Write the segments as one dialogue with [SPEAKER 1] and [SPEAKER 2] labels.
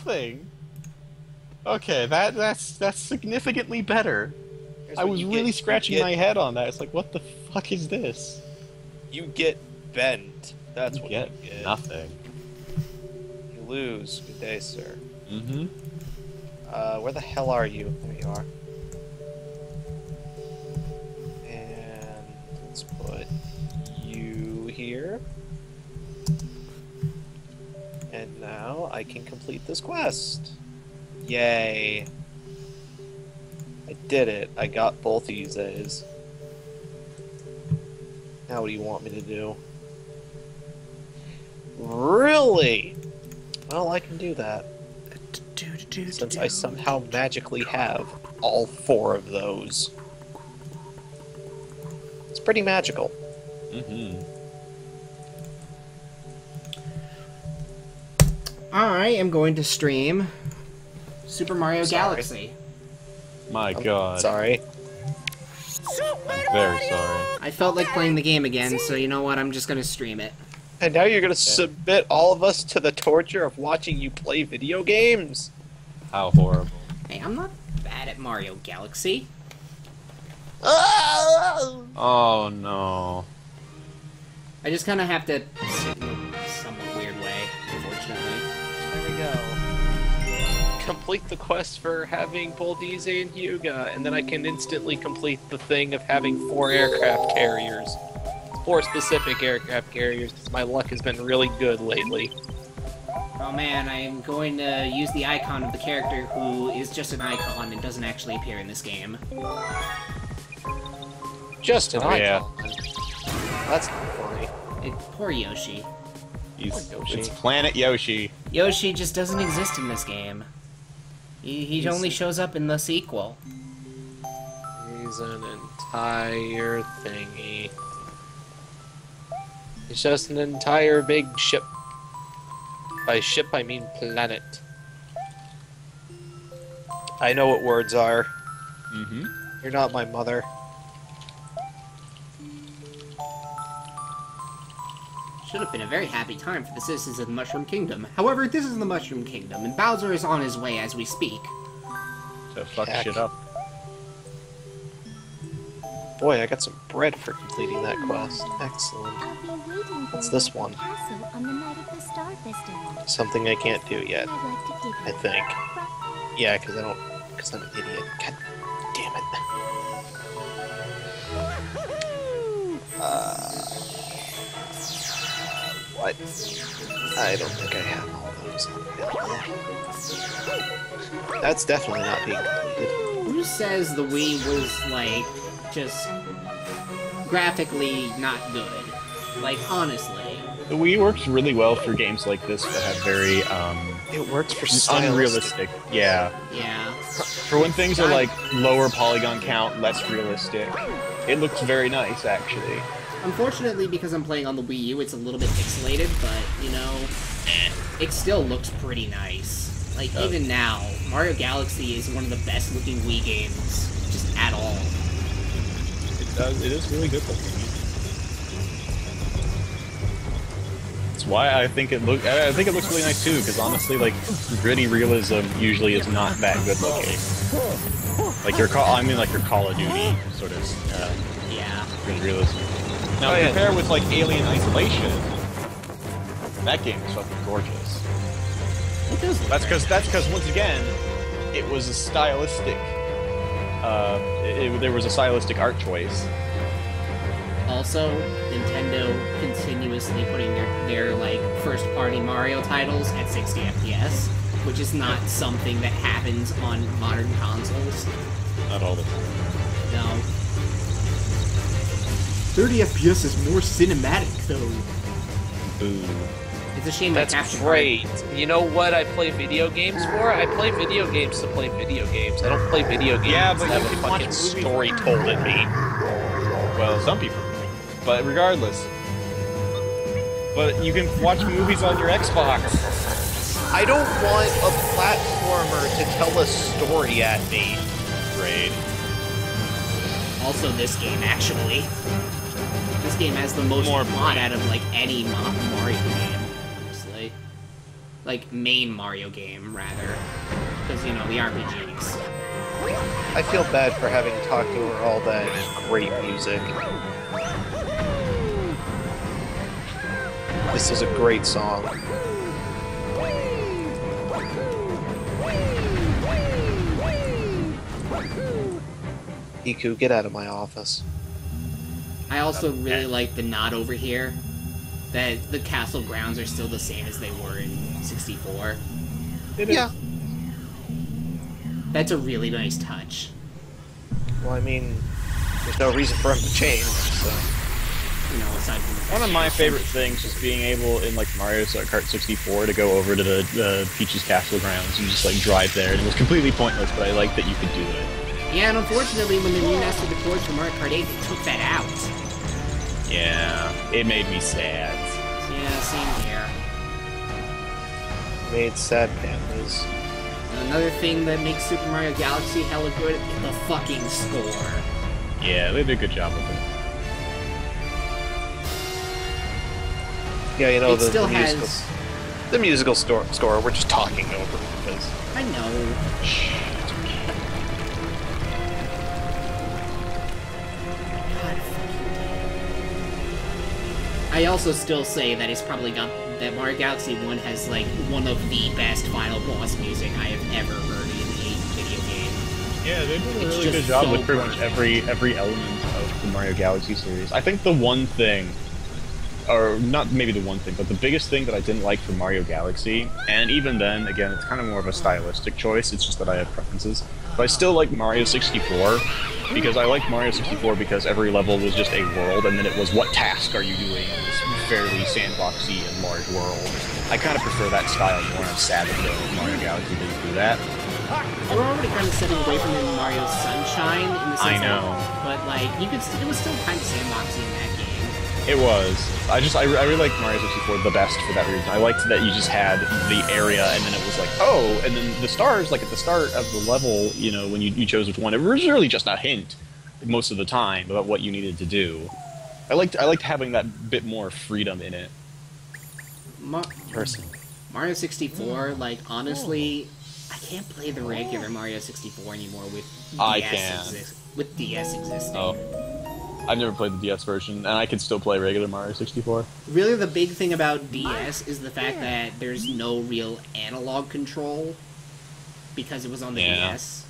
[SPEAKER 1] nothing. Okay, that's significantly better. I was really scratching my head on that. It's like, what the fuck is this?
[SPEAKER 2] You get bent. That's what you get.
[SPEAKER 1] Nothing.
[SPEAKER 2] You lose. Good day, sir.
[SPEAKER 1] Mm-hmm.
[SPEAKER 2] Where the hell are you? There you are. And let's put you here. And now I can complete this quest. Yay. I did it. I got both these A's. Now what do you want me to do? Really? Well, I can do that. Since I somehow magically have all 4 of those. It's pretty magical.
[SPEAKER 3] Mm-hmm. I am going to stream Super Mario Galaxy.
[SPEAKER 1] My God.
[SPEAKER 2] Sorry.
[SPEAKER 1] I'm very sorry.
[SPEAKER 3] I felt like playing the game again, so you know what? I'm just going to stream it.
[SPEAKER 2] And now you're going to submit all of us to the torture of watching you play video games?
[SPEAKER 1] How horrible.
[SPEAKER 3] Hey, I'm not bad at Mario Galaxy.
[SPEAKER 1] Oh, no.
[SPEAKER 3] I just kind of have to sit in a somewhat weird way, unfortunately.
[SPEAKER 2] There we go. Complete the quest for having Boldize and Hyuga, and then I can instantly complete the thing of having 4 aircraft carriers. 4 specific aircraft carriers, because my luck has been really good lately.
[SPEAKER 3] Oh man, I'm going to use the icon of the character who is just an icon and doesn't actually appear in this game.
[SPEAKER 2] Just an icon?
[SPEAKER 1] Yeah.
[SPEAKER 2] That's not funny.
[SPEAKER 3] Poor Yoshi.
[SPEAKER 1] It's Planet Yoshi.
[SPEAKER 3] Yoshi just doesn't exist in this game. He only shows up in the sequel.
[SPEAKER 2] He's an entire thingy. It's just an entire big ship. By ship, I mean planet. I know what words are.
[SPEAKER 1] Mm-hmm.
[SPEAKER 2] You're not my mother.
[SPEAKER 3] Should have been a very happy time for the citizens of the Mushroom Kingdom. However, this is the Mushroom Kingdom, and Bowser is on his way as we speak.
[SPEAKER 1] So fuck shit up.
[SPEAKER 2] Boy, I got some bread for completing that quest. Excellent. What's this one? Something I can't do yet. I think. Yeah, because I'm an idiot. God damn it. What? I don't think I have all those available. That's definitely not being completed.
[SPEAKER 3] Who says the Wii was, like, just graphically not good? Like, honestly.
[SPEAKER 1] The Wii works really well for games like this that have very,
[SPEAKER 2] It works for
[SPEAKER 1] unrealistic. Yeah.
[SPEAKER 3] Yeah.
[SPEAKER 1] For when things are, like, lower polygon count, less realistic, it looks very nice, actually.
[SPEAKER 3] Unfortunately, because I'm playing on the Wii U, it's a little bit pixelated, but, you know, it still looks pretty nice. Like, even now, Mario Galaxy is one of the best-looking Wii games, just at all.
[SPEAKER 1] It is really good looking. That's why I think it looks really nice too, because honestly, like, gritty realism usually is not that good looking. Like your Call of Duty sort of gritty realism. Now compare with like Alien Isolation, that game is fucking gorgeous.
[SPEAKER 3] It does.
[SPEAKER 1] That's because once again, it was a stylistic. There was a stylistic art choice.
[SPEAKER 3] Also, Nintendo continuously putting their like first-party Mario titles at 60 FPS, which is not something that happens on modern consoles.
[SPEAKER 1] Not all the time.
[SPEAKER 3] No. 30 FPS is more cinematic, though.
[SPEAKER 1] Boo.
[SPEAKER 3] It's a shame
[SPEAKER 2] that's great. You know what I play video games for? I play video games to play video games. I don't play video games to have a fucking story told at me.
[SPEAKER 1] Well, some people. But regardless. But you can watch movies on your Xbox.
[SPEAKER 2] I don't want a platformer to tell a story at me.
[SPEAKER 1] Great.
[SPEAKER 3] Also this game, actually. This game has the most plot out of, like, any Mario game, honestly. like, main Mario game, rather. Because, you know, the RPGs.
[SPEAKER 4] I feel bad for having talked over all that great music. This is a great song. Iku, get out of my office.
[SPEAKER 3] I also really like the nod over here. That the castle grounds are still the same as they were in 64.
[SPEAKER 4] Yeah.
[SPEAKER 3] That's a really nice touch.
[SPEAKER 4] Well, I mean, there's no reason for him to change, so...
[SPEAKER 3] You know, aside from
[SPEAKER 1] One of my favorite things is being able, in like Mario Kart 64, to go over to the Peach's Castle grounds and just like drive there. And it was completely pointless, but I liked that you could do it.
[SPEAKER 3] Yeah, and unfortunately, when the remastered the chords for Mario Kart 8, they took that out.
[SPEAKER 1] Yeah, it made me sad.
[SPEAKER 3] Yeah, same here.
[SPEAKER 4] Made sad families.
[SPEAKER 3] And another thing that makes Super Mario Galaxy hella good is the fucking score.
[SPEAKER 1] Yeah, they did a good job with it.
[SPEAKER 4] Yeah, you know,
[SPEAKER 3] It still has...
[SPEAKER 4] the musical score we're just talking over because...
[SPEAKER 3] I know. God fucking damn. I also still say that it's probably got... that Mario Galaxy 1 has, like, one of the best final boss music I have ever heard in a video game.
[SPEAKER 1] Yeah, they did a
[SPEAKER 3] It's
[SPEAKER 1] really good
[SPEAKER 3] just
[SPEAKER 1] job
[SPEAKER 3] so
[SPEAKER 1] with pretty much
[SPEAKER 3] perfect.
[SPEAKER 1] every element of the Mario Galaxy series. I think the one thing, or not maybe the one thing, but the biggest thing that I didn't like for Mario Galaxy, and even then, again, it's kind of more of a stylistic choice, it's just that I have preferences, but I still like Mario 64, because I like Mario 64 because every level was just a world, and then it was what task are you doing in this fairly sandboxy and large world. I kind of prefer that style more, and I'm sad that Mario Galaxy didn't do that.
[SPEAKER 3] We're already kind of stepping away from the Mario Sunshine in the sense
[SPEAKER 1] I know.
[SPEAKER 3] but like you could, it was still kind of sandboxy in that game.
[SPEAKER 1] It was. I really liked Mario 64 the best for that reason. I liked that you just had the area, and then it was like, oh, and then the stars, like at the start of the level, you know, when you chose which one, it was really just a hint most of the time about what you needed to do. I liked having that bit more freedom in it.
[SPEAKER 3] Mario 64, like honestly, I can't play the regular Mario 64 anymore with DS existing.
[SPEAKER 1] Oh. I've never played the DS version, and I can still play regular Mario 64.
[SPEAKER 3] Really, the big thing about DS is the fact that there's no real analog control because it was on the DS.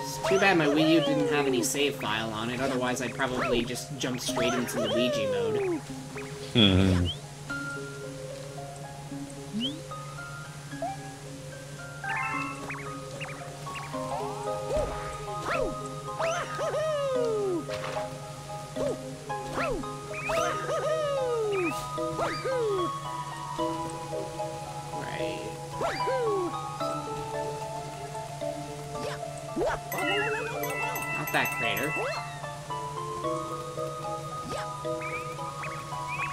[SPEAKER 3] It's too bad my Wii U didn't have any save file on it, otherwise I'd probably just jump straight into Luigi mode. Right. Not that crater.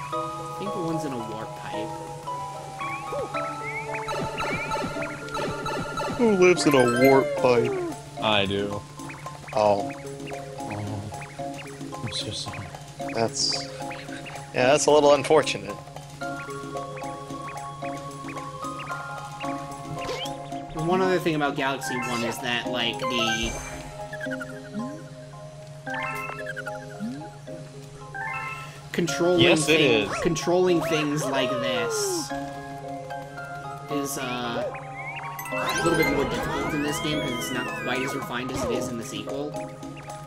[SPEAKER 3] I think the one's in a warp pipe.
[SPEAKER 4] Who lives in a warp pipe?
[SPEAKER 1] I do.
[SPEAKER 4] Oh,
[SPEAKER 1] I'm so sorry.
[SPEAKER 4] that's a little unfortunate.
[SPEAKER 3] One other thing about Galaxy 1 is that, like, the... Controlling things like this is, a little bit more difficult in this game because it's not quite as refined as it is in the sequel.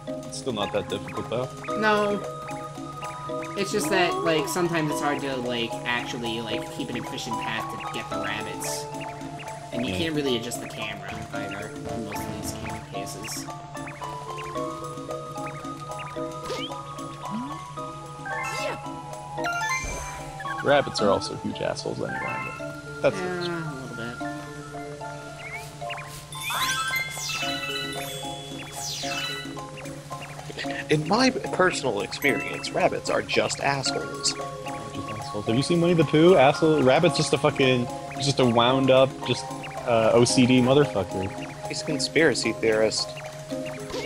[SPEAKER 1] It's still not that difficult, though.
[SPEAKER 3] No. It's just that, like, sometimes it's hard to, like, actually, like, keep an efficient path to get the rabbits. And you can't really adjust the camera, either, in most of these cases.
[SPEAKER 1] Rabbits are also huge assholes anyway, but that's
[SPEAKER 3] Yeah, a little bit.
[SPEAKER 4] In my personal experience, rabbits are just assholes.
[SPEAKER 1] Have you seen Winnie the Pooh? Asshole. Rabbit's just a fucking Just a wound up, just OCD motherfucker.
[SPEAKER 4] He's a conspiracy theorist.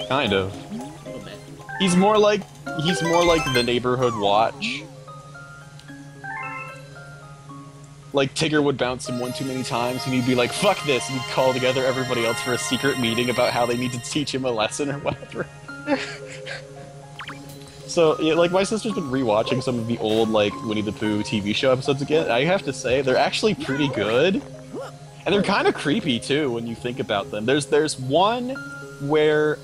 [SPEAKER 1] Kind of.
[SPEAKER 3] A little bit.
[SPEAKER 1] He's more like the neighborhood watch. Like, Tigger would bounce him one too many times, and he'd be like, fuck this, and he'd call together everybody else for a secret meeting about how they need to teach him a lesson or whatever. So, yeah, like, my sister's been rewatching some of the old, like, Winnie the Pooh TV show episodes again, and I have to say, they're actually pretty good. And they're kind of creepy, too, when you think about them. There's one where,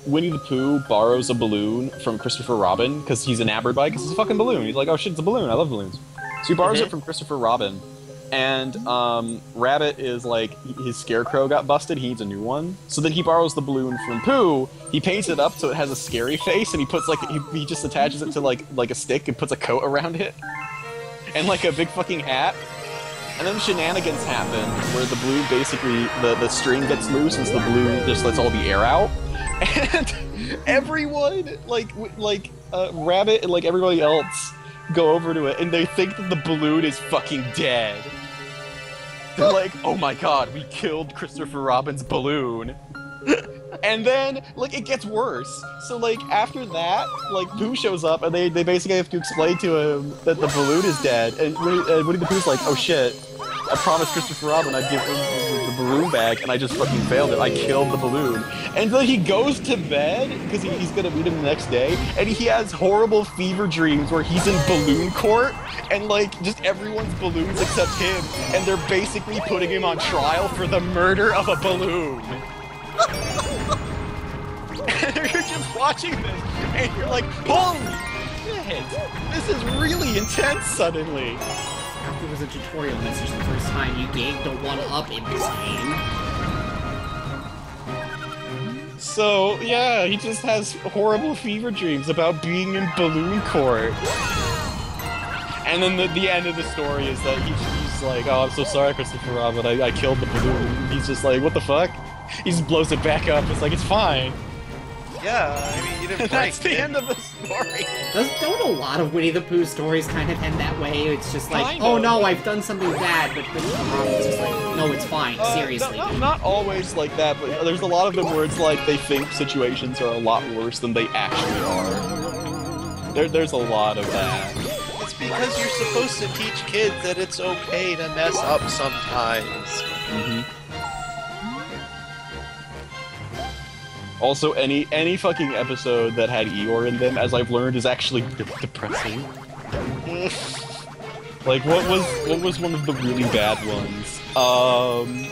[SPEAKER 1] Winnie the Pooh borrows a balloon from Christopher Robin, because he's enamored by it, because it's a fucking balloon. He's like, oh shit, it's a balloon, I love balloons. So he borrows it from Christopher Robin, and Rabbit is like, his scarecrow got busted, he needs a new one. So then he borrows the balloon from Pooh, he paints it up so it has a scary face, and he puts like, he just attaches it to like a stick and puts a coat around it. And like a big fucking hat. And then shenanigans happen, where the balloon basically, the string gets loose and the balloon just lets all the air out. And everyone, Rabbit and like everybody else, go over to it, and they think that the balloon is fucking dead. They're like, oh my god, we killed Christopher Robin's balloon. And then, like, it gets worse. So, like, after that, like, Pooh shows up, and they basically have to explain to him that the balloon is dead. And Winnie the Pooh's like, oh shit, I promised Christopher Robin I'd give him the balloon back, and I just fucking failed it. I killed the balloon. And then he goes to bed, because he's gonna meet him the next day, and he has horrible fever dreams where he's in balloon court, and, like, just everyone's balloons except him, and they're basically putting him on trial for the murder of a balloon. And you're just watching this, and you're like, holy shit, this is really intense suddenly.
[SPEAKER 3] After it was a tutorial message the first time you gave the one-up in this game.
[SPEAKER 1] So, yeah, he just has horrible fever dreams about being in balloon court. And then the end of the story is that he's like, oh, I'm so sorry, Christopher Robin, I killed the balloon. He's just like, what the fuck? He just blows it back up. It's like, it's fine.
[SPEAKER 4] Yeah, I mean, you didn't break
[SPEAKER 1] That's the
[SPEAKER 4] it.
[SPEAKER 1] end of the story.
[SPEAKER 3] Don't a lot of Winnie the Pooh stories kind of end that way? It's just like,
[SPEAKER 1] Kind
[SPEAKER 3] oh
[SPEAKER 1] of.
[SPEAKER 3] no, I've done something bad, but it's just like, no, it's fine, seriously.
[SPEAKER 1] Not always like that, but there's a lot of them where it's like they think situations are a lot worse than they actually are. There's a lot of that.
[SPEAKER 4] It's because you're supposed to teach kids that it's okay to mess up sometimes.
[SPEAKER 1] Mm-hmm. Also, any fucking episode that had Eeyore in them, as I've learned, is actually depressing. Like, what was one of the really bad ones?
[SPEAKER 4] Why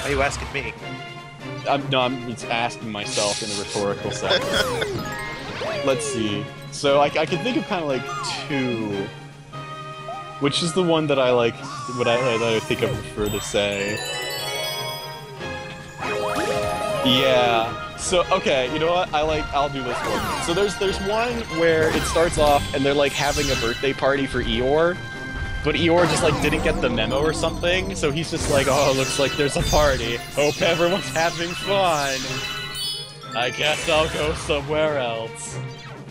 [SPEAKER 4] are you asking me?
[SPEAKER 1] I'm just asking myself in a rhetorical sense. Let's see. So I can think of kind of like two. Which is the one that I like? That I think I prefer to say. Yeah. So okay, you know what? I'll do this one. So there's one where it starts off and they're like having a birthday party for Eeyore, but Eeyore just like didn't get the memo or something. So he's just like, oh, looks like there's a party. Hope everyone's having fun. I guess I'll go somewhere else.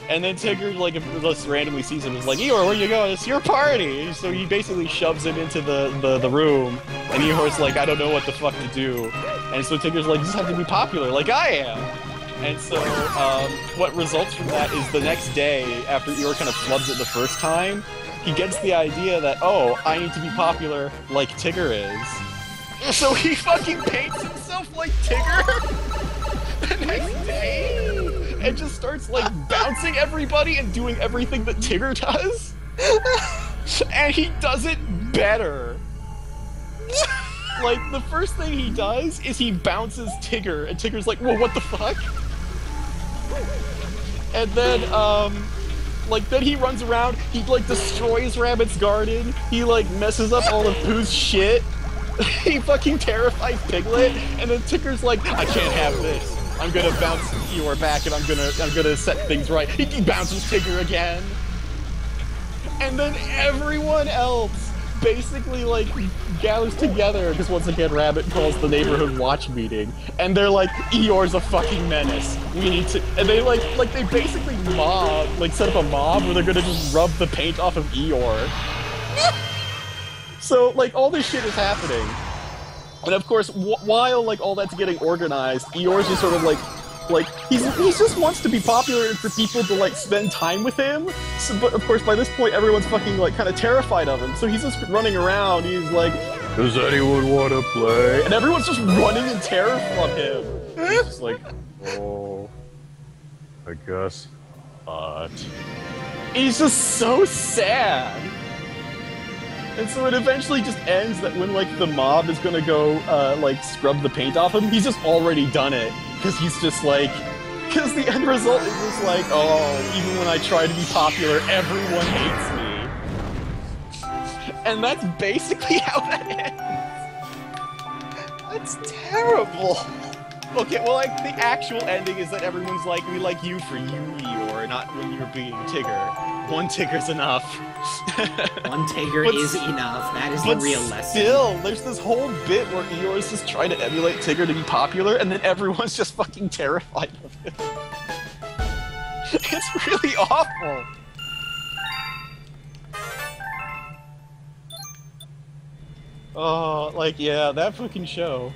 [SPEAKER 1] And then Tigger like just randomly sees him and is like, Eeyore, where you going? It's your party! So he basically shoves him into the room, and Eeyore's like, I don't know what the fuck to do. And so Tigger's like, you just have to be popular, like I am! And so, what results from that is the next day, after Eeyore kind of flubs it the first time, he gets the idea that, oh, I need to be popular like Tigger is. So he fucking paints himself like Tigger the next day! And just starts, like, bouncing everybody and doing everything that Tigger does. And he does it better. Like, the first thing he does is he bounces Tigger, and Tigger's like, whoa, what the fuck? And then, then he runs around, he, like, destroys Rabbit's garden, he, like, messes up all of Pooh's shit, he fucking terrifies Piglet, and then Tigger's like, I can't have this. I'm gonna bounce Eeyore back and I'm gonna set things right. He bounces Tigger again. And then everyone else basically like gathers together because once again Rabbit calls the neighborhood watch meeting and they're like, Eeyore's a fucking menace. We need to, and they they basically set up a mob where they're gonna just rub the paint off of Eeyore. So, like, all this shit is happening. And of course, while, like, all that's getting organized, Eeyore's just sort of like, he just wants to be popular and for people to, like, spend time with him. So, but, of course, by this point, everyone's fucking, like, kind of terrified of him. So he's just running around, he's like, does anyone want to play? And everyone's just running in terror from him. He's just like, oh, I guess not. He's just so sad. And so it eventually just ends that when, like, the mob is gonna go, like, scrub the paint off him, he's just already done it. Because he's just like... Because the end result is just like, oh, even when I try to be popular, everyone hates me. And that's basically how that ends.
[SPEAKER 4] That's terrible.
[SPEAKER 1] Okay, well, like, the actual ending is that everyone's like, we like you for you, Eeyore, not when you're being Tigger. One Tigger's enough.
[SPEAKER 3] One Tigger is enough. That is the real lesson.
[SPEAKER 1] Still, there's this whole bit where Eeyore's just trying to emulate Tigger to be popular, and then everyone's just fucking terrified of him. It's really awful. Oh, like, yeah, that fucking show.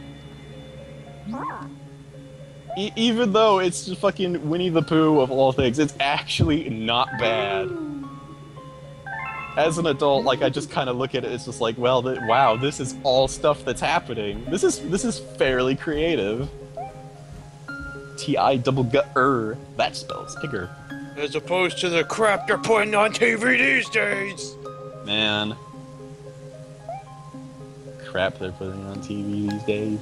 [SPEAKER 1] Even though it's just fucking Winnie the Pooh of all things, it's actually not bad. As an adult, like, I just kind of look at it, it's just like, well, wow, this is all stuff that's happening. This is fairly creative. T-I-double-G-R. That spells Tigger.
[SPEAKER 4] As opposed to the crap they're putting on TV these days.
[SPEAKER 1] Man. Crap they're putting on TV these days.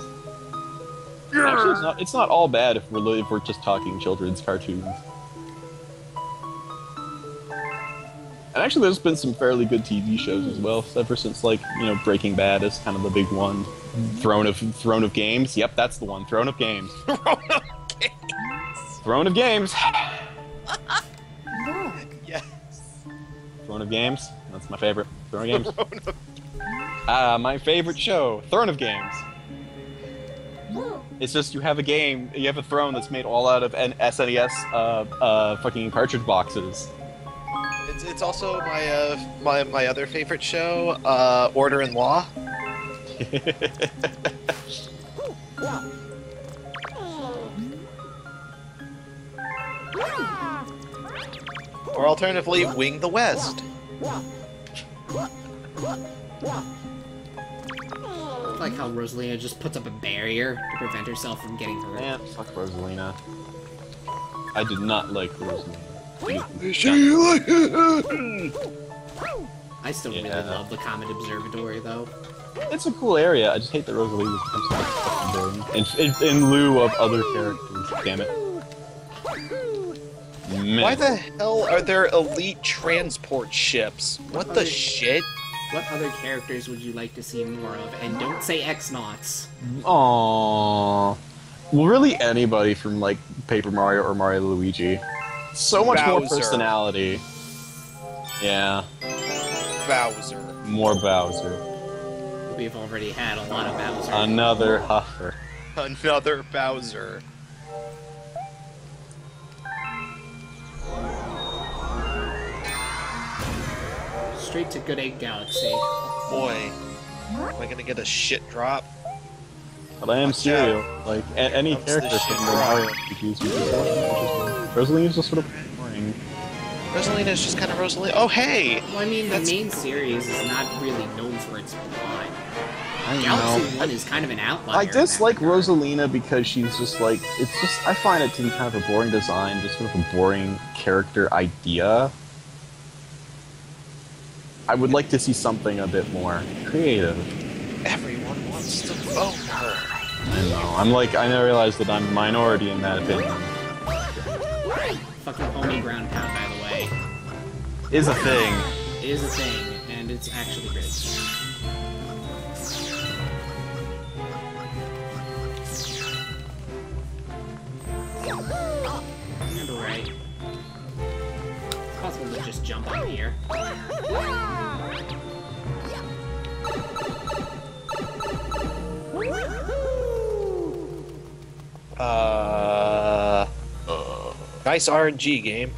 [SPEAKER 1] Actually, it's not all bad if we're just talking children's cartoons. And actually, there's been some fairly good TV shows as well, ever since, like, you know, Breaking Bad is kind of the big one. Throne of Games. Yep, that's the one. Throne of Games. Throne of Games.
[SPEAKER 4] Yes.
[SPEAKER 1] Throne of Games. That's my favorite. Throne of Games. My favorite show. Throne of Games. It's just you have a game, you have a throne that's made all out of SNES fucking cartridge boxes.
[SPEAKER 4] It's also my other favorite show, Order and Law. Or alternatively, Wing the West.
[SPEAKER 3] I like how Rosalina just puts up a barrier to prevent herself from getting hurt.
[SPEAKER 1] Man, fuck Rosalina. I did not like Rosalina.
[SPEAKER 3] I still really love the Comet Observatory, though.
[SPEAKER 1] It's a cool area, I just hate that Rosalina's become so fucking boring. In lieu of other characters, damn it. Man.
[SPEAKER 4] Why the hell are there elite transport ships? What the shit?
[SPEAKER 3] What other characters would you like to see more of? And don't say X-Nauts.
[SPEAKER 1] Aww. Well, really anybody from, like, Paper Mario or Mario Luigi. So much more personality. Yeah.
[SPEAKER 4] Bowser.
[SPEAKER 1] More Bowser.
[SPEAKER 3] We've already had a lot of Bowser.
[SPEAKER 1] Another Huffer.
[SPEAKER 4] Another Bowser.
[SPEAKER 3] Straight to Good Egg Galaxy.
[SPEAKER 4] Boy, am I gonna get a shit drop?
[SPEAKER 1] But I am cereal. Like, any character from the Mario RPGs would be so interesting. Rosalina's just sort of boring.
[SPEAKER 4] Rosalina's just kind of Rosalina. Oh, hey!
[SPEAKER 3] Well, I mean, the main series is not really known for its plot.
[SPEAKER 1] I
[SPEAKER 3] Galaxy
[SPEAKER 1] know.
[SPEAKER 3] 1 is kind of an outlier.
[SPEAKER 1] I dislike Rosalina because she's just like, it's just, I find it to be kind of a boring design, just sort of a boring character idea. I would like to see something a bit more creative.
[SPEAKER 4] Everyone wants to vote her.
[SPEAKER 1] I know. I now realize that I'm a minority in that opinion.
[SPEAKER 3] Fucking Pony Ground Pound, by the way.
[SPEAKER 1] Is a thing.
[SPEAKER 3] It is a thing, and it's actually great. And alright. It's possible to just jump on here.
[SPEAKER 4] Nice RNG game.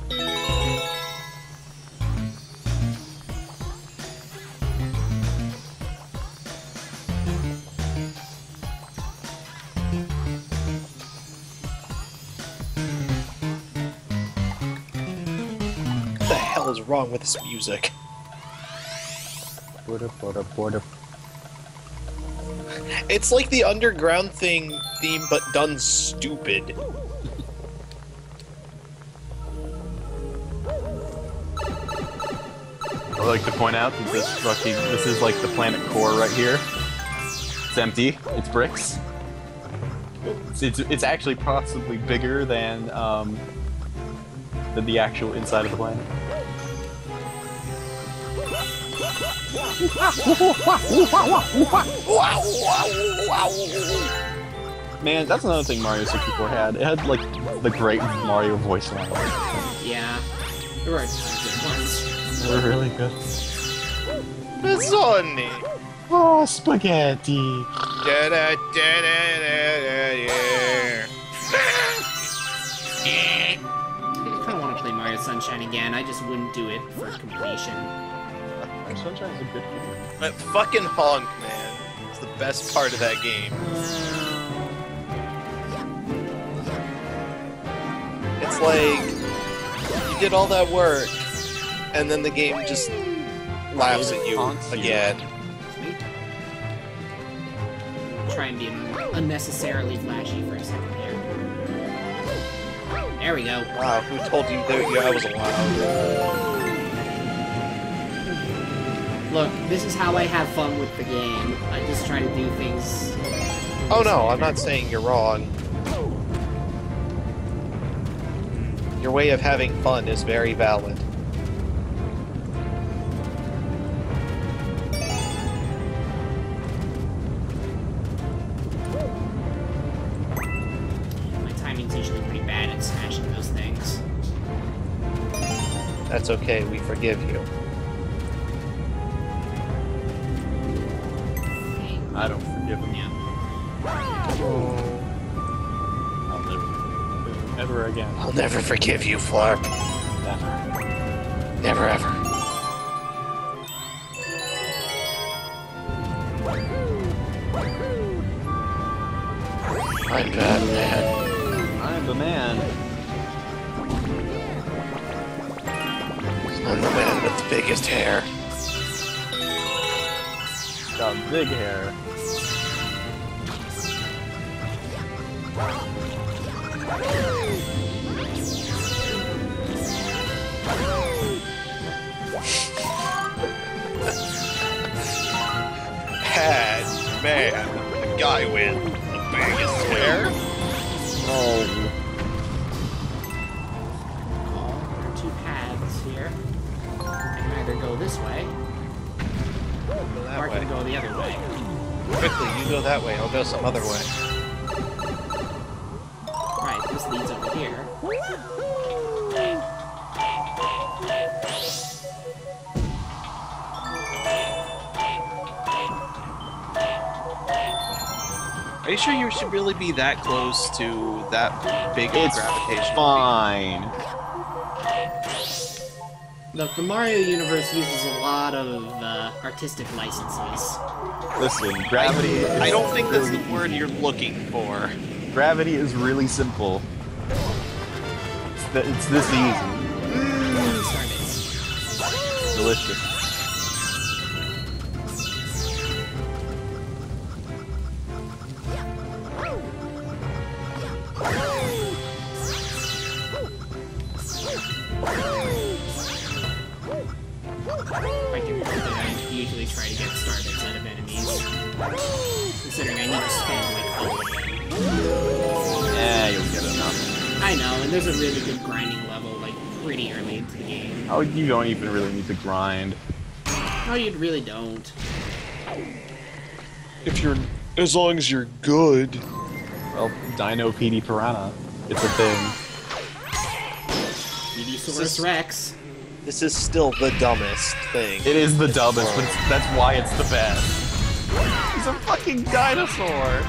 [SPEAKER 4] hell is wrong with this music? It's like the underground theme, but done stupid.
[SPEAKER 1] I'd like to point out that this is like the planet core right here. It's empty. It's bricks. It's actually possibly bigger than the actual inside of the planet. Man, that's another thing Mario 64 had. It had like the great Mario voice line.
[SPEAKER 3] Yeah, there were a ton of good ones.
[SPEAKER 1] They were really good.
[SPEAKER 4] Sonny.
[SPEAKER 1] Oh, spaghetti.
[SPEAKER 3] I kind of want to play Mario Sunshine again. I just wouldn't do it for completion.
[SPEAKER 1] Sunshine's a good game.
[SPEAKER 4] That fucking honk, man. It's the best part of that game. It's like you did all that work, and then the game just laughs at you again.
[SPEAKER 3] Try and be unnecessarily flashy for a second here. There we go.
[SPEAKER 4] Wow, who told you that I was allowed?
[SPEAKER 3] Look, this is how I have fun with the game. I just try to do things...
[SPEAKER 4] Oh no, I'm not saying you're wrong. Your way of having fun is very valid.
[SPEAKER 3] My timing's usually pretty bad at smashing those things.
[SPEAKER 4] That's okay, we forgive you.
[SPEAKER 1] I don't forgive him.
[SPEAKER 3] Yeah.
[SPEAKER 1] I'll never. Ever again.
[SPEAKER 4] I'll never forgive you, Flark.
[SPEAKER 1] Never.
[SPEAKER 4] Never ever. I'm Batman.
[SPEAKER 1] I'm the man.
[SPEAKER 4] I'm the man with the biggest hair.
[SPEAKER 1] Got big hair.
[SPEAKER 4] Bad man. The guy with the biggest hair.
[SPEAKER 1] Oh.
[SPEAKER 3] There are two paths here. I can either go this way,
[SPEAKER 4] Go
[SPEAKER 3] or
[SPEAKER 4] that
[SPEAKER 3] I
[SPEAKER 4] way.
[SPEAKER 3] can go the other way.
[SPEAKER 4] Quickly, you go that way. I'll go some other way.
[SPEAKER 3] Right, this leads over here.
[SPEAKER 2] Are you sure you should really be that close to that big of a
[SPEAKER 1] It's
[SPEAKER 2] gravitational
[SPEAKER 1] fine.
[SPEAKER 3] Look, the Mario universe uses a lot of artistic licenses.
[SPEAKER 1] Listen,
[SPEAKER 2] field?
[SPEAKER 1] gravity.
[SPEAKER 2] I don't think that's the word you're looking for.
[SPEAKER 1] Gravity is really simple. It's this easy.
[SPEAKER 3] Starbits.
[SPEAKER 1] Delicious.
[SPEAKER 3] If I can build it, I usually try to get starbits out of enemies. Considering I need to spend like all of them.
[SPEAKER 1] Yeah, you'll get enough.
[SPEAKER 3] I know, and there's a really good grinding level, like, pretty early into the game.
[SPEAKER 1] Oh, you don't even really need to grind.
[SPEAKER 3] No, you really don't.
[SPEAKER 4] As long as you're good.
[SPEAKER 1] Well, Dino Piranha. It's a thing.
[SPEAKER 3] Venusaurus Rex.
[SPEAKER 4] This is still the dumbest thing.
[SPEAKER 1] It is the dumbest, but that's why it's the best. He's a fucking dinosaur!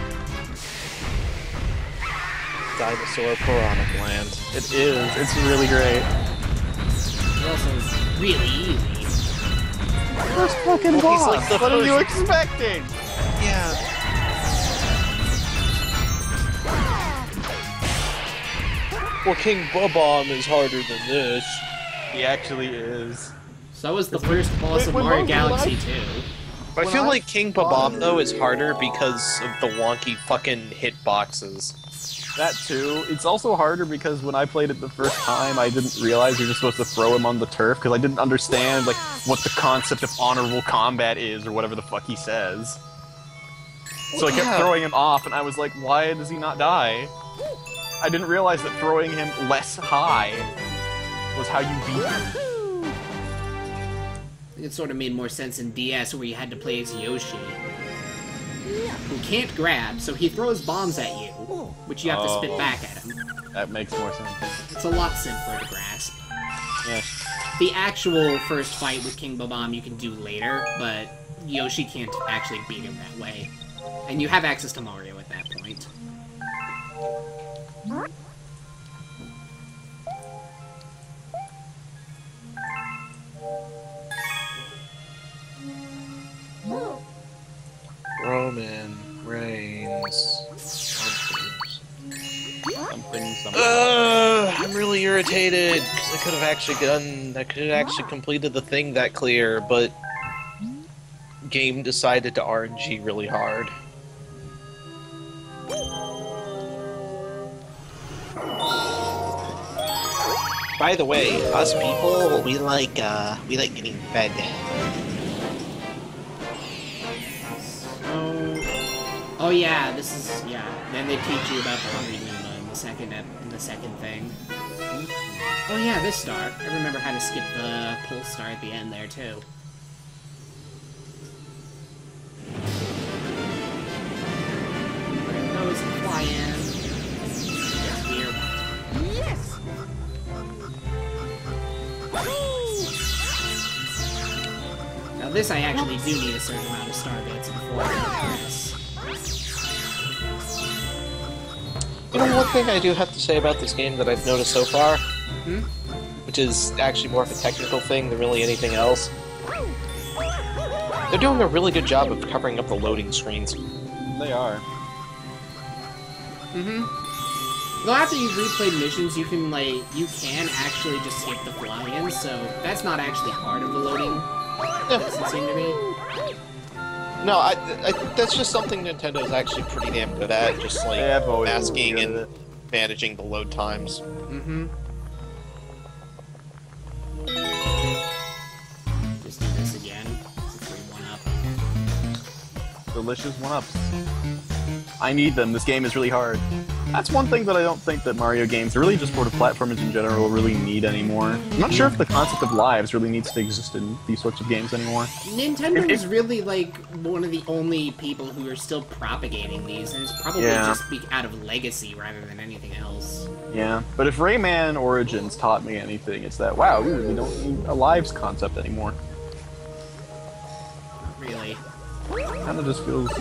[SPEAKER 4] Dinosaur Piranha Land.
[SPEAKER 1] It is. It's really great.
[SPEAKER 3] It's also really easy.
[SPEAKER 1] First fucking
[SPEAKER 4] boss. Like the
[SPEAKER 1] what are
[SPEAKER 4] first-
[SPEAKER 1] you expecting?
[SPEAKER 4] Yeah. Well, King Bob-omb is harder than this.
[SPEAKER 1] He actually is.
[SPEAKER 3] So was the first boss of
[SPEAKER 1] when
[SPEAKER 3] Mario
[SPEAKER 1] Monkey
[SPEAKER 3] Galaxy
[SPEAKER 1] Life-
[SPEAKER 3] 2.
[SPEAKER 4] I feel like King Babam though is harder because of the wonky fucking hitboxes.
[SPEAKER 1] That too. It's also harder because when I played it the first time, I didn't realize you're just supposed to throw him on the turf because I didn't understand like what the concept of honorable combat is or whatever the fuck he says. So I kept throwing him off, and I was like, why does he not die? I didn't realize that throwing him less high was how you beat him.
[SPEAKER 3] It sort of made more sense in DS where you had to play as Yoshi, who can't grab, so he throws bombs at you, which you have to spit back at him.
[SPEAKER 1] That makes more sense.
[SPEAKER 3] It's a lot simpler to grasp.
[SPEAKER 1] Yeah.
[SPEAKER 3] The actual first fight with King Babam you can do later, but Yoshi can't actually beat him that way. And you have access to Mario at that point.
[SPEAKER 4] Roman Reigns.
[SPEAKER 1] Something.
[SPEAKER 4] I'm really irritated because I could have actually completed the thing that clear, but game decided to RNG really hard. By the way, us people, we like getting fed.
[SPEAKER 3] Oh yeah, this is Then they teach you about the Hungry Numa in the second thing. Oh yeah, this star. I remember how to skip the pull star at the end there too. Where goes the fly-in? Here. Yes. Now this I actually do need a certain amount of star bits before I progress.
[SPEAKER 4] You know, one thing I do have to say about this game that I've noticed so far, which is actually more of a technical thing than really anything else, they're doing a really good job of covering up the loading screens.
[SPEAKER 1] They are.
[SPEAKER 3] Though after you've replayed missions, you can actually just skip the fly-ins, so that's not actually part of the loading. Doesn't seem to be.
[SPEAKER 4] No, I that's just something Nintendo's actually pretty damn good at, just like masking and managing the load times.
[SPEAKER 3] Just do this again. It's a 3-1-up.
[SPEAKER 1] Delicious one-ups. I need them. This game is really hard. That's one thing that I don't think that Mario games, or really just sort of platformers in general, really need anymore. I'm not sure if the concept of lives really needs to exist in these sorts of games anymore.
[SPEAKER 3] Nintendo is really, like, one of the only people who are still propagating these, and it's probably just out of legacy rather than anything else.
[SPEAKER 1] Yeah, but if Rayman Origins taught me anything, it's that, wow, we really don't need a lives concept anymore.
[SPEAKER 3] Not really.
[SPEAKER 1] Kind of just feels...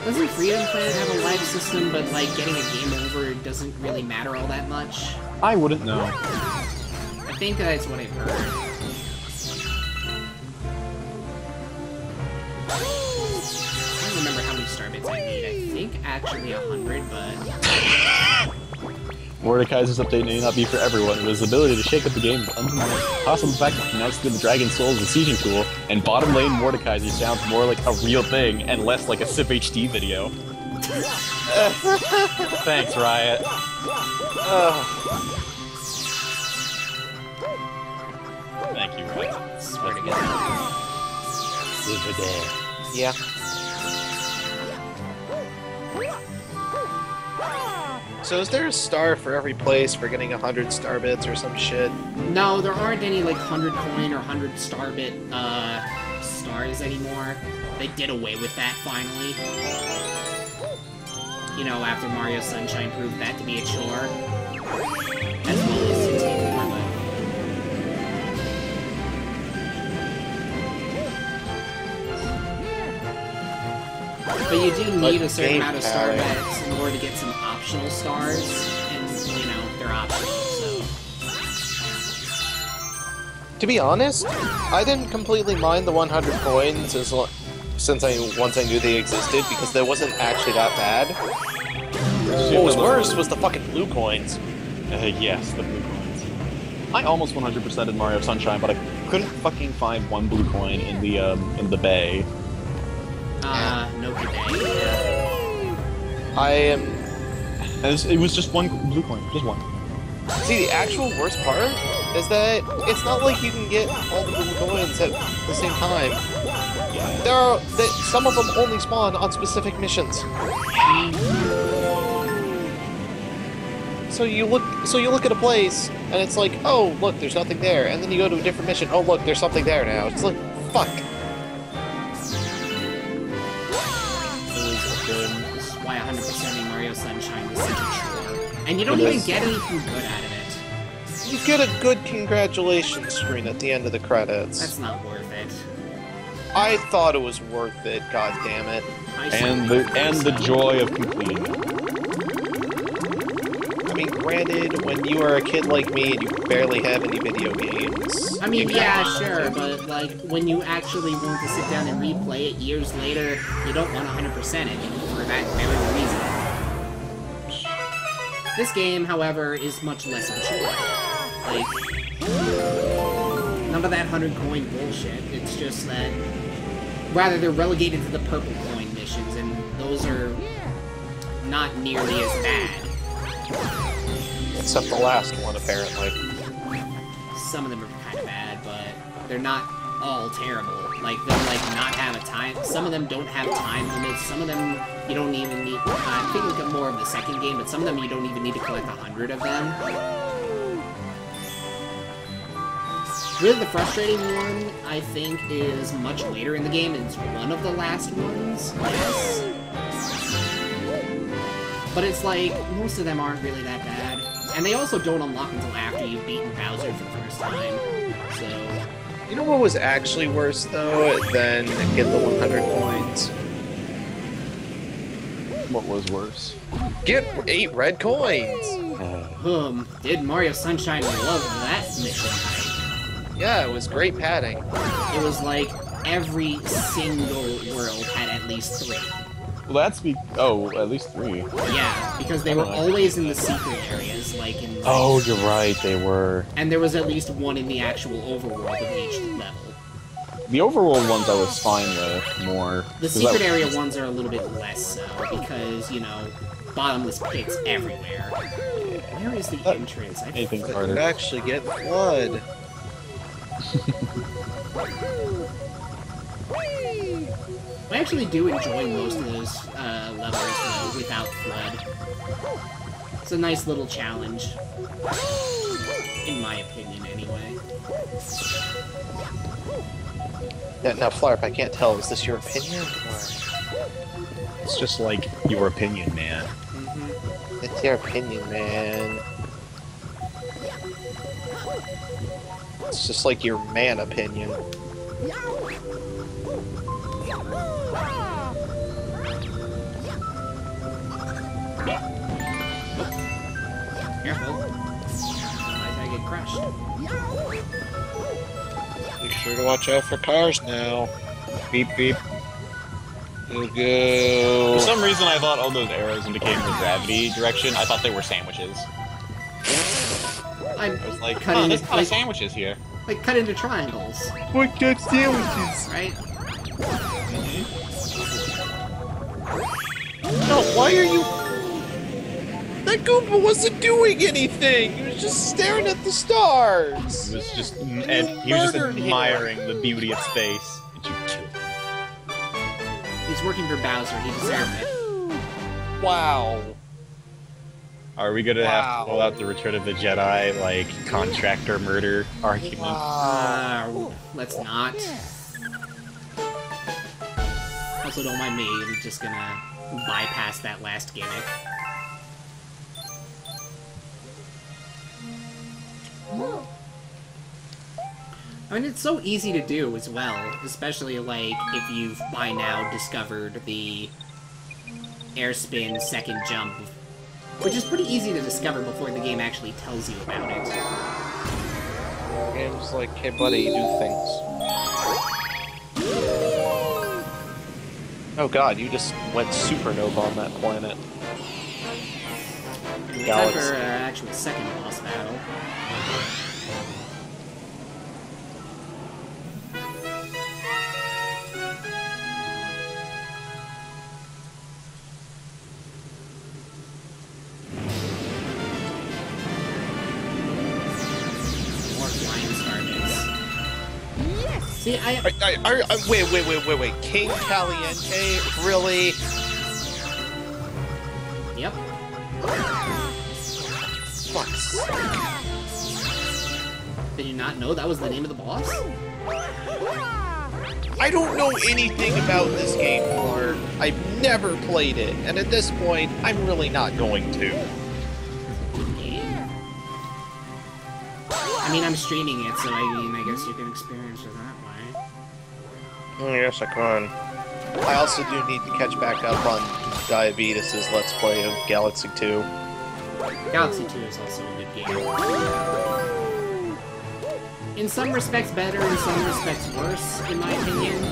[SPEAKER 3] Doesn't Freedom Planet have a life system, but, like, getting a game over doesn't really matter all that much?
[SPEAKER 1] I wouldn't know.
[SPEAKER 3] I think that's what I've heard. I don't remember how many star bits I need. I think actually 100, but...
[SPEAKER 1] Mordekaiser's update may not be for everyone, but his ability to shake up the game is undeniable. Possible the fact that he now skilled the Dragon Soul as a sieging tool, and bottom lane Mordekaiser sounds more like a real thing and less like a Civ HD video. Thanks, Riot. Thank you, Riot.
[SPEAKER 3] Swear to God.
[SPEAKER 4] Yeah. So is there a star for every place for getting 100 star bits or some shit?
[SPEAKER 3] No, there aren't any, like, 100 coin or 100 star bit, stars anymore. They did away with that, finally. You know, after Mario Sunshine proved that to be a chore. As well as 64, but you do need a certain amount of star bits in order to get some optional stars, and, you know, they're optional, so...
[SPEAKER 4] To be honest, I didn't completely mind the 100 coins since once I knew they existed, because they wasn't actually that bad. What was worse was the fucking blue coins.
[SPEAKER 1] Yes, the blue coins. I almost 100%ed Mario Sunshine, but I couldn't fucking find one blue coin in the bay.
[SPEAKER 3] No good day.
[SPEAKER 4] I am.
[SPEAKER 1] It was just one blue coin, just one.
[SPEAKER 4] See, the actual worst part is that it's not like you can get all the blue coins at the same time. Some of them only spawn on specific missions. So you look at a place and it's like, oh look, there's nothing there, and then you go to a different mission. Oh look, there's something there now. It's like, fuck.
[SPEAKER 3] This is why 100%ing Mario Sunshine was such a chore. And you don't even get anything good out of it.
[SPEAKER 4] You get a good congratulations screen at the end of the credits.
[SPEAKER 3] That's not worth it.
[SPEAKER 4] I thought it was worth it, god damn it.
[SPEAKER 1] And the joy of completing it.
[SPEAKER 4] I mean, granted, when you are a kid like me and you barely have any video games...
[SPEAKER 3] I mean, yeah, sure, but, like, when you actually want to sit down and replay it years later, you don't want 100% it for that very reason. This game, however, is much less of a chore. Like, none of that 100 coin bullshit. It's just that, rather, they're relegated to the purple coin missions, and those are not nearly as bad.
[SPEAKER 4] Except the last one, apparently.
[SPEAKER 3] Some of them are kind of bad, but they're not all terrible. Like, they'll, like, not have a time... Some of them don't have time limits. Some of them you don't even need... I'm thinking more of the second game, but some of them you don't even need to collect 100 of them. Really, the frustrating one, I think, is much later in the game. It's one of the last ones, yes. But it's like, most of them aren't really that bad. And they also don't unlock until after you've beaten Bowser for the first time. So...
[SPEAKER 4] You know what was actually worse, though, than get the 100 coins?
[SPEAKER 1] What was worse?
[SPEAKER 4] Get 8 red coins!
[SPEAKER 3] Did Mario Sunshine love that mission type?
[SPEAKER 4] Yeah, it was great padding.
[SPEAKER 3] It was like every single world had at least 3.
[SPEAKER 1] Well, that's at least 3.
[SPEAKER 3] Yeah, because they were always in the secret areas, like in...
[SPEAKER 1] Oh, you're right, they were.
[SPEAKER 3] And there was at least one in the actual overworld of each level.
[SPEAKER 1] The overworld ones I was fine with, more.
[SPEAKER 3] The secret area ones are a little bit less so, because, you know, bottomless pits everywhere. Where is the entrance?
[SPEAKER 1] Anything's
[SPEAKER 4] You
[SPEAKER 1] harder.
[SPEAKER 4] could actually get Flood.
[SPEAKER 3] I actually do enjoy most of those levels, though, without Flood. It's a nice little challenge. In my opinion, anyway.
[SPEAKER 4] Yeah, now, Flarp, I can't tell, is this your opinion? Or...
[SPEAKER 1] It's just like your opinion, man.
[SPEAKER 3] Mm-hmm.
[SPEAKER 4] It's your opinion, man. It's just like your man opinion.
[SPEAKER 3] Careful. Otherwise I get crushed.
[SPEAKER 4] Be sure to watch out for cars now.
[SPEAKER 1] Beep, beep.
[SPEAKER 4] Go,
[SPEAKER 1] For
[SPEAKER 4] go.
[SPEAKER 1] some reason, I thought all those arrows indicating the gravity direction, I thought they were sandwiches.
[SPEAKER 3] I
[SPEAKER 1] I was like,
[SPEAKER 3] cut
[SPEAKER 1] huh,
[SPEAKER 3] into,
[SPEAKER 1] there's a lot of sandwiches here.
[SPEAKER 3] like cut into triangles,
[SPEAKER 1] What good sandwiches?
[SPEAKER 3] right?
[SPEAKER 4] No, why are you... That Goomba wasn't doing anything! He was just staring at the stars!
[SPEAKER 1] He was just, he was just admiring the beauty of space. And you killed him.
[SPEAKER 3] He's working for Bowser, he deserved it.
[SPEAKER 4] Wow.
[SPEAKER 1] Are we gonna have
[SPEAKER 4] Wow.
[SPEAKER 1] to pull out the Return of the Jedi, like, contractor murder argument?
[SPEAKER 3] Let's not. Also, don't mind me, I'm just gonna bypass that last gimmick. I mean, it's so easy to do as well, especially, like, if you've by now discovered the air spin second jump, which is pretty easy to discover before the game actually tells you about it.
[SPEAKER 4] Game's like, hey buddy, do things. Oh god, you just went supernova on that planet.
[SPEAKER 3] Time for our actual second boss battle. More flying star bits.
[SPEAKER 5] Yes.
[SPEAKER 3] See,
[SPEAKER 4] Wait. King Kaliente? Really?
[SPEAKER 3] Yep.
[SPEAKER 4] Fuck's
[SPEAKER 3] Did you not know that was the name of the boss?
[SPEAKER 4] I don't know anything about this game, Clark. I've never played it, and at this point, I'm really not going to.
[SPEAKER 3] Yeah. I mean, I'm streaming it, so I guess you can experience it that way.
[SPEAKER 4] Yes, I can. I also do need to catch back up on Diabetes' Let's Play of Galaxy 2.
[SPEAKER 3] Galaxy 2 is also a good game. In some respects better, in some respects worse, in my opinion.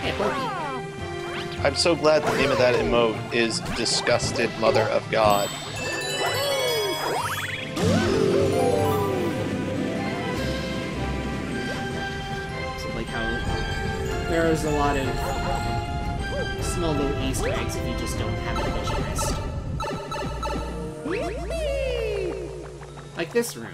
[SPEAKER 3] Hey, Porky.
[SPEAKER 4] I'm so glad the name of that emote is Disgusted Mother of God.
[SPEAKER 3] So, like how there's a lot of small little Easter eggs if you just don't have a vision list. Like this room.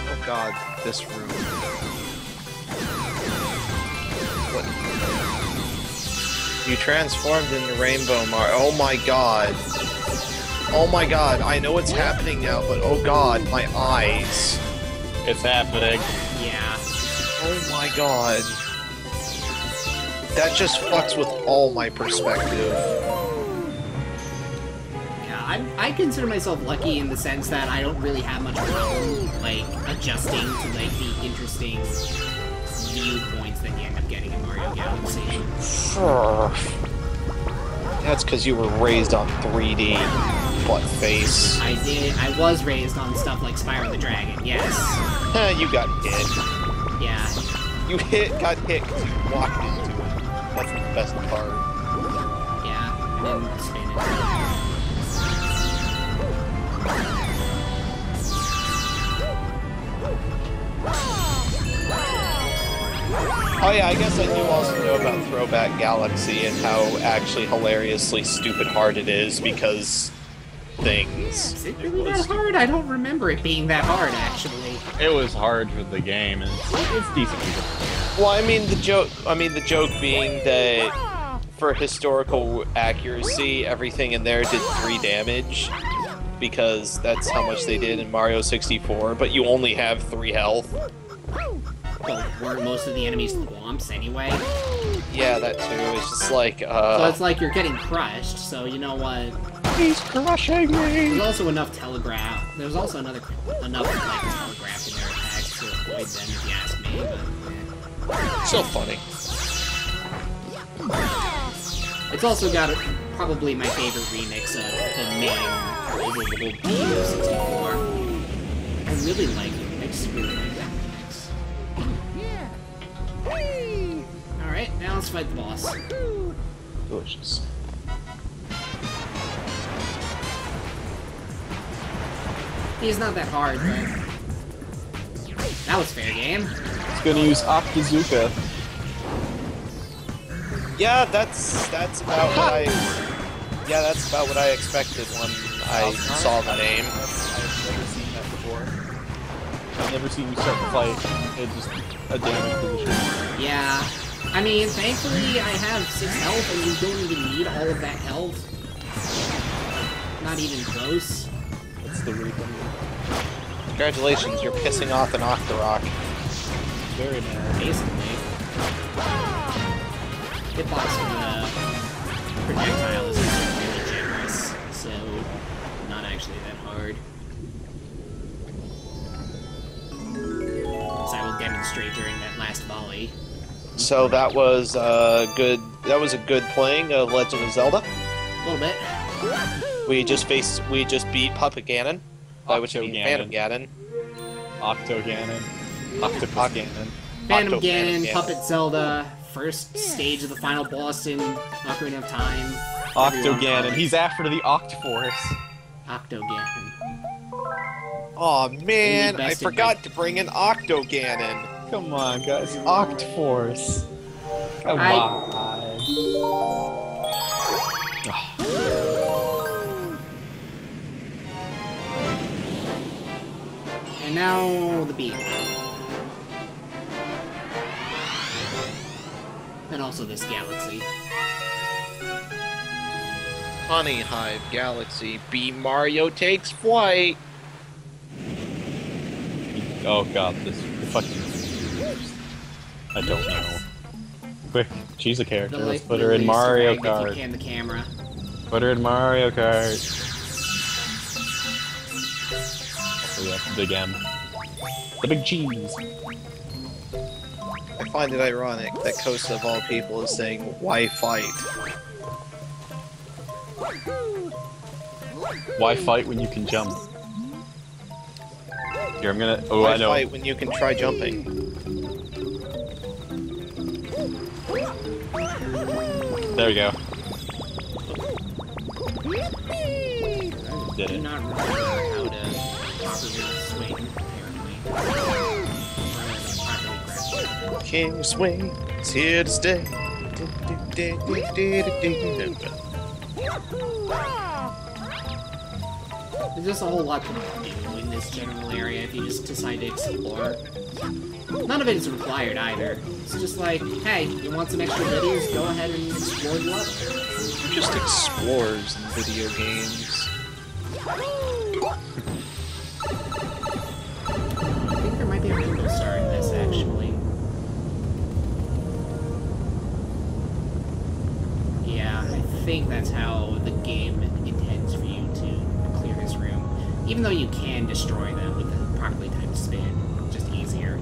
[SPEAKER 4] Oh god, this room. What? You transformed into Rainbow Mar. Oh my god. Oh my god, I know what's happening now, but oh god, my eyes.
[SPEAKER 1] It's happening.
[SPEAKER 3] Yeah.
[SPEAKER 4] Oh my god. That just fucks with all my perspective.
[SPEAKER 3] Yeah, I consider myself lucky in the sense that I don't really have much problem, like, adjusting to, like, the interesting viewpoints that you end up getting in Mario Galaxy.
[SPEAKER 4] That's because you were raised on 3D butt face.
[SPEAKER 3] I was raised on stuff like Spyro the Dragon, yes.
[SPEAKER 4] You got hit.
[SPEAKER 3] Yeah.
[SPEAKER 4] You got hit because you walked into it. That's the best part.
[SPEAKER 3] Yeah, and then spin it.
[SPEAKER 4] Oh yeah, I guess I do also know about Throwback Galaxy and how actually hilariously stupid hard it is because things.
[SPEAKER 3] Is it really that hard? I don't remember it being that hard, actually.
[SPEAKER 1] It was hard for the game, and it's decent.
[SPEAKER 4] Well, I mean the joke being that for historical accuracy, everything in there did 3 damage because that's how much they did in Mario 64. But you only have 3 health.
[SPEAKER 3] Well, weren't most of the enemies thwomps anyway?
[SPEAKER 4] Yeah, that too. It's just like
[SPEAKER 3] So it's like you're getting crushed, so you know what?
[SPEAKER 4] he's crushing me.
[SPEAKER 3] There's also enough telegraph. There's also enough like telegraph in their attacks to avoid them, if you ask me. But
[SPEAKER 4] So funny.
[SPEAKER 3] it's also got probably my favorite remix of the main overworld theme of 64. I really like it. I just really like that remix. Alright, now let's fight the boss.
[SPEAKER 1] Delicious.
[SPEAKER 3] He's not that hard, but that was fair game.
[SPEAKER 1] It's gonna use Octazooka.
[SPEAKER 4] Yeah, that's about what I. Yeah, that's about what I expected when I saw the name.
[SPEAKER 1] I've never seen that before. I've never seen you start the fight in just a damage position.
[SPEAKER 3] Yeah. I mean, thankfully I have 6 health and you don't even need all of that health. Not even close.
[SPEAKER 1] That's the weird thing.
[SPEAKER 4] Congratulations, you're pissing off an Octorok.
[SPEAKER 1] Very narrow.
[SPEAKER 3] Basically. Hitbox for the projectile is really generous, so not actually that hard. As I will demonstrate during that last volley.
[SPEAKER 4] So that was good. That was a good playing of Legend of Zelda.
[SPEAKER 3] A little bit.
[SPEAKER 4] We just beat Puppet Ganon, by which I mean Phantom Ganon.
[SPEAKER 1] Octo Ganon. Octopus Ganon.
[SPEAKER 3] Phantom
[SPEAKER 4] Octo
[SPEAKER 3] Ganon,
[SPEAKER 4] Ganon.
[SPEAKER 3] Puppet Zelda, first stage of the final boss in Ocarina of Time.
[SPEAKER 1] Octoganon. He's after the Octoforce.
[SPEAKER 3] Octoganon.
[SPEAKER 4] Aw, man, I
[SPEAKER 3] bested
[SPEAKER 4] forgot to bring an Octoganon.
[SPEAKER 1] Come on, guys. Octoforce. Come on.
[SPEAKER 3] And now the beat. And also this galaxy.
[SPEAKER 4] Honey Hive Galaxy. B Mario takes flight.
[SPEAKER 1] Oh god, this fucking... I don't know. Quick, she's a character. Let's put her in Mario Kart.
[SPEAKER 3] If you can the camera.
[SPEAKER 1] Put her in Mario Kart. Oh yeah, the big M. The big cheese.
[SPEAKER 4] I find it ironic that Costa of all people is saying, why fight?
[SPEAKER 1] Why fight when you can jump? Here, I'm gonna... Oh,
[SPEAKER 4] Why
[SPEAKER 1] I know.
[SPEAKER 4] fight when you can try jumping?
[SPEAKER 1] There we go. Did
[SPEAKER 3] Do
[SPEAKER 1] it.
[SPEAKER 3] not remember how to properly swing, apparently.
[SPEAKER 4] King Swing is here to stay.
[SPEAKER 3] There's just a whole lot to do in this general area if you just decide to explore. None of it is required either. It's just like, hey, you want some extra goodies? Go ahead and explore the level.
[SPEAKER 4] We're just explorers in video games.
[SPEAKER 3] I think there might be a rainbow star in this, actually. Yeah, I think that's how the game intends for you to clear this room. Even though you can destroy them with a properly timed spin, just easier.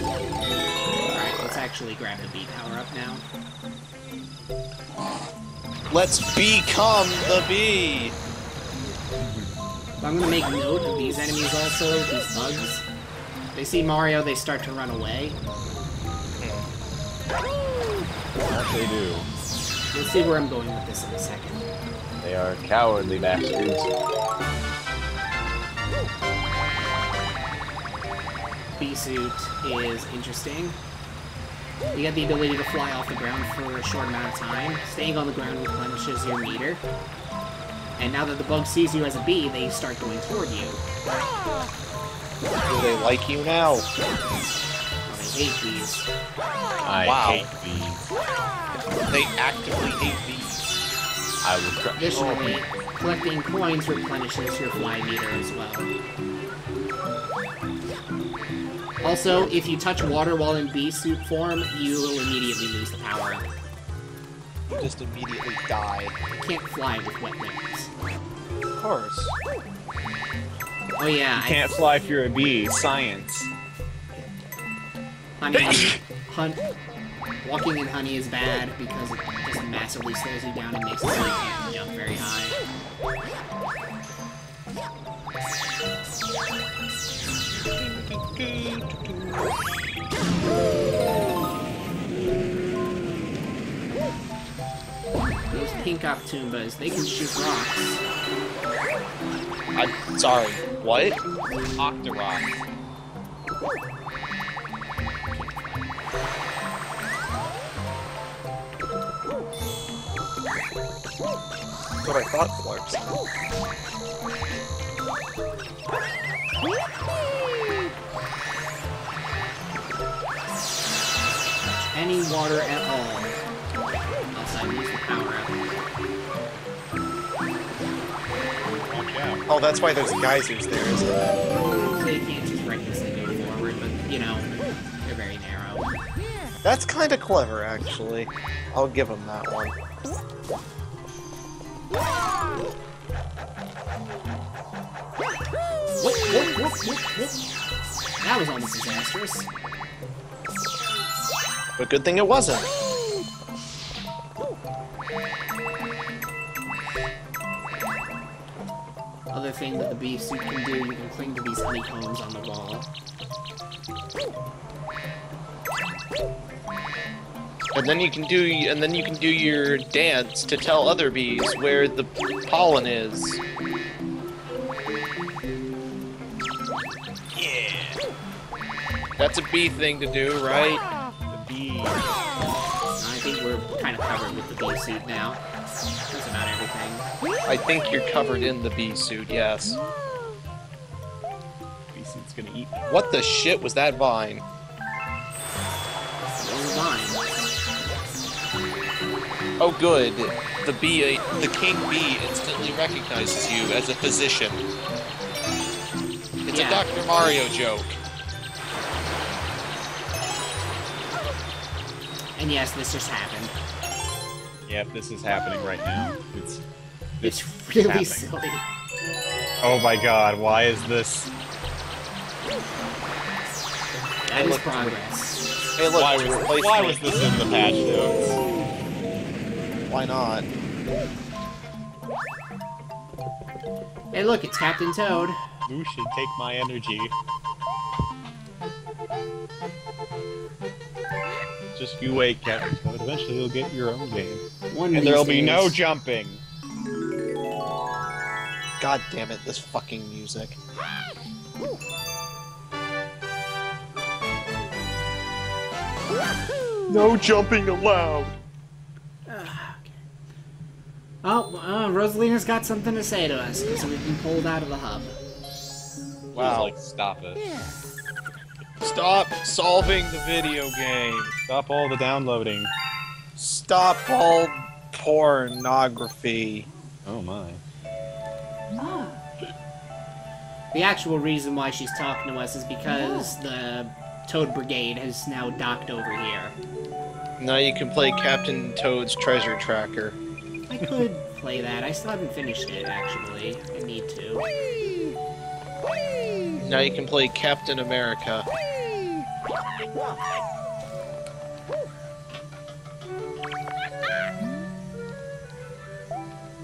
[SPEAKER 3] Alright, let's actually grab the beat power up now.
[SPEAKER 4] Let's become the bee!
[SPEAKER 3] I'm gonna make note of these enemies also, these bugs. They see Mario, they start to run away.
[SPEAKER 1] What they do.
[SPEAKER 3] You'll see where I'm going with this in a second.
[SPEAKER 1] They are cowardly bastards.
[SPEAKER 3] Bee suit is interesting. You get the ability to fly off the ground for a short amount of time. Staying on the ground replenishes your meter. And now that the bug sees you as a bee, they start going toward you.
[SPEAKER 4] Do they like you now?
[SPEAKER 3] Well, they hate bees.
[SPEAKER 1] I hate bees.
[SPEAKER 4] They actively hate bees.
[SPEAKER 1] I will crush.
[SPEAKER 3] Additionally, collecting coins replenishes your fly meter as well. Also, if you touch water while in bee suit form, you will immediately lose the power up.
[SPEAKER 4] Just immediately die.
[SPEAKER 3] You can't fly with wet wings.
[SPEAKER 4] Of course.
[SPEAKER 3] Oh yeah,
[SPEAKER 1] Can't fly if you're a bee. Science.
[SPEAKER 3] Walking in honey is bad because it just massively slows you down and makes it so you can't jump very high. Those pink Octoombas, they can shoot rocks.
[SPEAKER 4] I'm sorry. What?
[SPEAKER 1] Octorock.
[SPEAKER 4] That's what I thought, Flarps.
[SPEAKER 3] Any water at all. Else I lose the power up.
[SPEAKER 1] Watch out.
[SPEAKER 4] Oh, that's why there's geysers there, isn't it?
[SPEAKER 3] They can't just recklessly go forward, but, you know, they're very narrow.
[SPEAKER 4] That's kind of clever, actually. I'll give him that one.
[SPEAKER 3] Whoop, whoop, whoop, whoop, whoop. That was almost disastrous.
[SPEAKER 4] But good thing it wasn't.
[SPEAKER 3] Other thing that the bee suit can do, you can cling to these honeycombs on the wall.
[SPEAKER 4] And then you can do your dance to tell other bees where the pollen is. Yeah. That's a bee thing to do, right?
[SPEAKER 1] The bee.
[SPEAKER 3] I think we're kind of covered with the bee suit now. That's about everything.
[SPEAKER 4] I think you're covered in the bee suit, yes.
[SPEAKER 1] Bee suit's gonna eat.
[SPEAKER 4] What the shit was that vine?
[SPEAKER 3] Only mine.
[SPEAKER 4] Oh good, the king bee instantly recognizes you as a physician. It's a Dr. Mario joke.
[SPEAKER 3] And yes, this just happened.
[SPEAKER 1] Yeah, this is happening right now.
[SPEAKER 3] It's really
[SPEAKER 1] happening.
[SPEAKER 3] silly.
[SPEAKER 1] Oh my god, why is this?
[SPEAKER 3] That is progress.
[SPEAKER 4] Hey look,
[SPEAKER 1] Why was this in the patch notes?
[SPEAKER 4] Why not?
[SPEAKER 3] Hey look, it's Captain Toad.
[SPEAKER 1] You should take my energy. Just you wait, Captain Toad. Eventually you'll get your own game. And there'll be no jumping.
[SPEAKER 4] God damn it, this fucking music. No jumping allowed!
[SPEAKER 3] Oh, Rosalina's got something to say to us, because we've been pulled out of the hub.
[SPEAKER 1] Wow. Like, stop it.
[SPEAKER 4] Stop solving the video game!
[SPEAKER 1] Stop all the downloading.
[SPEAKER 4] Stop all pornography.
[SPEAKER 1] Oh my.
[SPEAKER 3] The actual reason why she's talking to us is because the Toad Brigade has now docked over here.
[SPEAKER 4] Now you can play Captain Toad's Treasure Tracker.
[SPEAKER 3] I could play that. I still haven't finished it, actually. I need to.
[SPEAKER 4] Now you can play Captain America.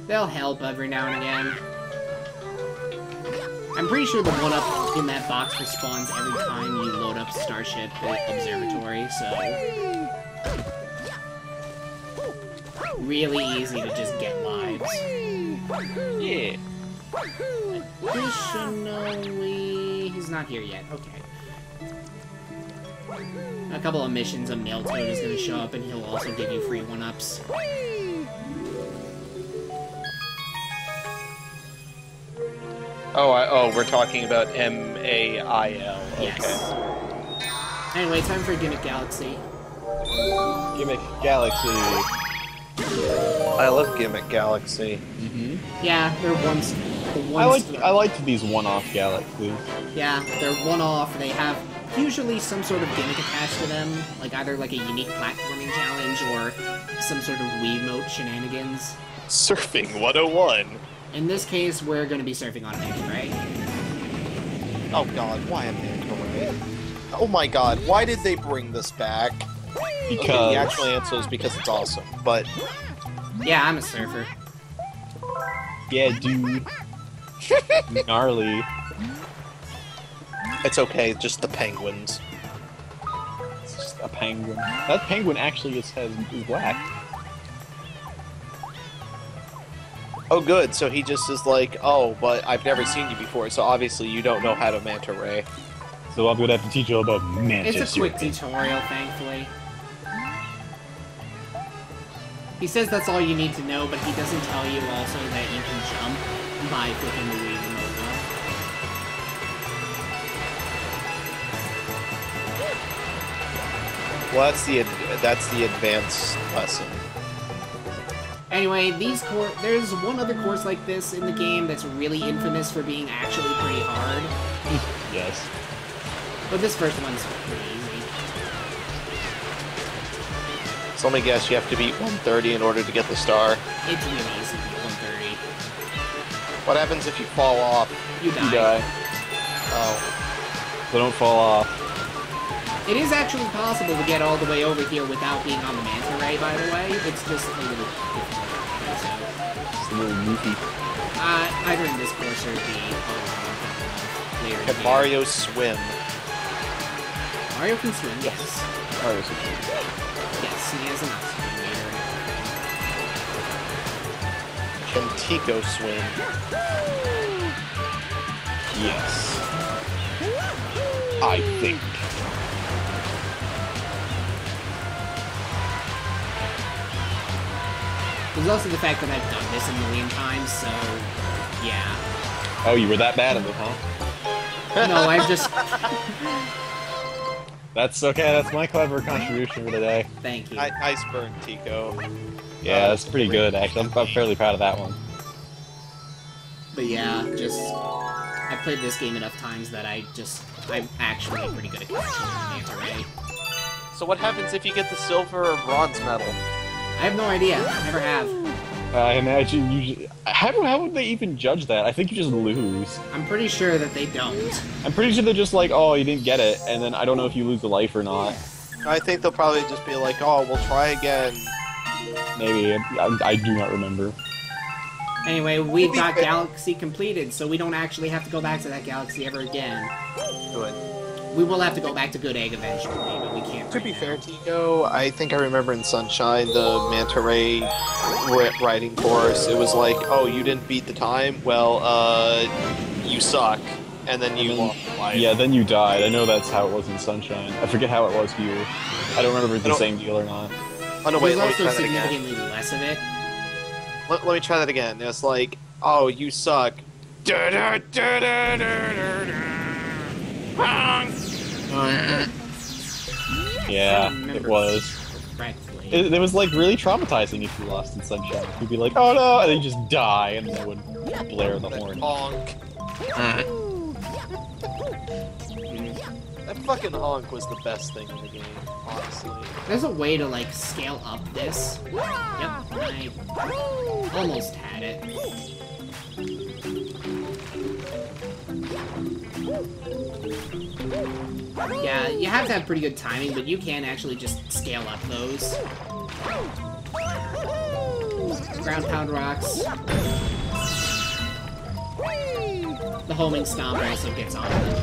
[SPEAKER 3] They'll help every now and again. I'm pretty sure the one-up in that box respawns every time you load up Starship Observatory, so... really easy to just get lives.
[SPEAKER 4] Yeah.
[SPEAKER 3] Additionally... he's not here yet, okay. A couple of missions, a male Toad is going to show up and he'll also give you free one-ups.
[SPEAKER 4] Oh, we're talking about M-A-I-L. Okay.
[SPEAKER 3] Yes. Anyway, time for Gimmick Galaxy.
[SPEAKER 1] Gimmick Galaxy.
[SPEAKER 4] I love Gimmick Galaxy.
[SPEAKER 1] Mm-hmm.
[SPEAKER 3] Yeah, they're
[SPEAKER 1] I liked these one-off galaxies.
[SPEAKER 3] Yeah, they're one-off. They have usually some sort of gimmick attached to them, like either like a unique platforming challenge or some sort of Wiimote shenanigans.
[SPEAKER 4] Surfing 101.
[SPEAKER 3] In this case, we're going to be surfing on a manta ray.
[SPEAKER 4] Oh god, why a manta ray? Oh my god, why did they bring this back?
[SPEAKER 1] Because...
[SPEAKER 4] Okay, the actual answer is because it's awesome, but...
[SPEAKER 3] Yeah, I'm a surfer.
[SPEAKER 1] Yeah, dude. Gnarly.
[SPEAKER 4] It's okay, just the penguins.
[SPEAKER 1] It's just a penguin. That penguin actually is whack.
[SPEAKER 4] Oh good, so he just is like, oh, but I've never seen you before, so obviously you don't know how to manta ray.
[SPEAKER 1] So I'm gonna have to teach you about mantis.
[SPEAKER 3] It's a quick tutorial, thankfully. He says that's all you need to know, but he doesn't tell you also that you can jump by flipping the Wii remote off.
[SPEAKER 4] Well, that's the advanced lesson.
[SPEAKER 3] Anyway, there's one other course like this in the game that's really infamous for being actually pretty hard.
[SPEAKER 1] Yes.
[SPEAKER 3] But this first one's pretty easy.
[SPEAKER 4] So let me guess, you have to beat 130 in order to get the star.
[SPEAKER 3] It's really easy to beat 130.
[SPEAKER 4] What happens if you fall off?
[SPEAKER 3] You die.
[SPEAKER 1] You die.
[SPEAKER 4] Oh.
[SPEAKER 1] So don't fall off.
[SPEAKER 3] It is actually possible to get all the way over here without being on the manta ray, by the way. It's just a little difficult. So,
[SPEAKER 1] It's a little goofy.
[SPEAKER 3] either in this course or the later.
[SPEAKER 4] Can Mario swim?
[SPEAKER 3] Mario can swim, yes.
[SPEAKER 1] Mario swim.
[SPEAKER 3] Yes, he has an oxygen meter.
[SPEAKER 4] Can Tico swim?
[SPEAKER 1] Yes. I think.
[SPEAKER 3] There's also the fact that I've done this a million times, so yeah.
[SPEAKER 1] Oh, you were that bad at it, huh?
[SPEAKER 3] No, I've just...
[SPEAKER 1] That's okay, that's my clever contribution for today.
[SPEAKER 3] Thank you.
[SPEAKER 4] Ice burn, Tico.
[SPEAKER 1] Yeah, that's pretty good, actually. I'm fairly proud of that one.
[SPEAKER 3] But yeah, just... I've played this game enough times that I'm actually pretty good at catching the manta ray.
[SPEAKER 4] So what happens if you get the silver or bronze medal?
[SPEAKER 3] I have no idea. Never have.
[SPEAKER 1] I imagine you... How would they even judge that? I think you just lose.
[SPEAKER 3] I'm pretty sure that they don't.
[SPEAKER 1] I'm pretty sure they're just like, oh, you didn't get it, and then I don't know if you lose the life or not.
[SPEAKER 4] I think they'll probably just be like, oh, we'll try again.
[SPEAKER 1] Maybe. I do not remember.
[SPEAKER 3] Anyway, we got Galaxy completed, so we don't actually have to go back to that galaxy ever again.
[SPEAKER 4] Good.
[SPEAKER 3] We will have to go back to Good Egg eventually, but we can't.
[SPEAKER 4] To
[SPEAKER 3] right
[SPEAKER 4] be
[SPEAKER 3] now.
[SPEAKER 4] fair, Tico, I think I remember in Sunshine, the Manta Ray riding course, it was like, oh, you didn't beat the time? Well, you suck. And then you lost life.
[SPEAKER 1] Yeah, then you died. I know that's how it was in Sunshine. I forget how it was here. I don't remember if it's the same deal or not.
[SPEAKER 4] Oh, no, wait,
[SPEAKER 3] There's
[SPEAKER 4] let me
[SPEAKER 3] also
[SPEAKER 4] try that again.
[SPEAKER 3] significantly less of it.
[SPEAKER 4] Let me try that again. It's like, oh, you suck.
[SPEAKER 1] Yeah, it was.
[SPEAKER 3] Correctly.
[SPEAKER 1] It was like really traumatizing if you lost in Sunshine. You'd be like, oh no, and then you just die, and then it would blare the horn.
[SPEAKER 4] Honk. That fucking honk was the best thing in the game, honestly.
[SPEAKER 3] There's a way to, like, scale up this. Yep, I almost had it. Yeah, you have to have pretty good timing, but you can actually just scale up those. Ground pound rocks. The homing stomp also gets on them.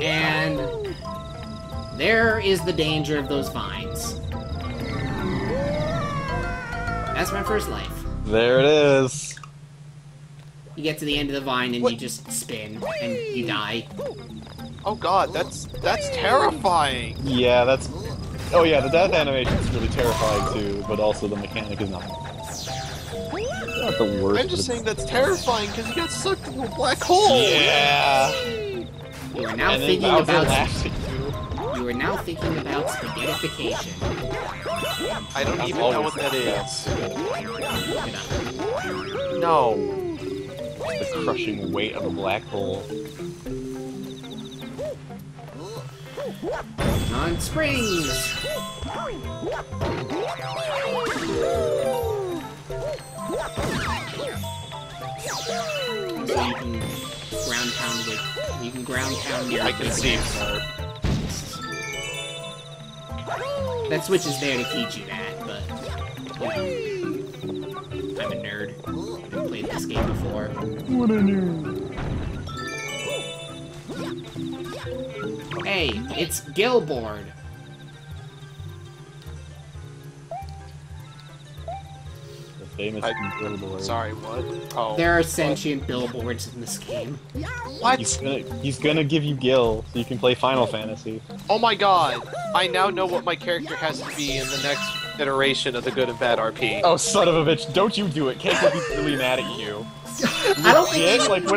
[SPEAKER 3] And there is the danger of those vines. That's my first life.
[SPEAKER 1] There it is.
[SPEAKER 3] You get to the end of the vine and you just spin and you die.
[SPEAKER 4] Oh god, that's terrifying!
[SPEAKER 1] Yeah, that's... Oh yeah, the death animation is really terrifying too, but also the mechanic is not... Not the worst.
[SPEAKER 4] I'm just saying that's terrifying because you got sucked into a black hole!
[SPEAKER 1] Yeah!
[SPEAKER 3] You are now
[SPEAKER 1] And then
[SPEAKER 3] thinking
[SPEAKER 1] Bowser
[SPEAKER 3] about...
[SPEAKER 1] laughed at you.
[SPEAKER 3] You are now thinking about spaghettification.
[SPEAKER 4] I don't even know what that is.
[SPEAKER 3] Look it up.
[SPEAKER 4] No.
[SPEAKER 1] The crushing weight of a black hole.
[SPEAKER 3] On springs! So you can ground pound with... You can ground pound your...
[SPEAKER 4] I can see.
[SPEAKER 3] That switch is there to teach you that, but... You know, I'm a nerd. I've played this game before.
[SPEAKER 1] What a nerd.
[SPEAKER 3] Hey, it's Gilboard.
[SPEAKER 1] The famous billboard.
[SPEAKER 4] Sorry, what? Oh.
[SPEAKER 3] There are sentient billboards in this game.
[SPEAKER 4] What?
[SPEAKER 1] He's gonna give you Gil, so you can play Final Fantasy.
[SPEAKER 4] Oh my god! I now know what my character has to be in the next iteration of the Good and Bad RP.
[SPEAKER 1] Oh, son of a bitch, don't you do it. Cake will be really mad at you.
[SPEAKER 3] I don't think
[SPEAKER 1] Legit, like,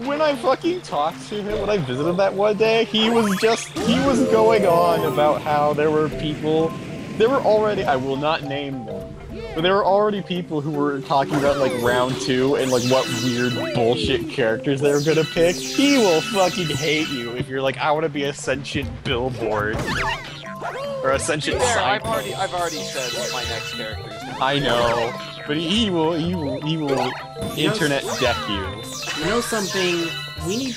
[SPEAKER 1] when I fucking talked to him, when I visited that one day, he was going on about how there were already, I will not name them, but there were already people who were talking about, like, round 2 and, like, what weird bullshit characters they were gonna pick. He will fucking hate you if you're like, I wanna be a sentient billboard. Or a sentient
[SPEAKER 2] There,
[SPEAKER 1] sign.
[SPEAKER 2] I've already said what my next character is gonna be.
[SPEAKER 1] I know, but he will internet deck you.
[SPEAKER 3] You know something? We need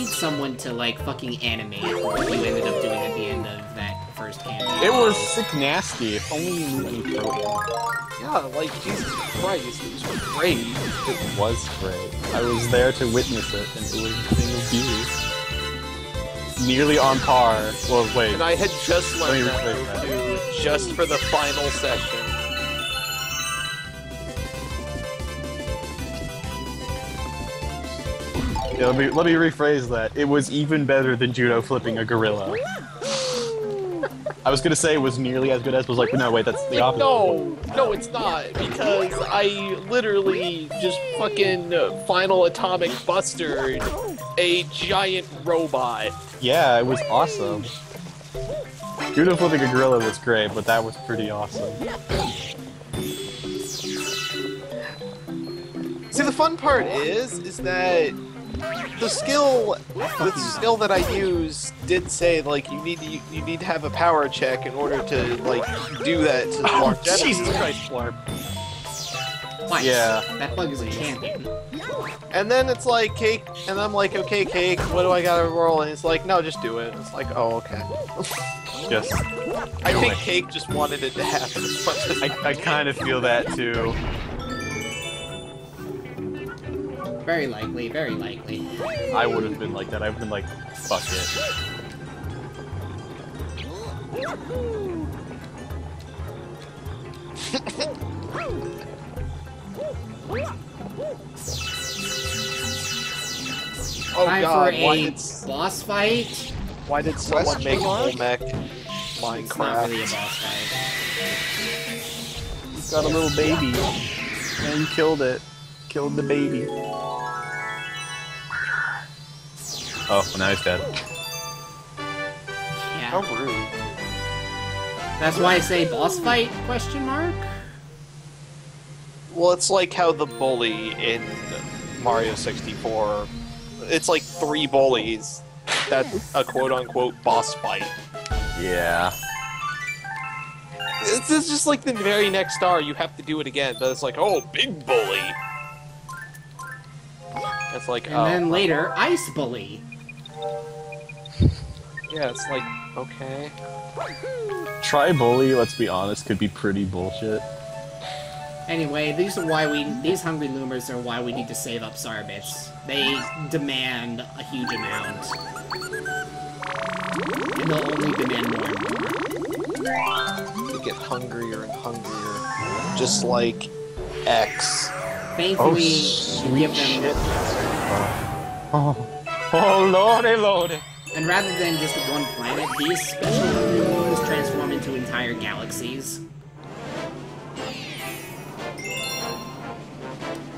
[SPEAKER 3] someone to like fucking animate what you ended up doing at the end of that first campaign.
[SPEAKER 1] It was sick nasty. If only you knew any program.
[SPEAKER 2] Yeah, like, Jesus Christ, it was great.
[SPEAKER 1] It was great. I was there to witness it, and it was a thing of beauty. Nearly on par. Well, wait.
[SPEAKER 2] And I had just
[SPEAKER 1] Let me
[SPEAKER 2] learned that
[SPEAKER 1] rephrase
[SPEAKER 2] move
[SPEAKER 1] that.
[SPEAKER 2] too, just for the final section.
[SPEAKER 1] Yeah, let me rephrase that. It was even better than judo flipping a gorilla. I was gonna say it was nearly as good as, was like, no, wait, that's the opposite.
[SPEAKER 2] No, it's not, because I literally just fucking final atomic bustered a giant robot.
[SPEAKER 1] Yeah, it was awesome. Judo flipping a gorilla was great, but that was pretty awesome.
[SPEAKER 4] See, the fun part is that the skill that I use did say like you need to have a power check in order to like do that to longevity.
[SPEAKER 1] Jesus Christ, Flarp.
[SPEAKER 3] Twice.
[SPEAKER 1] Yeah.
[SPEAKER 3] That bug is a champion.
[SPEAKER 4] And then it's like Cake, and I'm like, okay, Cake, what do I gotta roll? And it's like, no, just do it. It's like, oh, okay.
[SPEAKER 1] Yes.
[SPEAKER 4] I think Cake just wanted it to happen as much as
[SPEAKER 1] I kind of feel that too.
[SPEAKER 3] Very likely, very likely.
[SPEAKER 1] I would have been like that. I've been like, fuck it.
[SPEAKER 4] Oh
[SPEAKER 3] Time
[SPEAKER 4] god,
[SPEAKER 3] for boss fight.
[SPEAKER 4] why did someone make Olmec
[SPEAKER 3] It's not
[SPEAKER 4] Minecraft?
[SPEAKER 3] really a boss fight.
[SPEAKER 1] He's got a little baby. And killed it. Killed the baby. Oh, well, now he's dead.
[SPEAKER 4] How
[SPEAKER 3] Yeah.
[SPEAKER 4] rude.
[SPEAKER 3] That's why I say boss fight, question mark?
[SPEAKER 4] Well, it's like how the bully in Mario 64, it's like 3 bullies. That's a quote-unquote boss fight.
[SPEAKER 1] Yeah.
[SPEAKER 4] It's just like the very next star, you have to do it again, but it's like, oh, big bully. It's like,
[SPEAKER 3] And
[SPEAKER 4] oh,
[SPEAKER 3] then later, Ice Bully.
[SPEAKER 4] yeah, it's like, okay.
[SPEAKER 1] Tri-bully, let's be honest, could be pretty bullshit.
[SPEAKER 3] Anyway, these hungry loomers are why we need to save up Sarbits. They demand a huge amount. And they'll only demand more and more.
[SPEAKER 4] They get hungrier and hungrier. Just like X.
[SPEAKER 3] Thankfully,
[SPEAKER 1] Oh,
[SPEAKER 3] we give them...
[SPEAKER 1] Oh, lordy, lordy.
[SPEAKER 3] And rather than just one planet, these special hungry loomers transform into entire galaxies.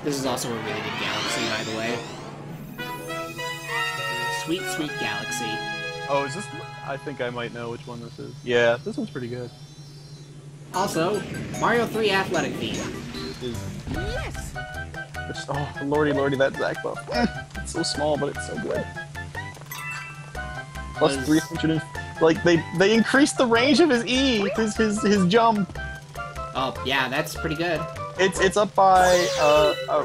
[SPEAKER 3] This is also a really good galaxy, by the way. Sweet, sweet galaxy.
[SPEAKER 1] Oh, is this... I think I might know which one this is. Yeah, this one's pretty good.
[SPEAKER 3] Also, Mario 3 athletic feat.
[SPEAKER 1] It's, oh, lordy, lordy, that Zac buff. It's so small, but it's so good. Plus
[SPEAKER 3] Was-
[SPEAKER 1] 300 and... Like, they increased the range of his E, his jump.
[SPEAKER 3] Oh, yeah, that's pretty good.
[SPEAKER 1] It's up by,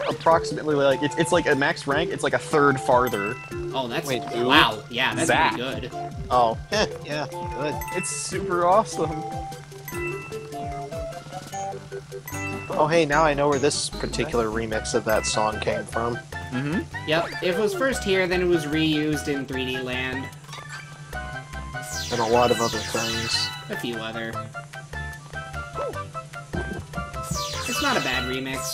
[SPEAKER 1] approximately, like, it's like a max rank, it's like a third farther.
[SPEAKER 3] Oh, that's...
[SPEAKER 4] Wait, who?
[SPEAKER 3] wow, yeah, that's
[SPEAKER 1] Zac.
[SPEAKER 3] pretty good.
[SPEAKER 4] Oh, yeah, good.
[SPEAKER 1] It's super awesome.
[SPEAKER 4] Oh, hey, now I know where this particular remix of that song came from.
[SPEAKER 1] Mm-hmm.
[SPEAKER 3] Yep, if it was first here, then it was reused in 3D Land.
[SPEAKER 4] And a lot of other things.
[SPEAKER 3] A few other. It's not a bad remix.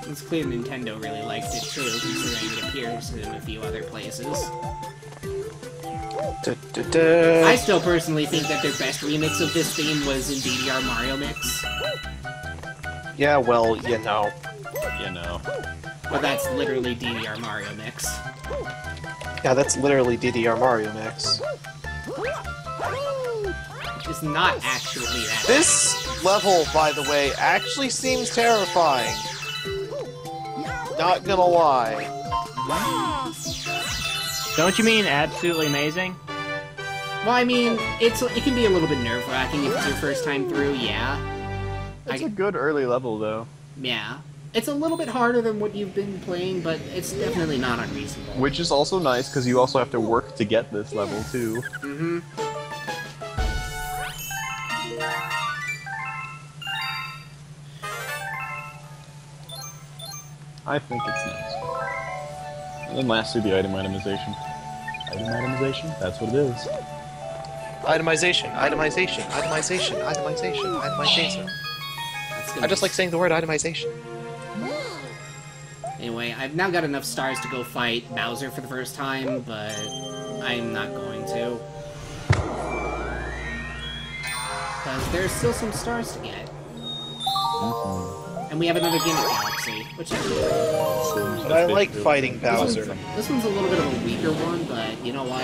[SPEAKER 3] It's clear Nintendo really liked it too, considering it appears in a few other places. I still personally think that their best remix of this theme was in DDR Mario Mix.
[SPEAKER 4] Yeah, well, you know.
[SPEAKER 1] You know.
[SPEAKER 3] But that's literally DDR Mario Mix.
[SPEAKER 4] Yeah, that's literally DDR Mario Mix.
[SPEAKER 3] It's not actually that.
[SPEAKER 4] This level, by the way, actually seems terrifying. Not gonna lie.
[SPEAKER 5] Don't you mean absolutely amazing?
[SPEAKER 3] Well, I mean, it can be a little bit nerve-wracking if it's your first time through, yeah.
[SPEAKER 1] It's a good early level, though.
[SPEAKER 3] Yeah. It's a little bit harder than what you've been playing, but it's definitely not unreasonable.
[SPEAKER 1] Which is also nice, because you also have to work to get this level, too.
[SPEAKER 3] Mm-hmm.
[SPEAKER 1] I think it's nice. And then lastly, the itemization. Itemization? That's what it is.
[SPEAKER 4] Itemization, itemization, itemization, itemization, itemization. I just like saying the word itemization.
[SPEAKER 3] Anyway, I've now got enough stars to go fight Bowser for the first time, but I'm not going to. Because there's still some stars to get. And we have another gimmick galaxy, which I really
[SPEAKER 4] But I like fighting Bowser.
[SPEAKER 3] This one's a little bit of a weaker one, but you know what?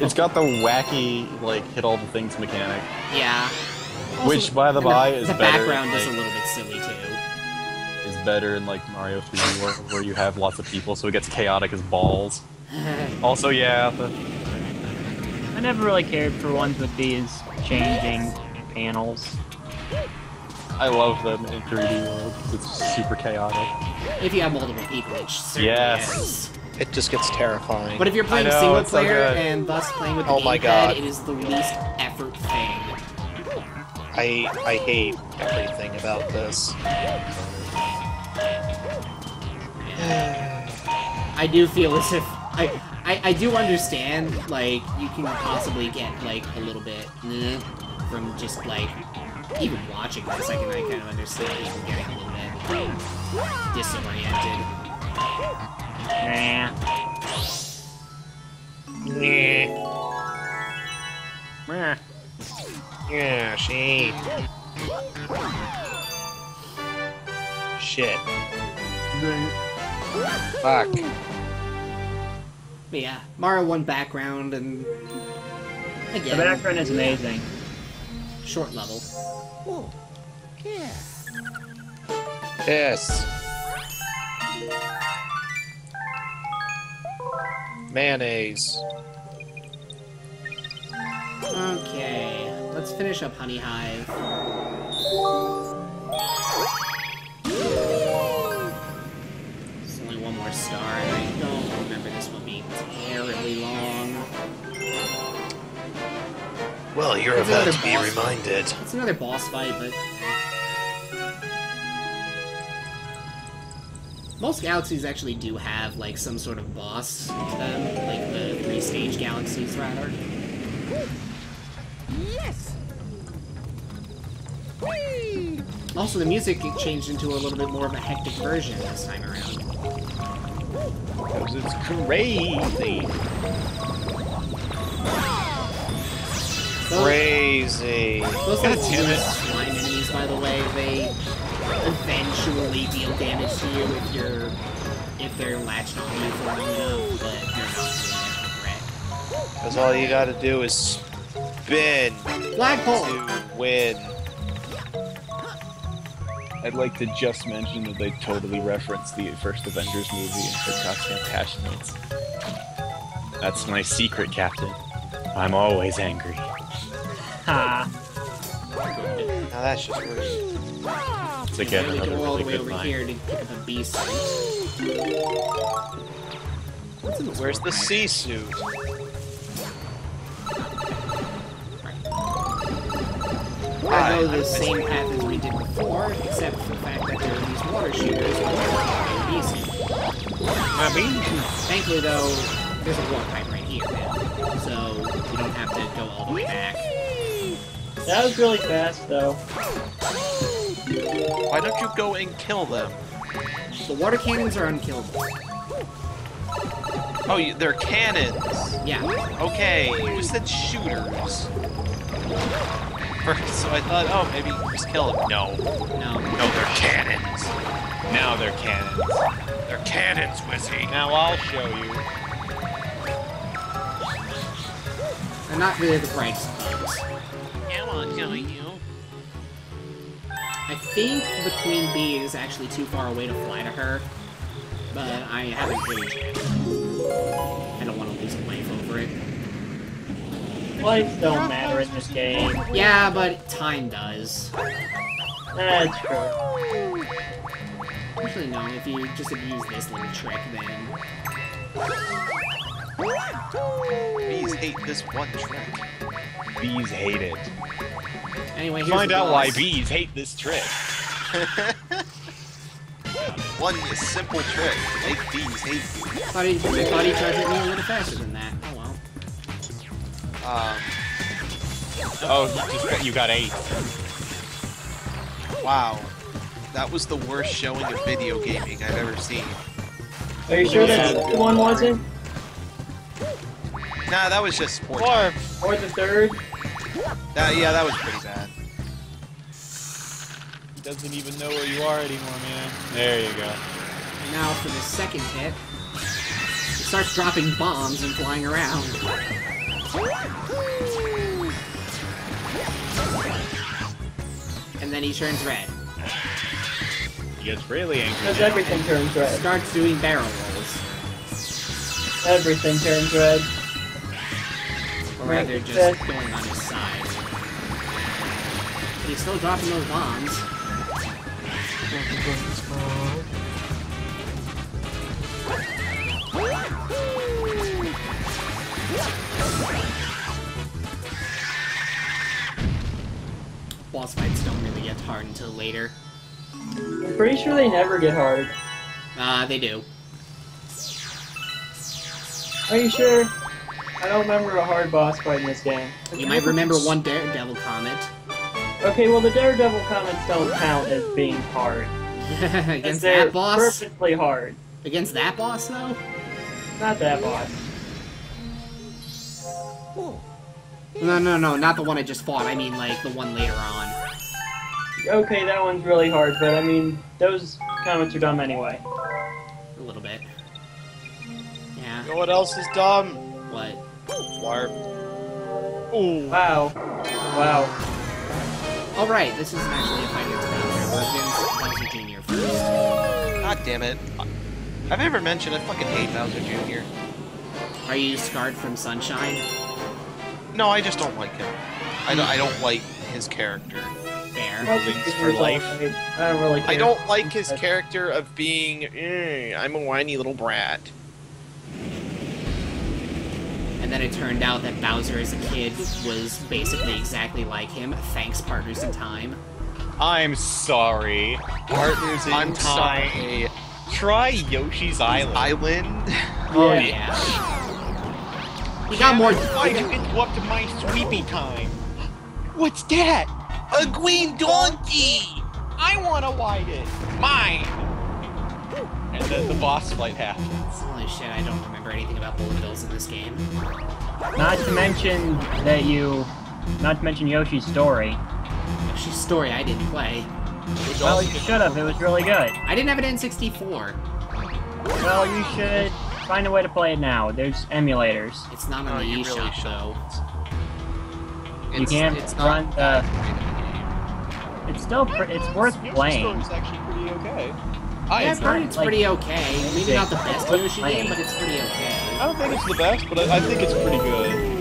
[SPEAKER 1] It's got the wacky, like, hit all the things mechanic.
[SPEAKER 3] Yeah. Also,
[SPEAKER 1] Which, by the by, is
[SPEAKER 3] the
[SPEAKER 1] better.
[SPEAKER 3] background
[SPEAKER 1] like,
[SPEAKER 3] is a little bit silly too.
[SPEAKER 1] Is better in like Mario 3D where you have lots of people, so it gets chaotic as balls. Also, yeah.
[SPEAKER 5] I never really cared for ones with these changing panels.
[SPEAKER 1] I love them in 3D world because it's super chaotic.
[SPEAKER 3] If you have multiple people, which certainly
[SPEAKER 1] Yes.
[SPEAKER 3] is.
[SPEAKER 4] It just gets terrifying.
[SPEAKER 3] But if you're playing
[SPEAKER 1] I know,
[SPEAKER 3] single
[SPEAKER 1] it's so
[SPEAKER 3] player
[SPEAKER 1] good.
[SPEAKER 3] and thus playing with the
[SPEAKER 4] Oh my
[SPEAKER 3] gamepad,
[SPEAKER 4] God.
[SPEAKER 3] it is the least effort thing.
[SPEAKER 4] I hate everything about this.
[SPEAKER 3] I do feel as if I do understand, like, you can possibly get like a little bit from just like even watching this. I kind of understand people getting a little bit disoriented.
[SPEAKER 5] Nah. Meh.
[SPEAKER 4] Yeah, she. Shit. Fuck.
[SPEAKER 3] But yeah, Mario 1 background and
[SPEAKER 5] The
[SPEAKER 3] again
[SPEAKER 5] background is amazing.
[SPEAKER 3] short level.
[SPEAKER 4] Yes. Mayonnaise.
[SPEAKER 3] Okay, let's finish up Honey Hive. It's only one more star, and I don't remember this one being terribly long.
[SPEAKER 4] Well, you're
[SPEAKER 3] It's
[SPEAKER 4] about
[SPEAKER 3] another
[SPEAKER 4] to be
[SPEAKER 3] boss
[SPEAKER 4] reminded.
[SPEAKER 3] It's another boss fight, but most galaxies actually do have like some sort of boss to them, like the 3-stage galaxies rather.
[SPEAKER 6] Yes!
[SPEAKER 3] Also, the music changed into a little bit more of a hectic version this time around.
[SPEAKER 1] Because it's crazy.
[SPEAKER 4] Crazy.
[SPEAKER 3] Those
[SPEAKER 1] God
[SPEAKER 3] little
[SPEAKER 1] damn it.
[SPEAKER 3] slime enemies, by the way, they eventually deal damage to you if they're latched on you for long enough, but you're not doing it correct.
[SPEAKER 4] Because all you gotta do is spin
[SPEAKER 3] Flagpole!
[SPEAKER 4] to win.
[SPEAKER 1] I'd like to just mention that they totally referenced the first Avengers movie and forgot Passionates. That's my secret, Captain. I'm always angry.
[SPEAKER 5] Ha.
[SPEAKER 4] Now that's just rude.
[SPEAKER 1] It's again
[SPEAKER 3] There we
[SPEAKER 1] another
[SPEAKER 3] go all
[SPEAKER 1] really
[SPEAKER 3] the way
[SPEAKER 1] good
[SPEAKER 3] over
[SPEAKER 1] line.
[SPEAKER 3] here to pick up a B suit. What's in this
[SPEAKER 4] Where's the
[SPEAKER 3] world?
[SPEAKER 4] sea suit?
[SPEAKER 3] We're gonna go the same path as we did before, except for the fact that there are these water shooters with B suit. Thankfully, though, there's a warp pipe right here now, so you don't have to go all the way back.
[SPEAKER 5] That was really fast, though.
[SPEAKER 4] Why don't you go and kill them?
[SPEAKER 3] The water cannons are unkillable.
[SPEAKER 4] Oh, they're cannons.
[SPEAKER 3] Yeah.
[SPEAKER 4] Okay, you just said shooters. First, so I thought, oh, maybe you just kill them. No.
[SPEAKER 3] No.
[SPEAKER 4] No, they're cannons.
[SPEAKER 1] Now they're cannons.
[SPEAKER 4] They're cannons, Wizzy.
[SPEAKER 1] Now I'll show you.
[SPEAKER 3] They're not really the brightest bugs.
[SPEAKER 4] I'll kill you.
[SPEAKER 3] I think the Queen Bee is actually too far away to fly to her, but I haven't really checked. I don't want to lose
[SPEAKER 5] Lights don't matter in this game.
[SPEAKER 3] Yeah, but time does.
[SPEAKER 5] That's true.
[SPEAKER 3] Actually, no, if you just abuse this little trick, then...
[SPEAKER 4] Bees hate this one trick.
[SPEAKER 1] Bees hate it.
[SPEAKER 3] Anyway, here's
[SPEAKER 1] Find
[SPEAKER 3] the
[SPEAKER 1] out why
[SPEAKER 3] boss.
[SPEAKER 1] bees hate this trick.
[SPEAKER 4] One simple trick. Make bees hate you.
[SPEAKER 3] I thought he charged at me a little faster than that. Oh well.
[SPEAKER 1] Oh, you got 8.
[SPEAKER 4] Wow. That was the worst showing of video gaming I've ever seen.
[SPEAKER 5] Are you sure that the one wasn't?
[SPEAKER 4] Nah, that was just sport time.
[SPEAKER 5] Or the third?
[SPEAKER 4] Yeah, that was pretty bad.
[SPEAKER 1] He doesn't even know where you are anymore, man. There you go.
[SPEAKER 3] And now for the second hit, it starts dropping bombs and flying around. And then he turns red.
[SPEAKER 1] He gets really angry.
[SPEAKER 5] Because everything turns red.
[SPEAKER 3] Starts doing barrel rolls.
[SPEAKER 5] Everything turns red.
[SPEAKER 3] Or rather, just going on his side. But he's still dropping those bombs. Boss fights don't really get hard until later.
[SPEAKER 5] I'm pretty sure they never get hard.
[SPEAKER 3] They do.
[SPEAKER 5] Are you sure? I don't remember a hard boss fight in this game.
[SPEAKER 3] You might remember one Daredevil comment.
[SPEAKER 5] Okay, well the Daredevil comments don't count as being hard.
[SPEAKER 3] Against
[SPEAKER 5] They're
[SPEAKER 3] that boss?
[SPEAKER 5] perfectly hard.
[SPEAKER 3] Against that boss, though?
[SPEAKER 5] Not that boss.
[SPEAKER 3] No, not the one I just fought. I mean, like, the one later on.
[SPEAKER 5] Okay, that one's really hard, but I mean, those comments are dumb anyway.
[SPEAKER 3] A little bit. Yeah.
[SPEAKER 4] You know what else is dumb?
[SPEAKER 3] What?
[SPEAKER 4] Warp.
[SPEAKER 1] Ooh.
[SPEAKER 5] Wow. Wow.
[SPEAKER 3] Alright, this isn't actually a fight against Bowser, but against Bowser Jr. first.
[SPEAKER 4] God damn it. Have I ever mentioned I fucking hate Bowser Jr.?
[SPEAKER 3] Are you scarred from Sunshine?
[SPEAKER 4] No, I just don't like him. I don't like his character.
[SPEAKER 3] Fair.
[SPEAKER 1] For life.
[SPEAKER 5] I don't really care.
[SPEAKER 4] I don't like his character of being, I'm a whiny little brat.
[SPEAKER 3] And then it turned out that Bowser as a kid was basically exactly like him. Thanks, Partners in Time.
[SPEAKER 1] I'm sorry. Partners in
[SPEAKER 4] I'm
[SPEAKER 1] time.
[SPEAKER 4] sorry.
[SPEAKER 1] Try Yoshi's Island.
[SPEAKER 3] Oh,
[SPEAKER 5] Yeah.
[SPEAKER 3] yeah. He got more...
[SPEAKER 1] Why'd you interrupt my sweepy time? What's that?
[SPEAKER 4] A green donkey!
[SPEAKER 1] I want to ride it. Mine. And then the boss fight happens.
[SPEAKER 3] Holy shit, I don't remember anything about bullet bills in this game.
[SPEAKER 5] Not to mention Yoshi's story.
[SPEAKER 3] Yoshi's Story I didn't play.
[SPEAKER 5] Well, you should have. It was really good.
[SPEAKER 3] I didn't have an N64.
[SPEAKER 5] Well, you should find a way to play it now. There's emulators.
[SPEAKER 3] It's not on
[SPEAKER 4] No,
[SPEAKER 3] the
[SPEAKER 4] you
[SPEAKER 3] eShop,
[SPEAKER 4] really
[SPEAKER 3] though.
[SPEAKER 5] You can't run the... It's still it's worth playing.
[SPEAKER 1] It's actually pretty okay.
[SPEAKER 3] Yeah,
[SPEAKER 5] it's not,
[SPEAKER 3] it's
[SPEAKER 5] like,
[SPEAKER 3] pretty okay. Maybe not the best
[SPEAKER 5] worth
[SPEAKER 3] Yoshi
[SPEAKER 5] playing.
[SPEAKER 3] game, but it's pretty okay.
[SPEAKER 1] I don't think it's the best, but I think it's pretty good.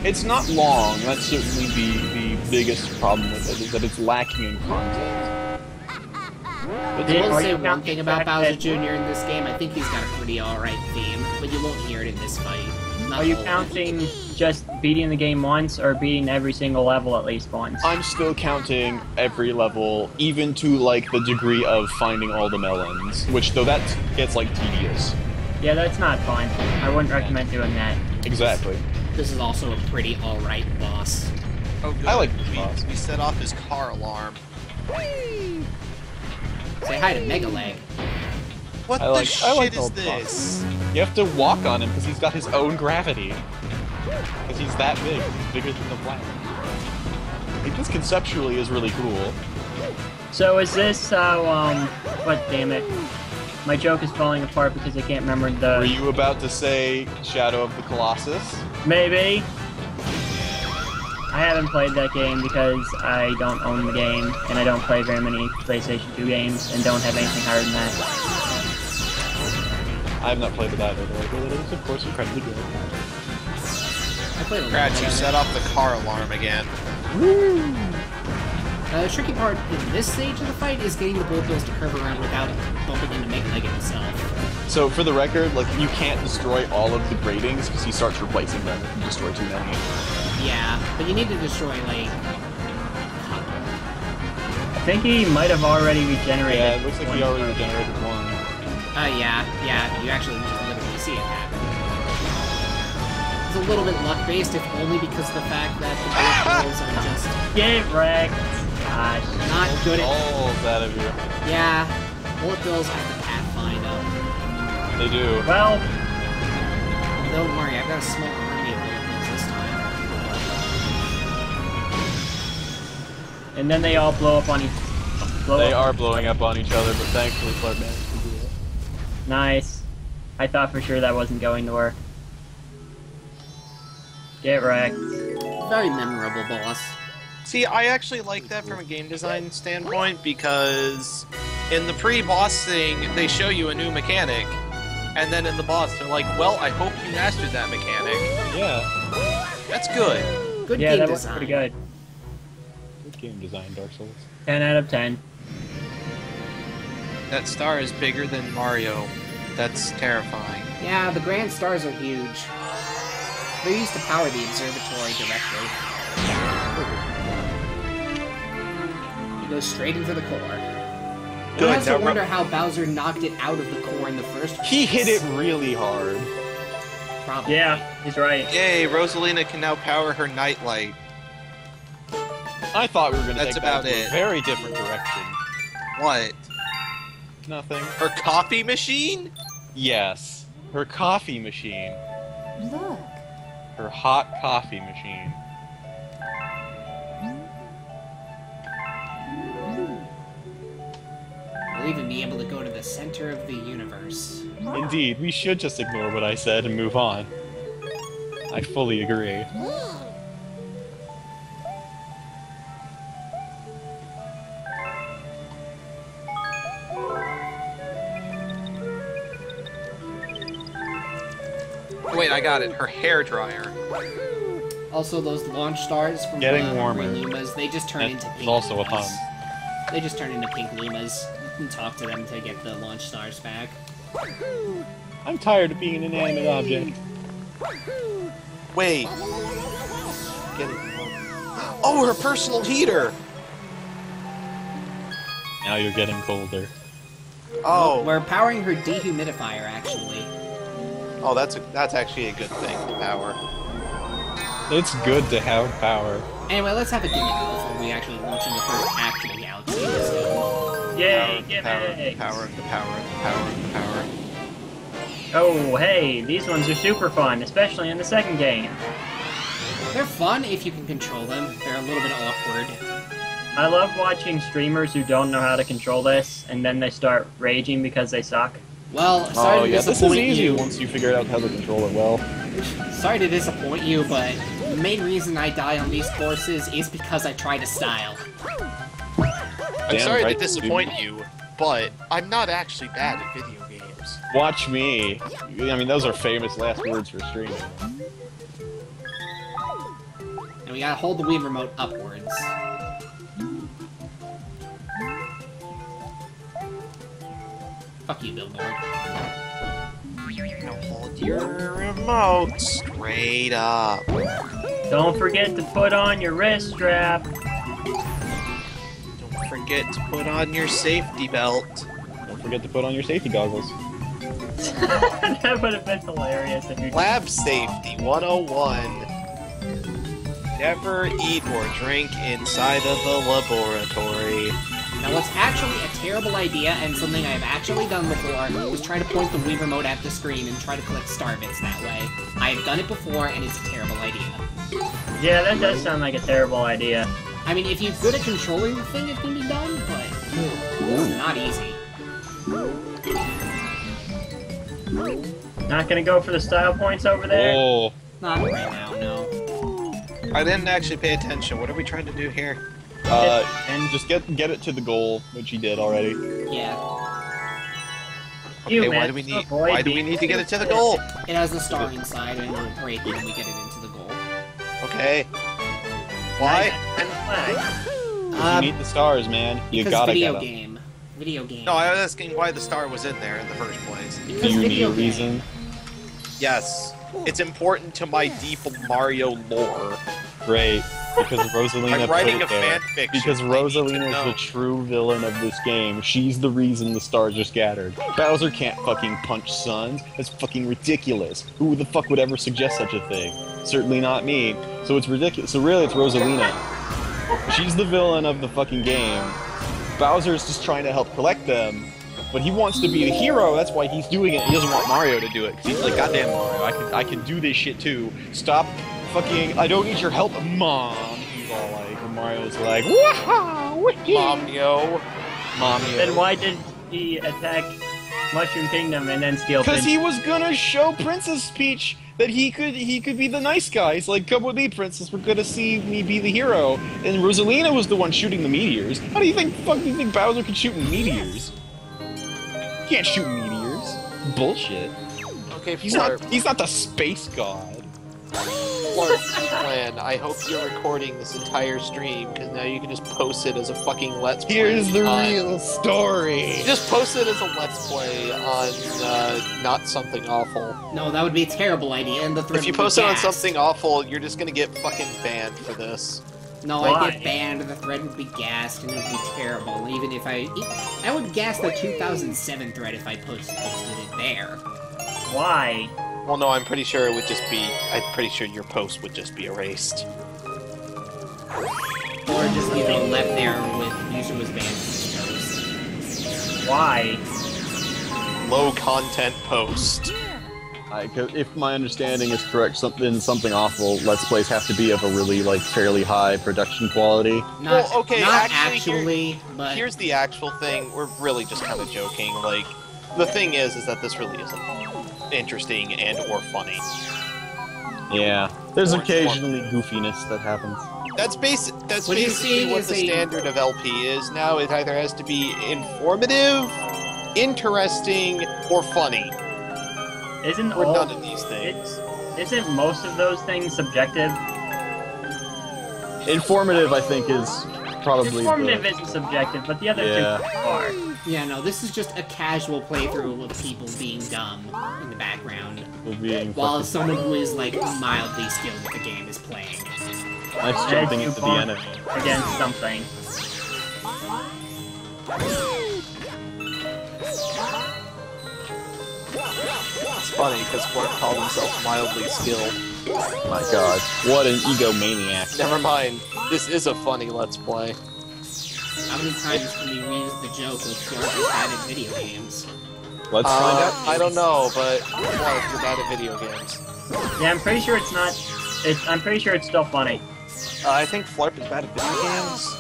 [SPEAKER 1] It's not long. That's certainly the biggest problem with it, is that it's lacking in content.
[SPEAKER 3] I will say one thing about Bowser Jr. in this game. I think he's got a pretty alright theme, but you won't hear it in this fight. Not
[SPEAKER 5] Are you
[SPEAKER 3] all.
[SPEAKER 5] counting just beating the game once, or beating every single level at least once?
[SPEAKER 1] I'm still counting every level, even to like the degree of finding all the melons, which though that gets like tedious.
[SPEAKER 5] Yeah, that's not fun. I wouldn't recommend doing that.
[SPEAKER 1] Exactly.
[SPEAKER 3] This is also a pretty alright boss.
[SPEAKER 4] Oh, good.
[SPEAKER 1] I like the boss.
[SPEAKER 4] We set off his car alarm.
[SPEAKER 3] Say hi to Mega Leg.
[SPEAKER 4] What
[SPEAKER 1] I
[SPEAKER 4] the
[SPEAKER 1] like
[SPEAKER 4] shit
[SPEAKER 1] old
[SPEAKER 4] is this?
[SPEAKER 1] You have to walk on him because he's got his own gravity. Because he's that big. He's bigger than the planet. I think this conceptually is really cool.
[SPEAKER 5] So is this how, what, damn it. My joke is falling apart because I can't remember
[SPEAKER 1] Were
[SPEAKER 5] the...
[SPEAKER 1] you about to say Shadow of the Colossus?
[SPEAKER 5] Maybe? I haven't played that game because I don't own the game, and I don't play very many PlayStation 2 games, and don't have anything higher than that.
[SPEAKER 1] I have not played it either, though I hear that it is, of course, incredibly good.
[SPEAKER 3] I played a little
[SPEAKER 4] Scratch,
[SPEAKER 3] bit
[SPEAKER 4] you
[SPEAKER 3] of it.
[SPEAKER 4] set off the car alarm again.
[SPEAKER 3] The tricky part in this stage of the fight is getting the bullet bills to curve around without bumping into Mega Leg himself.
[SPEAKER 1] So for the record, like you can't destroy all of the gratings because he starts replacing them if you destroy too many.
[SPEAKER 3] Yeah, but you need to destroy, like...
[SPEAKER 5] I think he might have already regenerated.
[SPEAKER 1] Yeah, it looks like he already regenerated one.
[SPEAKER 3] Yeah, you actually literally see it happen. It's a little bit luck-based, if only because of the fact that the bullet bills are just
[SPEAKER 5] Get wrecked. Gosh.
[SPEAKER 3] not good at...
[SPEAKER 1] Balls out of you.
[SPEAKER 3] Yeah, bullet bills have to pathfind them.
[SPEAKER 1] They do.
[SPEAKER 5] Well,
[SPEAKER 3] Don't worry, I've got a small army of bullet bills this time.
[SPEAKER 5] and then they all blow up on each.
[SPEAKER 1] They are blowing up on each other, but thankfully Clark managed to do it.
[SPEAKER 5] Nice. I thought for sure that wasn't going to work. Get wrecked.
[SPEAKER 3] Very memorable boss.
[SPEAKER 4] See, I actually like that from a game design standpoint because in the pre-boss thing, they show you a new mechanic, and then in the boss, they're like, well, I hope you mastered that mechanic.
[SPEAKER 1] Yeah.
[SPEAKER 4] That's good.
[SPEAKER 3] Good
[SPEAKER 5] Yeah,
[SPEAKER 3] game
[SPEAKER 5] that was
[SPEAKER 3] design.
[SPEAKER 5] pretty good.
[SPEAKER 1] Good game design, Dark Souls.
[SPEAKER 5] 10 out of 10.
[SPEAKER 4] That star is bigger than Mario. That's terrifying.
[SPEAKER 3] Yeah, the grand stars are huge. They're used to power the observatory directly. You go straight into the core.
[SPEAKER 4] Good,
[SPEAKER 3] I also
[SPEAKER 4] now
[SPEAKER 3] wonder how Bowser knocked it out of the core in the first place.
[SPEAKER 1] He hit it really hard.
[SPEAKER 3] Probably.
[SPEAKER 5] Yeah, he's right.
[SPEAKER 4] Yay, Rosalina can now power her nightlight.
[SPEAKER 1] I thought we were going to
[SPEAKER 4] That's
[SPEAKER 1] take
[SPEAKER 4] about
[SPEAKER 1] that in
[SPEAKER 4] it.
[SPEAKER 1] a very different direction.
[SPEAKER 4] What?
[SPEAKER 1] Nothing.
[SPEAKER 4] Her coffee machine?
[SPEAKER 1] Yes. Her coffee machine.
[SPEAKER 6] Look.
[SPEAKER 1] Her hot coffee machine.
[SPEAKER 3] We'll even be able to go to the center of the universe.
[SPEAKER 1] Indeed, we should just ignore what I said and move on. I fully agree.
[SPEAKER 4] Wait, I got it. Her hair dryer.
[SPEAKER 3] Also, those launch stars from
[SPEAKER 1] Getting
[SPEAKER 3] the
[SPEAKER 1] warmer.
[SPEAKER 3] green Lumas, they just turn
[SPEAKER 1] That
[SPEAKER 3] into
[SPEAKER 1] is
[SPEAKER 3] pink
[SPEAKER 1] also a
[SPEAKER 3] Lumas.
[SPEAKER 1] pun.
[SPEAKER 3] They just turn into pink Lumas. You can talk to them to get the launch stars back.
[SPEAKER 1] I'm tired of being an inanimate object.
[SPEAKER 4] Wait. Get it. Oh, her personal heater!
[SPEAKER 1] Now you're getting colder.
[SPEAKER 4] Oh.
[SPEAKER 3] We're powering her dehumidifier, actually.
[SPEAKER 4] Oh, that's actually a good thing to power.
[SPEAKER 1] It's good to have power.
[SPEAKER 3] Anyway, let's have a gimmick before we actually launch into the first actual galaxy in this game.
[SPEAKER 5] Yay,
[SPEAKER 4] Power.
[SPEAKER 5] Oh, hey, these ones are super fun, especially in the second game.
[SPEAKER 3] They're fun if you can control them. They're a little bit awkward.
[SPEAKER 5] I love watching streamers who don't know how to control this, and then they start raging because they suck.
[SPEAKER 3] Well, sorry to
[SPEAKER 1] this is
[SPEAKER 3] disappoint
[SPEAKER 1] easy
[SPEAKER 3] you.
[SPEAKER 1] once you figure out how to control it well.
[SPEAKER 3] Sorry to disappoint you, but the main reason I die on these courses is because I try to style.
[SPEAKER 4] I'm
[SPEAKER 1] Damn
[SPEAKER 4] sorry
[SPEAKER 1] right,
[SPEAKER 4] to disappoint you, but I'm not actually bad at video games.
[SPEAKER 1] Watch me. I mean, those are famous last words for streaming.
[SPEAKER 3] And we gotta hold the Wii remote upwards. Fuck you, Billboard.
[SPEAKER 4] Now hold your remote straight up.
[SPEAKER 5] Don't forget to put on your wrist strap.
[SPEAKER 4] Don't forget to put on your safety belt.
[SPEAKER 1] Don't forget to put on your safety goggles.
[SPEAKER 5] That would have been hilarious if you.
[SPEAKER 4] Lab Safety 101. Never eat or drink inside of the laboratory.
[SPEAKER 3] Now, what's actually a terrible idea, and something I've actually done before, was try to point the Wii remote at the screen and try to collect star bits that way. I have done it before, and it's a terrible idea.
[SPEAKER 5] Yeah, that does sound like a terrible idea.
[SPEAKER 3] I mean, if you're good at controlling the thing, it can be done, but it's not easy.
[SPEAKER 5] Not gonna go for the style points over there?
[SPEAKER 1] Oh,
[SPEAKER 3] Not right now, no.
[SPEAKER 4] I didn't actually pay attention. What are we trying to do here?
[SPEAKER 1] and just get it to the goal, which he did already.
[SPEAKER 3] Yeah.
[SPEAKER 5] You
[SPEAKER 4] Okay, why
[SPEAKER 5] managed
[SPEAKER 4] do we
[SPEAKER 5] to
[SPEAKER 4] need
[SPEAKER 5] avoid
[SPEAKER 4] to
[SPEAKER 5] being
[SPEAKER 4] get it to the goal?
[SPEAKER 3] It has the star inside, and it'll break when we get it into the goal.
[SPEAKER 4] Okay. Why?
[SPEAKER 5] And flag.
[SPEAKER 1] You need the stars, man. You
[SPEAKER 3] Because
[SPEAKER 1] gotta
[SPEAKER 3] video
[SPEAKER 1] get 'em.
[SPEAKER 3] game. Video game.
[SPEAKER 4] No, I was asking why the star was in there in the first place.
[SPEAKER 3] Because
[SPEAKER 1] Do you need
[SPEAKER 3] video
[SPEAKER 1] a
[SPEAKER 3] game.
[SPEAKER 1] reason?
[SPEAKER 4] Yes. It's important to my deep Mario lore.
[SPEAKER 1] Great. Because Rosalina
[SPEAKER 4] I'm writing
[SPEAKER 1] put
[SPEAKER 4] a
[SPEAKER 1] it there.
[SPEAKER 4] fan fiction.
[SPEAKER 1] Because
[SPEAKER 4] I need to
[SPEAKER 1] Rosalina is
[SPEAKER 4] know.
[SPEAKER 1] the true villain of this game. She's the reason the stars are scattered. Bowser can't fucking punch suns. That's fucking ridiculous. Who the fuck would ever suggest such a thing? Certainly not me. So it's ridiculous. So really, it's Rosalina. She's the villain of the fucking game. Bowser's just trying to help collect them. But he wants to be the hero, that's why he's doing it. He doesn't want Mario to do it. 'Cause he's like, goddamn Mario, I can do this shit too. Stop fucking, I don't need your help, Mom. He's all like, and Mario's like, wow,
[SPEAKER 4] Mom, yo.
[SPEAKER 1] Mom,
[SPEAKER 5] Then why did he attack Mushroom Kingdom and then steal
[SPEAKER 1] because
[SPEAKER 5] Prince?
[SPEAKER 1] he was gonna show Princess Peach that he could be the nice guy. He's like, come with me, Princess, we're gonna see me be the hero. And Rosalina was the one shooting the meteors. How do you think, fuck do you think Bowser could shoot meteors? He can't shoot meteors. Bullshit.
[SPEAKER 4] Okay,
[SPEAKER 1] He's not the space god.
[SPEAKER 4] Plan. I hope you're recording this entire stream, because now you can just post it as a fucking Let's Play.
[SPEAKER 1] Here's the
[SPEAKER 4] on-
[SPEAKER 1] real story.
[SPEAKER 4] Just post it as a Let's Play on Not Something Awful.
[SPEAKER 3] No, that would be a terrible idea, and the thread
[SPEAKER 4] If you
[SPEAKER 3] would be
[SPEAKER 4] post it on
[SPEAKER 3] gassed.
[SPEAKER 4] Something Awful, you're just gonna get fucking banned for this.
[SPEAKER 3] No,
[SPEAKER 5] Why?
[SPEAKER 3] I'd get banned, the thread would be gassed, and it would be terrible. Even if I would gas the 2007 thread if I posted it there.
[SPEAKER 5] Why?
[SPEAKER 4] Well, no, I'm pretty sure it would just be... I'm pretty sure your post would just be erased.
[SPEAKER 3] Or just, left there with user was banned from this post.
[SPEAKER 5] Why?
[SPEAKER 4] Low content post.
[SPEAKER 1] If my understanding is correct, something awful. Let's Plays have to be of a really fairly high production quality.
[SPEAKER 3] Not,
[SPEAKER 4] Well, okay,
[SPEAKER 3] not
[SPEAKER 4] actually,
[SPEAKER 3] but
[SPEAKER 4] Here's the actual thing. We're really just kind of joking. Like, the thing is that this really isn't interesting and or funny.
[SPEAKER 1] Yeah, there's
[SPEAKER 4] Or-
[SPEAKER 1] occasionally goofiness that happens.
[SPEAKER 4] That's
[SPEAKER 3] What are you
[SPEAKER 4] basically
[SPEAKER 3] seeing
[SPEAKER 4] what
[SPEAKER 3] is
[SPEAKER 4] the
[SPEAKER 3] a-
[SPEAKER 4] standard of LP is now. It either has to be informative, interesting, or funny.
[SPEAKER 5] Isn't
[SPEAKER 4] Or
[SPEAKER 5] all...
[SPEAKER 4] none of these things.
[SPEAKER 5] Isn't most of those things subjective?
[SPEAKER 1] Informative, I think, is probably
[SPEAKER 5] Informative
[SPEAKER 1] the...
[SPEAKER 5] isn't subjective, but the other
[SPEAKER 1] Yeah.
[SPEAKER 5] two are.
[SPEAKER 3] yeah, no, this is just a casual playthrough of people being dumb in the background,
[SPEAKER 1] being
[SPEAKER 3] while
[SPEAKER 1] fucking
[SPEAKER 3] someone who is mildly skilled with the game is playing.
[SPEAKER 1] nice
[SPEAKER 5] Yeah,
[SPEAKER 1] jumping
[SPEAKER 5] you
[SPEAKER 1] into the
[SPEAKER 5] bonk
[SPEAKER 1] enemy.
[SPEAKER 5] against something.
[SPEAKER 4] It's funny because Fort called himself mildly skilled.
[SPEAKER 1] My god, what an egomaniac.
[SPEAKER 4] Never mind. This is a funny Let's Play.
[SPEAKER 3] How many times can we reuse the joke of Florida is bad at video games?
[SPEAKER 1] Let's find out.
[SPEAKER 4] I don't know, but Clark, you're bad at video games.
[SPEAKER 5] Yeah, I'm pretty sure it's not... I'm pretty sure it's still funny.
[SPEAKER 4] I think Flarp is bad at video games.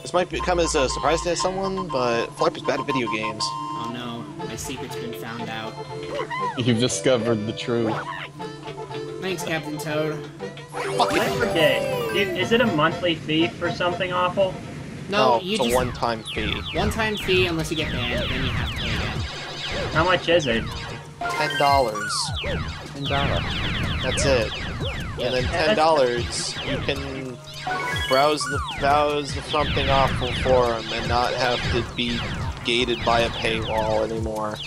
[SPEAKER 4] This might come as a surprise to someone, but Flarp is bad at video games.
[SPEAKER 3] Oh no, my secret's been found out.
[SPEAKER 1] You've discovered the truth.
[SPEAKER 3] Thanks, Captain Toad.
[SPEAKER 5] I forget. Is it a monthly fee for something awful?
[SPEAKER 3] No,
[SPEAKER 4] it's
[SPEAKER 3] you
[SPEAKER 4] a
[SPEAKER 3] just
[SPEAKER 4] one-time fee.
[SPEAKER 3] one-time fee unless you get banned, then you have to play again.
[SPEAKER 5] How much is it?
[SPEAKER 4] $10.
[SPEAKER 1] $10.
[SPEAKER 4] That's it. And then $10, you can browse the something awful forum and not have to be gated by a paywall anymore.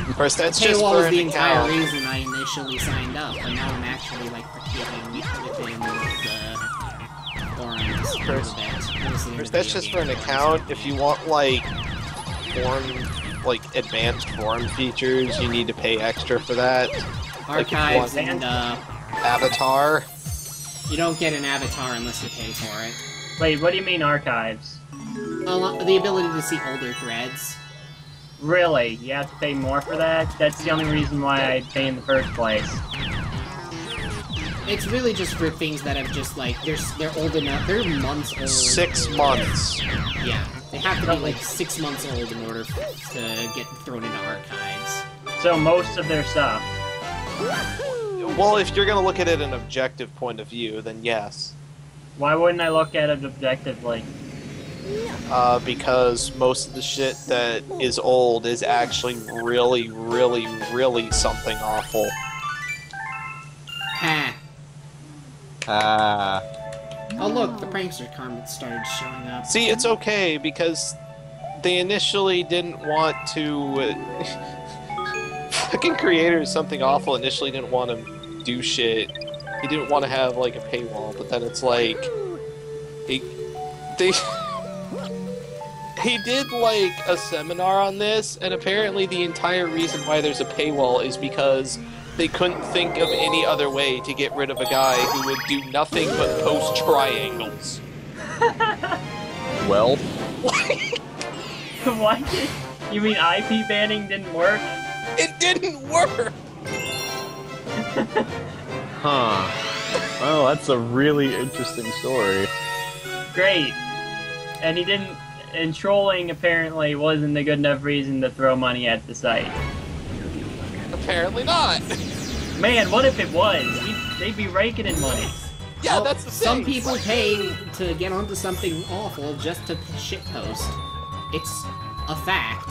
[SPEAKER 4] Of course, that's just
[SPEAKER 3] Paywall
[SPEAKER 4] for
[SPEAKER 3] was
[SPEAKER 4] an
[SPEAKER 3] the entire
[SPEAKER 4] account.
[SPEAKER 3] reason I initially signed up, but now I'm actually participating within the forums a little bit. Mostly in the
[SPEAKER 4] That's
[SPEAKER 3] video
[SPEAKER 4] just for an
[SPEAKER 3] game
[SPEAKER 4] account. If you want advanced forum features, you need to pay extra for that.
[SPEAKER 3] forums.
[SPEAKER 4] like if you
[SPEAKER 3] Archives
[SPEAKER 4] want-
[SPEAKER 3] and
[SPEAKER 4] Avatar.
[SPEAKER 3] you don't get an avatar unless you pay for it.
[SPEAKER 5] Wait, what do you mean archives?
[SPEAKER 3] The ability to see older threads.
[SPEAKER 5] Really? You have to pay more for that? That's the only reason why I pay in the first place.
[SPEAKER 3] It's really just for things that have just they're old enough. They're months old.
[SPEAKER 4] 6 months.
[SPEAKER 3] Yeah, they have to be 6 months old in order to get thrown into archives.
[SPEAKER 5] So most of their stuff.
[SPEAKER 4] Well, if you're gonna look at it in an objective point of view, then yes.
[SPEAKER 5] Why wouldn't I look at it objectively?
[SPEAKER 4] Because most of the shit that is old is actually really, really, really something awful.
[SPEAKER 3] Ha!
[SPEAKER 1] Ah.
[SPEAKER 3] Oh look, the prankster comment started showing up.
[SPEAKER 4] See, it's okay because they initially didn't want to. Fucking creator is something awful. Initially, didn't want to do shit. He didn't want to have like a paywall, but then it's like they he did like a seminar on this, and apparently the entire reason why there's a paywall is because they couldn't think of any other way to get rid of a guy who would do nothing but post triangles.
[SPEAKER 1] Well.
[SPEAKER 5] Why did... You mean IP banning didn't work?
[SPEAKER 4] It didn't work!
[SPEAKER 1] Huh. Well, that's a really interesting story.
[SPEAKER 5] Great. And he didn't... And trolling apparently wasn't a good enough reason to throw money at the site.
[SPEAKER 4] Apparently not!
[SPEAKER 5] Man, what if it was? They'd be raking in money.
[SPEAKER 4] Yeah,
[SPEAKER 3] Well,
[SPEAKER 4] that's the thing.
[SPEAKER 3] some people pay to get onto something awful just to shitpost. It's a fact.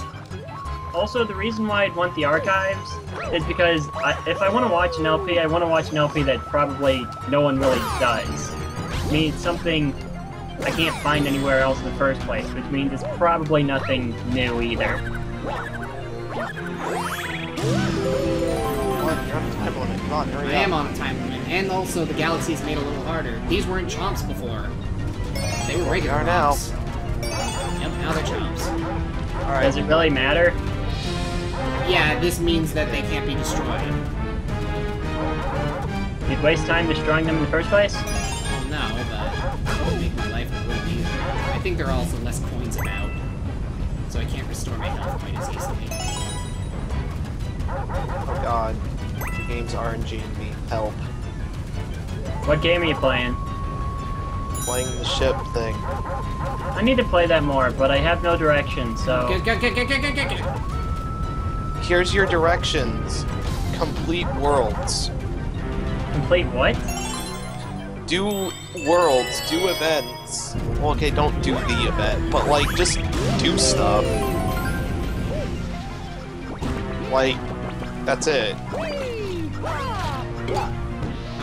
[SPEAKER 5] Also, the reason why I'd want the archives is because if I want to watch an LP, I want to watch an LP that probably no one really does. I mean, it's something I can't find anywhere else in the first place, which means it's probably nothing new either.
[SPEAKER 4] You're on a time limit. Come on, hurry
[SPEAKER 3] I am on a time limit, and also the galaxy's made a little harder. These weren't chomps before. They were regular
[SPEAKER 4] They are now.
[SPEAKER 3] chomps. Yep, now they're chomps.
[SPEAKER 4] Alright.
[SPEAKER 5] Does it really matter?
[SPEAKER 3] Yeah, this means that they can't be destroyed.
[SPEAKER 5] You'd waste time destroying them in the first place?
[SPEAKER 3] Well, no, but it would make my life a little easier. I think there are also less coins about, so I can't restore my health quite as easily.
[SPEAKER 4] God. The game's RNGing me. Help.
[SPEAKER 5] What game are you playing?
[SPEAKER 4] Playing the ship thing.
[SPEAKER 5] I need to play that more, but I have no direction, so...
[SPEAKER 3] Get.
[SPEAKER 4] Here's your directions. Complete worlds.
[SPEAKER 5] Complete what?
[SPEAKER 4] Do worlds, do events. Well, okay, don't do the event, but like, just do stuff. Like, that's it.
[SPEAKER 3] I'm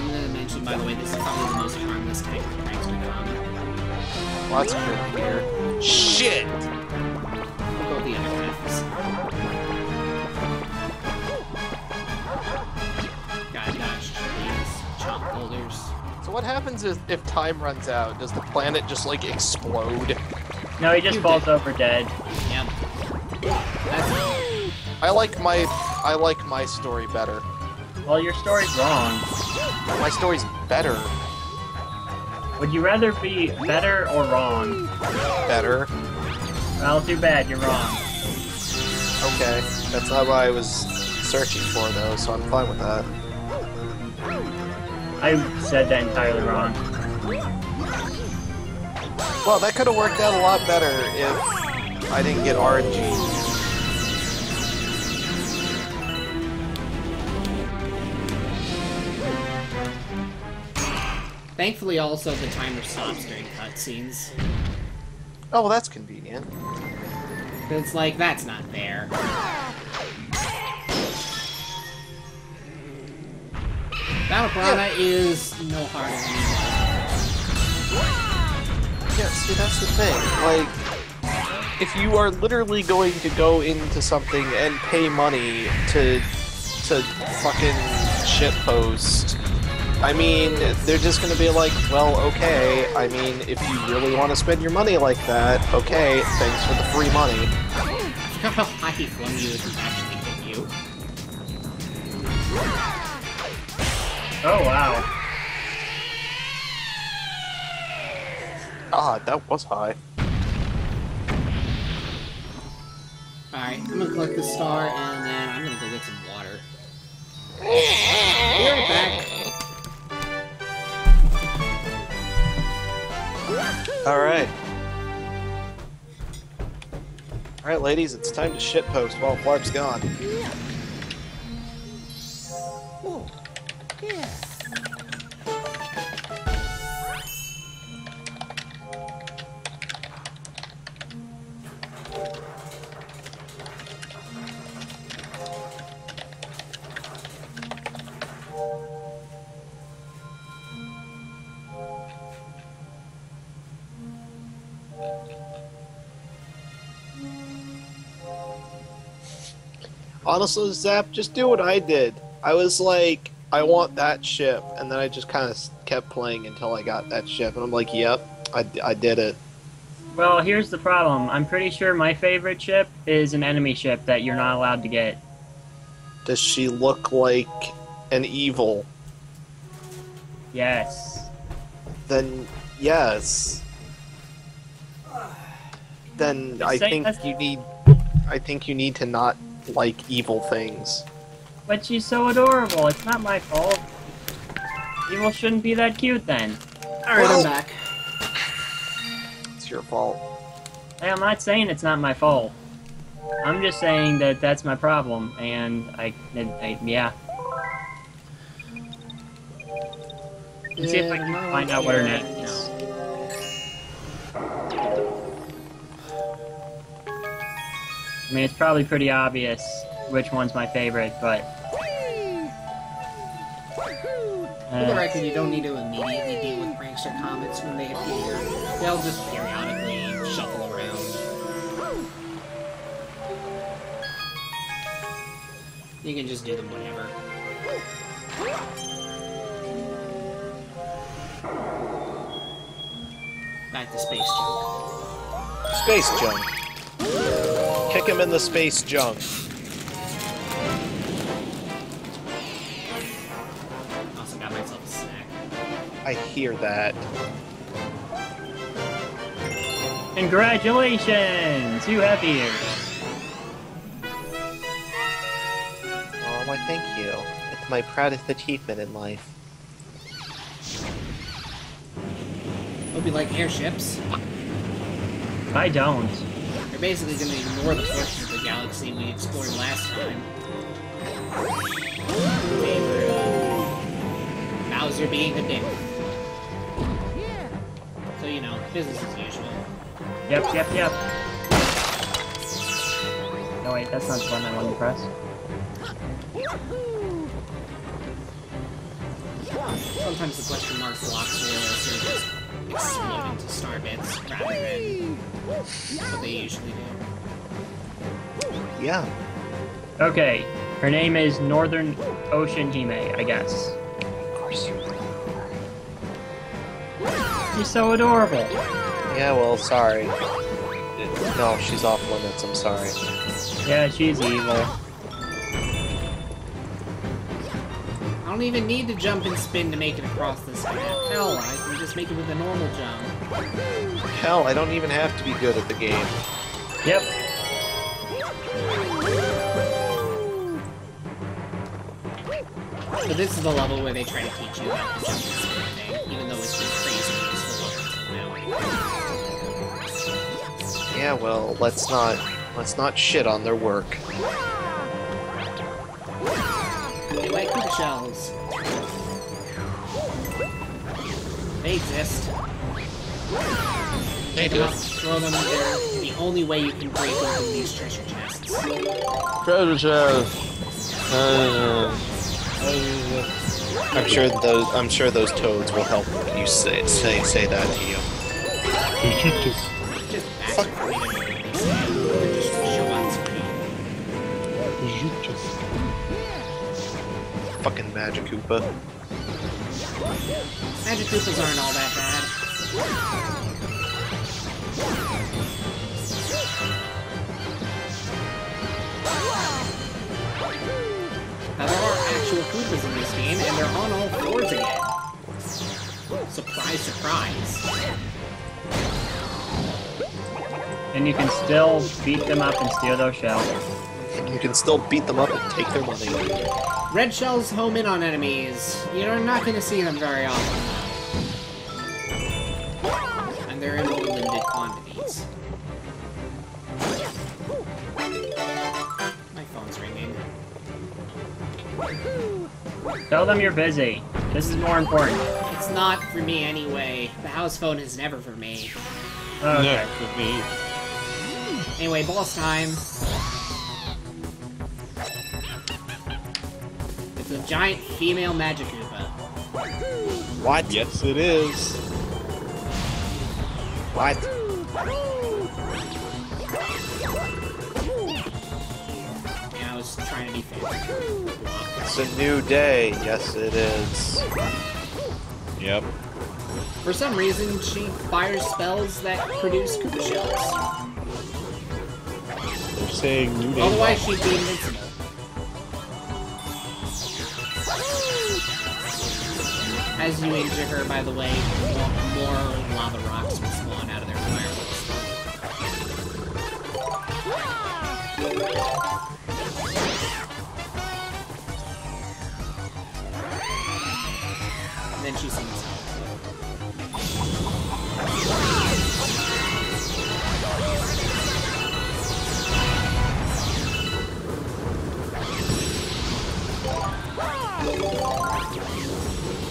[SPEAKER 3] gonna mention, by the way, this is probably the most harmless type of prankster comment.
[SPEAKER 4] Well, that's good to hear. Shit!
[SPEAKER 3] We'll go with the other types. Gosh, these chomp holders.
[SPEAKER 4] So what happens if time runs out? Does the planet just, like, explode?
[SPEAKER 5] No, he just falls over dead.
[SPEAKER 3] Yep. That's it.
[SPEAKER 4] I like my story better.
[SPEAKER 5] Well, your story's wrong.
[SPEAKER 4] My story's better.
[SPEAKER 5] Would you rather be better or wrong?
[SPEAKER 4] Better.
[SPEAKER 5] Well, too bad, you're wrong.
[SPEAKER 4] Okay. That's not what I was searching for, though, so I'm fine with that.
[SPEAKER 5] I said that entirely wrong.
[SPEAKER 4] Well, that could have worked out a lot better if I didn't get RNG.
[SPEAKER 3] Thankfully, also, the timer stops during cutscenes.
[SPEAKER 4] Oh, well, that's convenient.
[SPEAKER 3] It's like, that's not fair. Dino Piranha is no harder than
[SPEAKER 4] Yeah, see, that's the thing. Like, if you are literally going to go into something and pay money to fucking shitpost, I mean, they're just gonna be like, well, okay, I mean, if you really want to spend your money like that, okay, thanks for the free money.
[SPEAKER 3] how high he flung you if he actually hit you.
[SPEAKER 5] Oh, wow.
[SPEAKER 4] Ah, that was high.
[SPEAKER 3] Alright, I'm gonna collect this star, and then I'm gonna go get some water. Be right back.
[SPEAKER 4] Alright. Alright, ladies, it's time to shitpost while Flarp's gone. Honestly, Zap, just do what I did. I was like, I want that ship, and then I just kind of kept playing until I got that ship, and I'm like, yep, I did it.
[SPEAKER 5] Well, here's the problem. I'm pretty sure my favorite ship is an enemy ship that you're not allowed to get.
[SPEAKER 4] Does she look like an evil?
[SPEAKER 5] Yes.
[SPEAKER 4] Then, yes. Then I think you need to not like evil things.
[SPEAKER 5] But she's so adorable. It's not my fault. Evil shouldn't be that cute then.
[SPEAKER 3] Alright, I'm back.
[SPEAKER 4] It's your fault.
[SPEAKER 5] Hey, I'm not saying it's not my fault. I'm just saying that that's my problem, and yeah. Let's see if I can find out what her name is. I mean, it's probably pretty obvious which one's my favorite, but...
[SPEAKER 3] For the record, you don't need to immediately deal with prankster comments when they appear. They'll just periodically shuffle around. You can just do them whenever. Back to space junk.
[SPEAKER 4] Space junk. Kick him in the space junk.
[SPEAKER 3] Also got myself a snack.
[SPEAKER 4] I hear that.
[SPEAKER 5] Congratulations! You have ears.
[SPEAKER 4] Oh, why thank you. It's my proudest achievement in life.
[SPEAKER 3] Hope you like airships.
[SPEAKER 5] I don't.
[SPEAKER 3] They're basically going to ignore the portion of the galaxy we explored last time. Bowser being a dick. So, you know, business as usual.
[SPEAKER 5] Yep. No, wait, that's not the button I wanted to press.
[SPEAKER 3] Sometimes the question mark blocks will just explode into star bits rather than what they usually do.
[SPEAKER 4] Yeah.
[SPEAKER 5] Okay, her name is Northern Ocean Hime, I guess.
[SPEAKER 4] Of course you are.
[SPEAKER 5] She's so adorable.
[SPEAKER 4] Yeah, well, sorry. No, she's off limits, I'm sorry.
[SPEAKER 5] Yeah, she's evil.
[SPEAKER 3] I don't even need to jump and spin to make it across this map. Hell, I can just make it with a normal jump.
[SPEAKER 4] Hell, I don't even have to be good at the game.
[SPEAKER 5] Yep.
[SPEAKER 3] So this is the level where they try to teach you about the jump and spin thing, even though it's been crazy useful up until now.
[SPEAKER 4] Yeah, well, let's not shit on their work.
[SPEAKER 3] They like Koopa shells. They exist. Pick them up, throw them in there. The only way you can break open these treasure chests.
[SPEAKER 4] Treasure chest. I'm sure those toads will help you say that to you.
[SPEAKER 3] Just fuck for me to know what they say. They're just show on screen.
[SPEAKER 4] Fucking Magic Koopa.
[SPEAKER 3] Magic Koopas aren't all that bad. Now there are actual Koopas in this game, and they're on all fours again. Surprise, surprise.
[SPEAKER 5] And you can still beat them up and steal their shells.
[SPEAKER 4] You can still beat them up and take their money.
[SPEAKER 3] Red shells home in on enemies. You're not going to see them very often. And they're in only limited quantities. My phone's ringing.
[SPEAKER 5] Tell them you're busy. This is more important.
[SPEAKER 3] It's not for me anyway. The house phone is never for me.
[SPEAKER 5] Okay.
[SPEAKER 3] Anyway, boss time. It's a giant female Magic Koopa.
[SPEAKER 4] What?
[SPEAKER 1] Yes, it is.
[SPEAKER 4] What?
[SPEAKER 3] Yeah, I was just trying to be fair.
[SPEAKER 4] It's a new day. Yes, it is.
[SPEAKER 1] Yep.
[SPEAKER 3] For some reason, she fires spells that produce Koopa shells.
[SPEAKER 1] They're saying new day.
[SPEAKER 3] Otherwise, she'd be invincible. As you injure her, by the way, more lava rocks will spawn out of their fireballs. And then she sings out.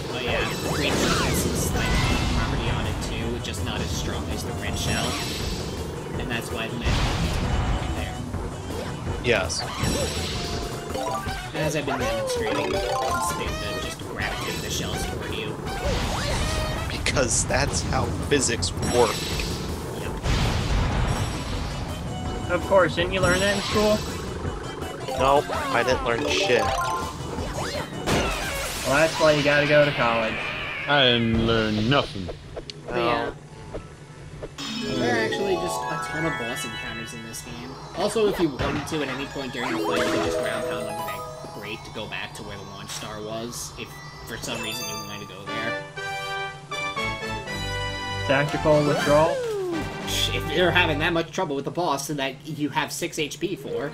[SPEAKER 3] Oh yeah, green shell has some slight property on it too, just not as strong as the red shell. And that's why the magic there.
[SPEAKER 4] Yes.
[SPEAKER 3] As I've been demonstrating, it's been to just gravitate the shells toward you.
[SPEAKER 4] Because that's how physics work.
[SPEAKER 3] Yep.
[SPEAKER 5] Of course, didn't you learn that in school?
[SPEAKER 4] Nope, I didn't learn shit.
[SPEAKER 5] Well, that's why you gotta go to college.
[SPEAKER 1] I didn't learn nothing.
[SPEAKER 3] But yeah. There are actually just a ton of boss encounters in this game. Also, if you wanted to at any point during the fight, you could just ground pound under that grate to go back to where the launch star was, if for some reason you wanted to go there.
[SPEAKER 5] Tactical withdrawal?
[SPEAKER 3] If you're having that much trouble with the boss and that you have 6 HP for.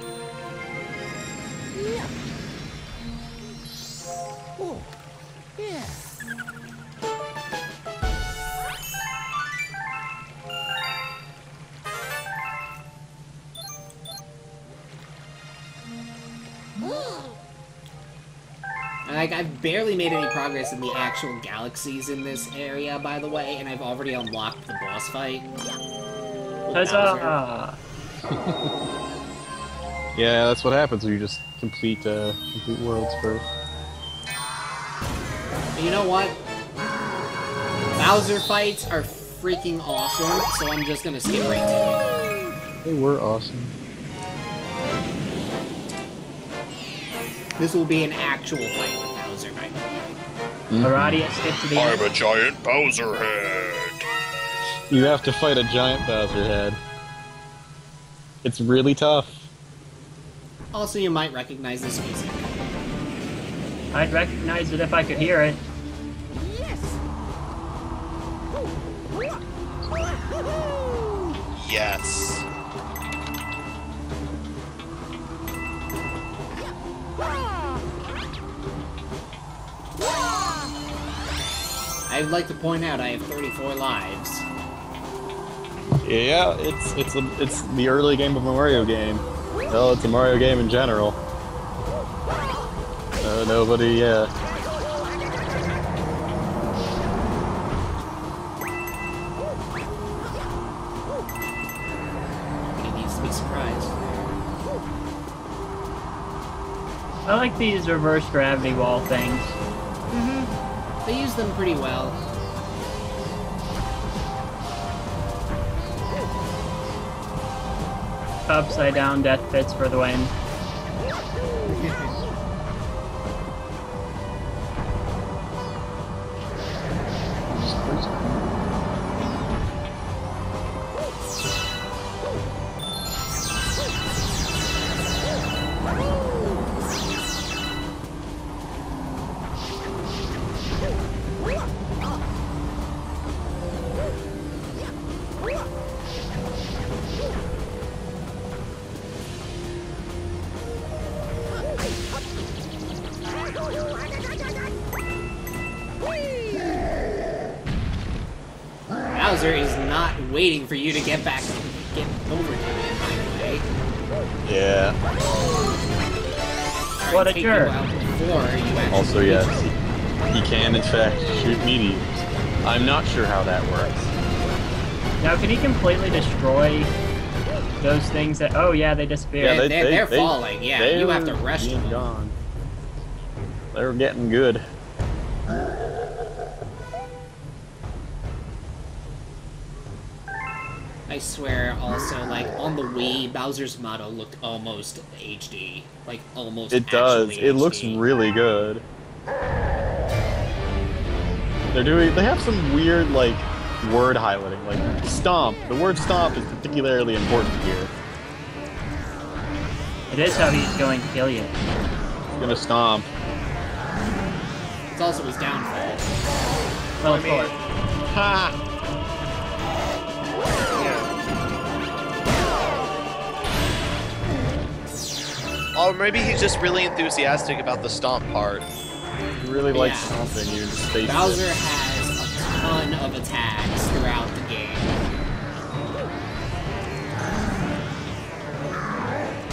[SPEAKER 3] Like, I've barely made any progress in the actual galaxies in this area, by the way, and I've already unlocked the boss fight.
[SPEAKER 5] Huzzah!
[SPEAKER 1] Yeah, that's what happens when you just complete worlds first.
[SPEAKER 3] And you know what? Bowser fights are freaking awesome, so I'm just gonna skip right to it.
[SPEAKER 1] They were awesome.
[SPEAKER 3] This will be an actual fight with Bowser, by the way.
[SPEAKER 5] Alrighty, let's skip to the end.
[SPEAKER 4] I'm a giant Bowser head.
[SPEAKER 1] You have to fight a giant Bowser head. It's really tough.
[SPEAKER 3] Also, you might recognize this music.
[SPEAKER 5] I'd recognize it if I could hear it.
[SPEAKER 4] Yes.
[SPEAKER 3] I'd like to point out I have 34 lives.
[SPEAKER 1] Yeah, it's the early game of a Mario game. Well, it's a Mario game in general. Nobody, yeah.
[SPEAKER 3] He needs to be surprised.
[SPEAKER 5] I like these reverse gravity wall things.
[SPEAKER 3] They use them pretty well.
[SPEAKER 5] Upside down death pits for the win.
[SPEAKER 3] Bowser is not waiting for you to get back, get over to him, by the way.
[SPEAKER 1] Yeah.
[SPEAKER 3] Alright,
[SPEAKER 5] What a
[SPEAKER 3] take
[SPEAKER 5] jerk.
[SPEAKER 3] you out before you actually
[SPEAKER 1] Also, yes, he can in fact shoot meteors. I'm not sure how that works.
[SPEAKER 5] Now, can he completely destroy those things that... Oh, yeah, they disappeared.
[SPEAKER 1] Yeah,
[SPEAKER 3] They're falling, yeah, you have to rush
[SPEAKER 1] being
[SPEAKER 3] them.
[SPEAKER 1] gone. They're getting good.
[SPEAKER 3] I swear, also, like, on the Wii, Bowser's Motto looked almost HD. Like, almost
[SPEAKER 1] It does.
[SPEAKER 3] actually
[SPEAKER 1] It looks
[SPEAKER 3] HD.
[SPEAKER 1] really good. They have some weird, like, word highlighting. Like, stomp. The word stomp is particularly important here.
[SPEAKER 5] It is how he's going to kill you.
[SPEAKER 1] He's gonna stomp.
[SPEAKER 3] It's also his downfall.
[SPEAKER 5] Well, of course.
[SPEAKER 1] Ha!
[SPEAKER 4] Or maybe he's just really enthusiastic about the stomp part.
[SPEAKER 1] He really likes
[SPEAKER 3] Yeah.
[SPEAKER 1] stomping you in space.
[SPEAKER 3] Bowser has a ton of attacks throughout the game.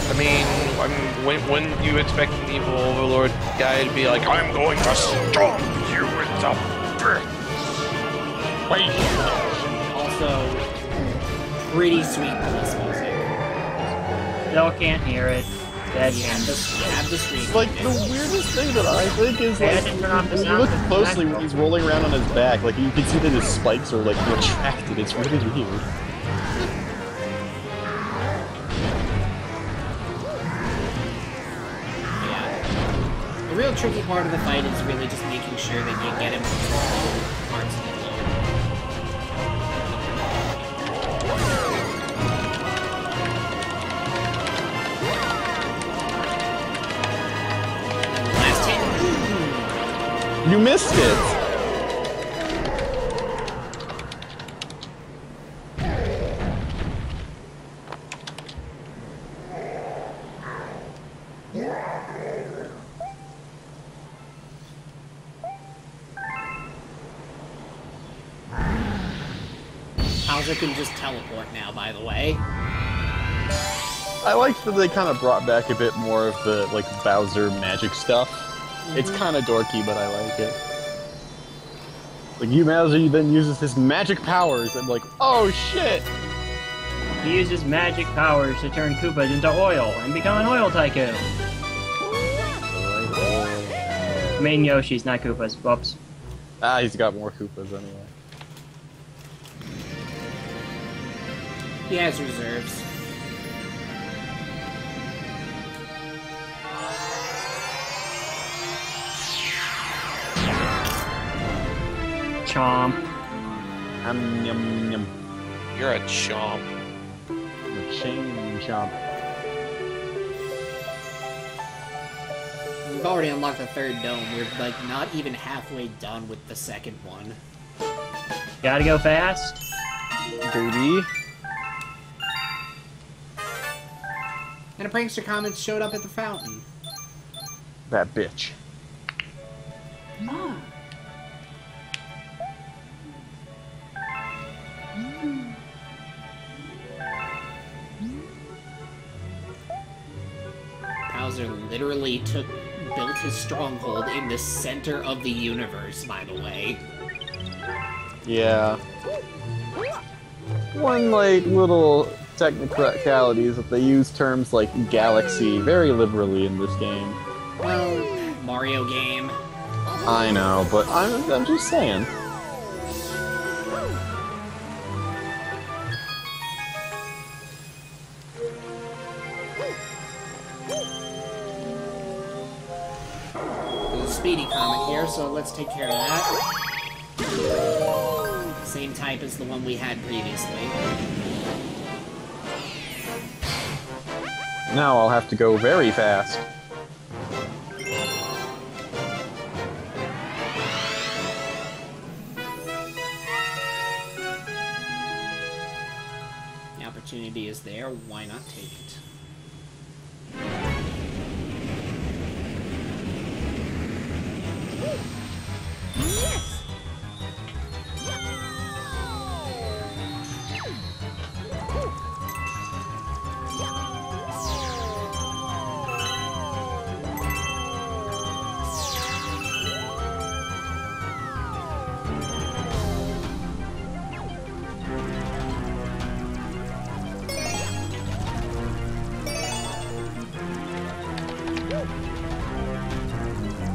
[SPEAKER 4] I mean, when you expect an evil overlord guy to be like, I'm going to stomp you with the brick. Wait.
[SPEAKER 3] Also, pretty sweet police music.
[SPEAKER 5] Still can't hear it. Dead
[SPEAKER 3] You have the screen.
[SPEAKER 1] Like, the weirdest thing that I think is,
[SPEAKER 5] Hey, I
[SPEAKER 1] like,
[SPEAKER 5] didn't turn off the
[SPEAKER 1] when you
[SPEAKER 5] sound
[SPEAKER 1] look
[SPEAKER 5] of the
[SPEAKER 1] closely
[SPEAKER 5] back.
[SPEAKER 1] when he's rolling around on his back, like, you can see that his spikes are, like, retracted. It's really weird.
[SPEAKER 3] Yeah. The real tricky part of the fight is really just making sure that you get him to all parts of the globe. And the last hit.
[SPEAKER 1] You missed it!
[SPEAKER 3] Bowser can just teleport now, by the way.
[SPEAKER 1] I like that they kind of brought back a bit more of the, like, Bowser magic stuff. It's kind of dorky, but I like it. Like, Bowser then uses his magic powers, and like, oh shit!
[SPEAKER 5] He uses magic powers to turn Koopas into oil and become an oil tycoon. I mean Yoshi's, not Koopas. Whoops.
[SPEAKER 1] Ah, he's got more Koopas anyway.
[SPEAKER 3] He has reserves.
[SPEAKER 5] Chomp.
[SPEAKER 1] Yum, yum.
[SPEAKER 4] You're a chomp.
[SPEAKER 1] The chain chomp.
[SPEAKER 3] We've already unlocked the third dome. We're, like, not even halfway done with the second one.
[SPEAKER 5] Gotta go fast.
[SPEAKER 1] Baby.
[SPEAKER 3] And a prankster comments showed up at the fountain.
[SPEAKER 1] That bitch.
[SPEAKER 3] Bowser literally built his stronghold in the center of the universe, by the way.
[SPEAKER 1] Yeah. One, like, little technicality is that they use terms like galaxy very liberally in this game.
[SPEAKER 3] Well, Mario game.
[SPEAKER 1] I know, but I'm just saying.
[SPEAKER 3] There's a speedy comment here, so let's take care of that. Same type as the one we had previously.
[SPEAKER 1] Now I'll have to go very fast.
[SPEAKER 3] The opportunity is there, why not take it?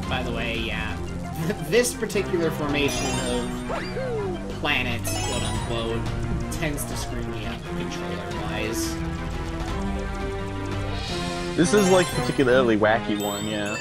[SPEAKER 3] By the way, yeah, this particular formation of planets, quote-unquote, tends to screw me up controller-wise.
[SPEAKER 1] This is like a particularly wacky one, yeah.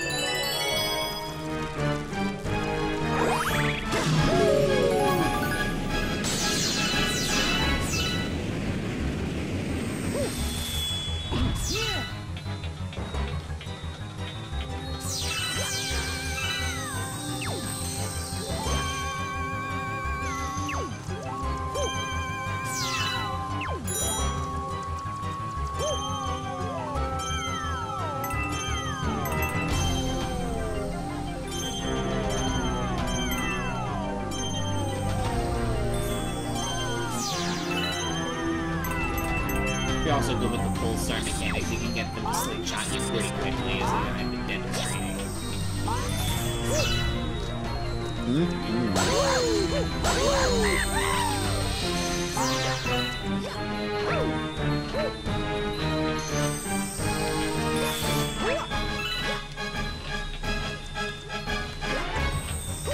[SPEAKER 3] You're also good with the pull start mechanics. You can get them to slingshot you pretty quickly, as I've been demonstrating.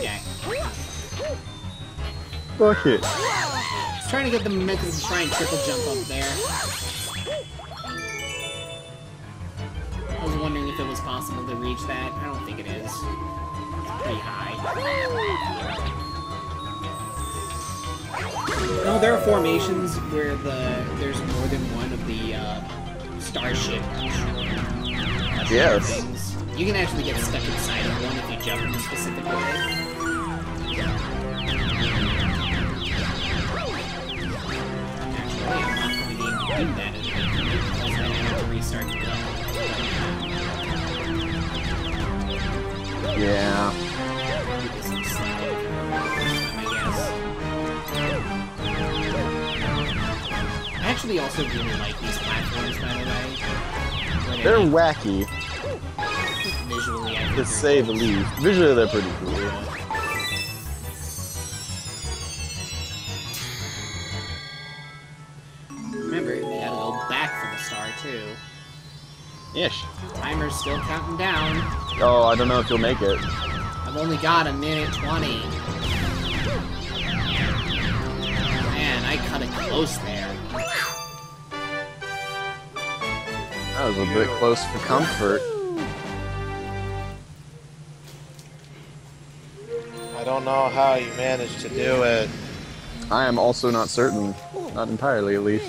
[SPEAKER 3] Yeah.
[SPEAKER 1] Fuck it.
[SPEAKER 3] I was trying to get the momentum to try and triple jump up there. I was wondering if it was possible to reach that. I don't think it is. It's pretty high. No, there are formations where there's more than one of the starship
[SPEAKER 1] Yes.
[SPEAKER 3] things. You can actually get stuck inside of one if you jump in a specific way. Actually, I'm not going to be able to do that because then I have to restart the level.
[SPEAKER 1] Yeah.
[SPEAKER 3] I actually also really like these platforms, by the way.
[SPEAKER 1] They're wacky,
[SPEAKER 3] Visually, I think
[SPEAKER 1] to say the least. Visually, they're pretty cool.
[SPEAKER 3] Remember, we gotta go back for the star, too.
[SPEAKER 1] Ish.
[SPEAKER 3] Timer's still counting down.
[SPEAKER 1] Oh, I don't know if you'll make it.
[SPEAKER 3] I've only got a minute 20. Man, I cut it close there.
[SPEAKER 1] That was a bit close for comfort.
[SPEAKER 4] I don't know how you managed to do it.
[SPEAKER 1] I am also not certain. Not entirely, at least.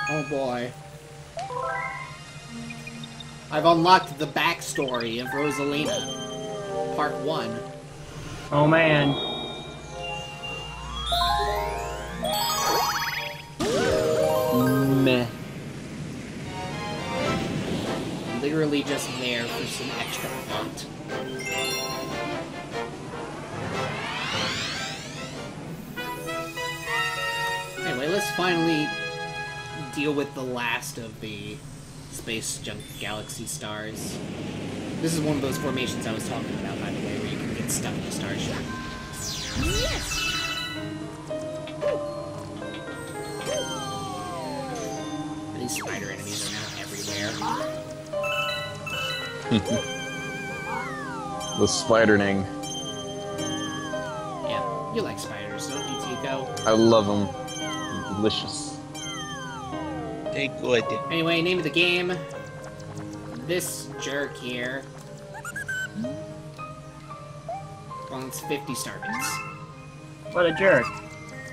[SPEAKER 3] Oh boy. I've unlocked the backstory of Rosalina. Part 1.
[SPEAKER 5] Oh man.
[SPEAKER 1] Meh.
[SPEAKER 3] Literally just there for some extra plot. Anyway, let's finally deal with the last of the space junk galaxy stars. This is one of those formations I was talking about, by the way, where you can get stuck in a starship. These spider enemies are now everywhere.
[SPEAKER 1] The spiderning.
[SPEAKER 3] Yeah, you like spiders, don't you, Tico?
[SPEAKER 1] I love them. Delicious.
[SPEAKER 4] They good.
[SPEAKER 3] Anyway, name of the game. This jerk here wants 50 starbits.
[SPEAKER 5] What a jerk.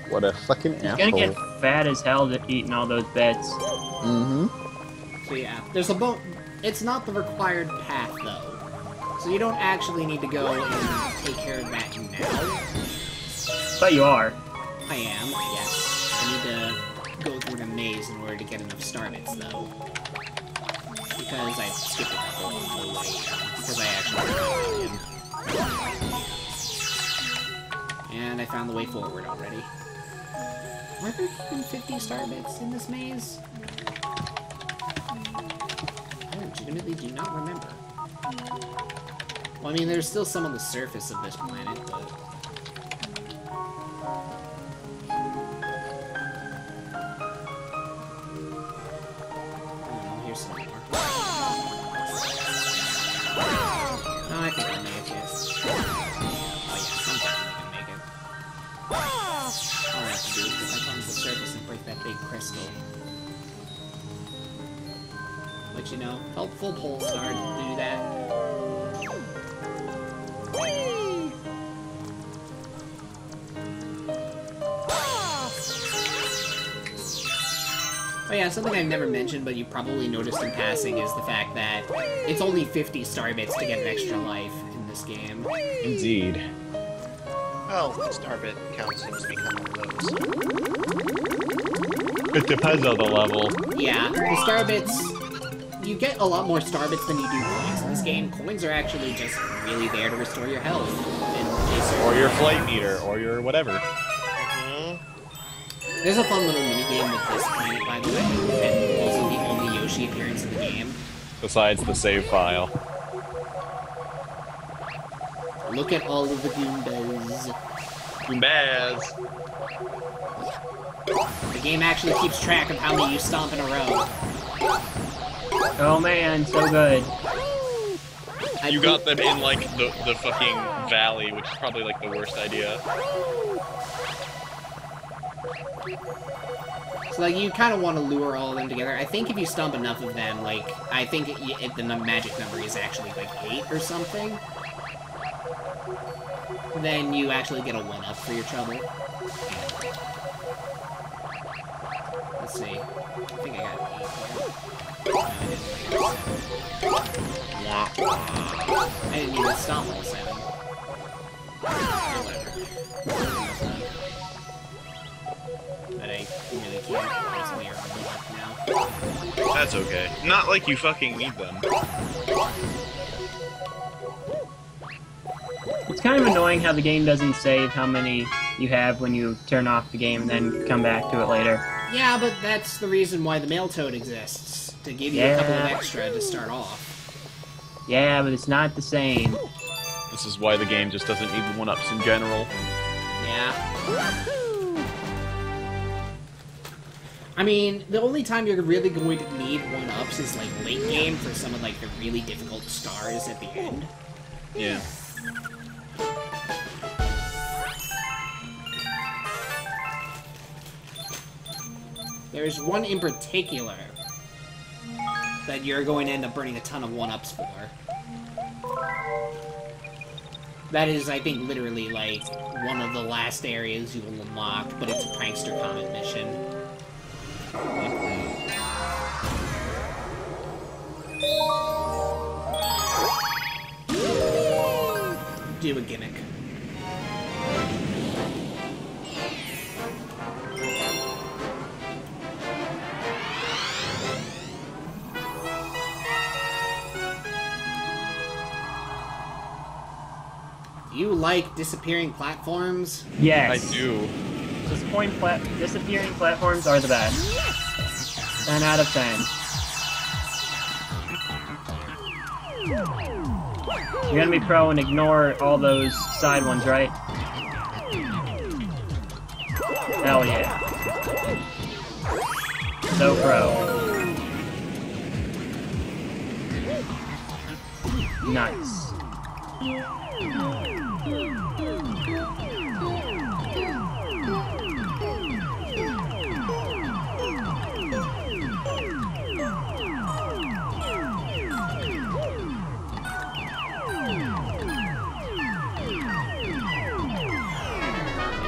[SPEAKER 1] What a fucking
[SPEAKER 5] He's
[SPEAKER 1] asshole.
[SPEAKER 5] gonna get fat as hell to eating all those bits.
[SPEAKER 1] Mm-hmm.
[SPEAKER 3] So yeah, there's a it's not the required path, though. So you don't actually need to go and take care of that now.
[SPEAKER 5] But you are.
[SPEAKER 3] I am, yes. I need to go through the maze in order to get enough starbits, though. Because I skipped it the whole way. Because I actually forgot him. And I found the way forward already. Were there even 50 starbits in this maze? I legitimately do not remember. Well, I mean, there's still some on the surface of this planet, but... here's some more. No, I think I may have Oh yeah, sometimes they can make it. All I have to do is get back onto the surface and break that big crystal. Which, you know, helpful pole star to do that. Oh yeah, something I've never mentioned, but you probably noticed in passing, is the fact that it's only 50 star bits to get an extra life in this game.
[SPEAKER 1] Indeed.
[SPEAKER 4] Well, the starbit count seems to be kind of low.
[SPEAKER 1] It depends on the level.
[SPEAKER 3] Yeah, the star bits, you get a lot more star bits than you do coins in this game. Coins are actually just really there to restore your health.
[SPEAKER 1] Or your flight meter, or your whatever.
[SPEAKER 3] There's a fun little minigame with this planet, by the way, and also the only Yoshi appearance in the game.
[SPEAKER 1] Besides the save file.
[SPEAKER 3] Look at all of the Goombas.
[SPEAKER 1] Goombas!
[SPEAKER 3] The game actually keeps track of how many you stomp in a row.
[SPEAKER 5] Oh man, so good.
[SPEAKER 1] You got them in, like, the fucking valley, which is probably, like, the worst idea.
[SPEAKER 3] So, like, you kind of want to lure all of them together. I think if you stomp enough of them, like, I think the magic number is actually, like, 8 or something. Then you actually get a 1-up for your trouble. Let's see. I think I got 8 here. No, I didn't even stomp all 7. Whatever. But I really can't. There's only a couple left now.
[SPEAKER 1] That's okay. Not like you fucking need them.
[SPEAKER 5] It's kind of annoying how the game doesn't save how many you have when you turn off the game and then come back to it later.
[SPEAKER 3] Yeah, but that's the reason why the mail toad exists. To give you a couple of extra to start off.
[SPEAKER 5] Yeah, but it's not the same.
[SPEAKER 1] This is why the game just doesn't need 1-ups in general.
[SPEAKER 3] Yeah. I mean, the only time you're really going to need 1-ups is, like, late game for some of, like, the really difficult stars at the end.
[SPEAKER 1] Yeah.
[SPEAKER 3] There's one in particular that you're going to end up burning a ton of 1-ups for. That is, I think, literally, like, one of the last areas you will unlock, but it's a Prankster Comet mission. Do a gimmick. You like disappearing platforms?
[SPEAKER 5] Yes.
[SPEAKER 1] I do.
[SPEAKER 5] Disappearing platforms are the best. 10 out of 10. You're gonna be pro and ignore all those side ones, right? Hell yeah. So pro. Nice.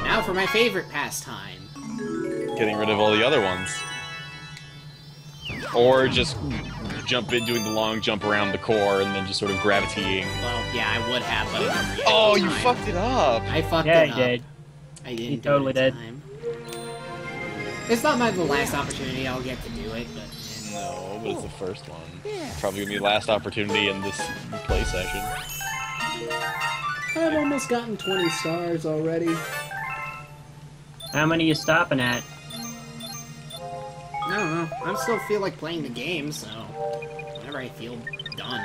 [SPEAKER 3] Now for my favorite pastime.
[SPEAKER 1] Getting rid of all the other ones. Or just jump in, doing the long jump around the core, and then just sort of gravitating.
[SPEAKER 3] Well, yeah, I would have, but I didn't react
[SPEAKER 1] Oh,
[SPEAKER 3] in
[SPEAKER 1] you
[SPEAKER 3] time.
[SPEAKER 1] fucked it up!
[SPEAKER 3] I fucked
[SPEAKER 5] Yeah,
[SPEAKER 3] it
[SPEAKER 5] he
[SPEAKER 3] up.
[SPEAKER 5] did.
[SPEAKER 3] I didn't
[SPEAKER 5] He
[SPEAKER 3] do
[SPEAKER 5] totally
[SPEAKER 3] it in
[SPEAKER 5] did.
[SPEAKER 3] time. It's not the last opportunity I'll get to do it, but...
[SPEAKER 1] No, but it's the first one. Probably gonna be the last opportunity in this play session.
[SPEAKER 3] I've almost gotten 20 stars already.
[SPEAKER 5] How many you stopping at?
[SPEAKER 3] I don't know. I still feel like playing the game, so... whenever I feel done.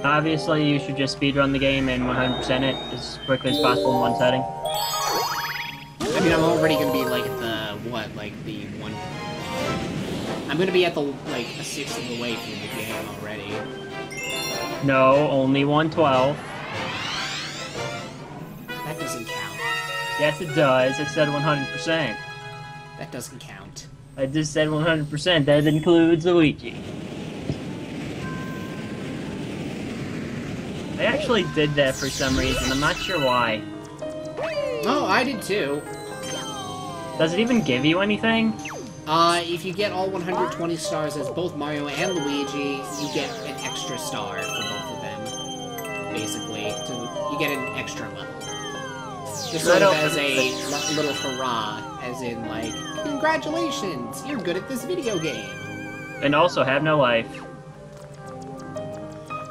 [SPEAKER 5] Obviously, you should just speedrun the game and 100% it as quickly as possible in one setting.
[SPEAKER 3] I mean, I'm already gonna be, like, at the... what? Like, the one... I'm gonna be at the, like, a sixth of the way through the game already.
[SPEAKER 5] No, only 112. Yes, it does. It said 100%.
[SPEAKER 3] That doesn't count.
[SPEAKER 5] I just said 100%. That includes Luigi. I actually did that for some reason. I'm not sure why.
[SPEAKER 3] Oh, I did too.
[SPEAKER 5] Does it even give you anything?
[SPEAKER 3] If you get all 120 stars as both Mario and Luigi, you get an extra star for both of them. Basically, you get an extra level. Just sort of as a little hurrah, as in like, congratulations, you're good at this video game.
[SPEAKER 5] And also have no life.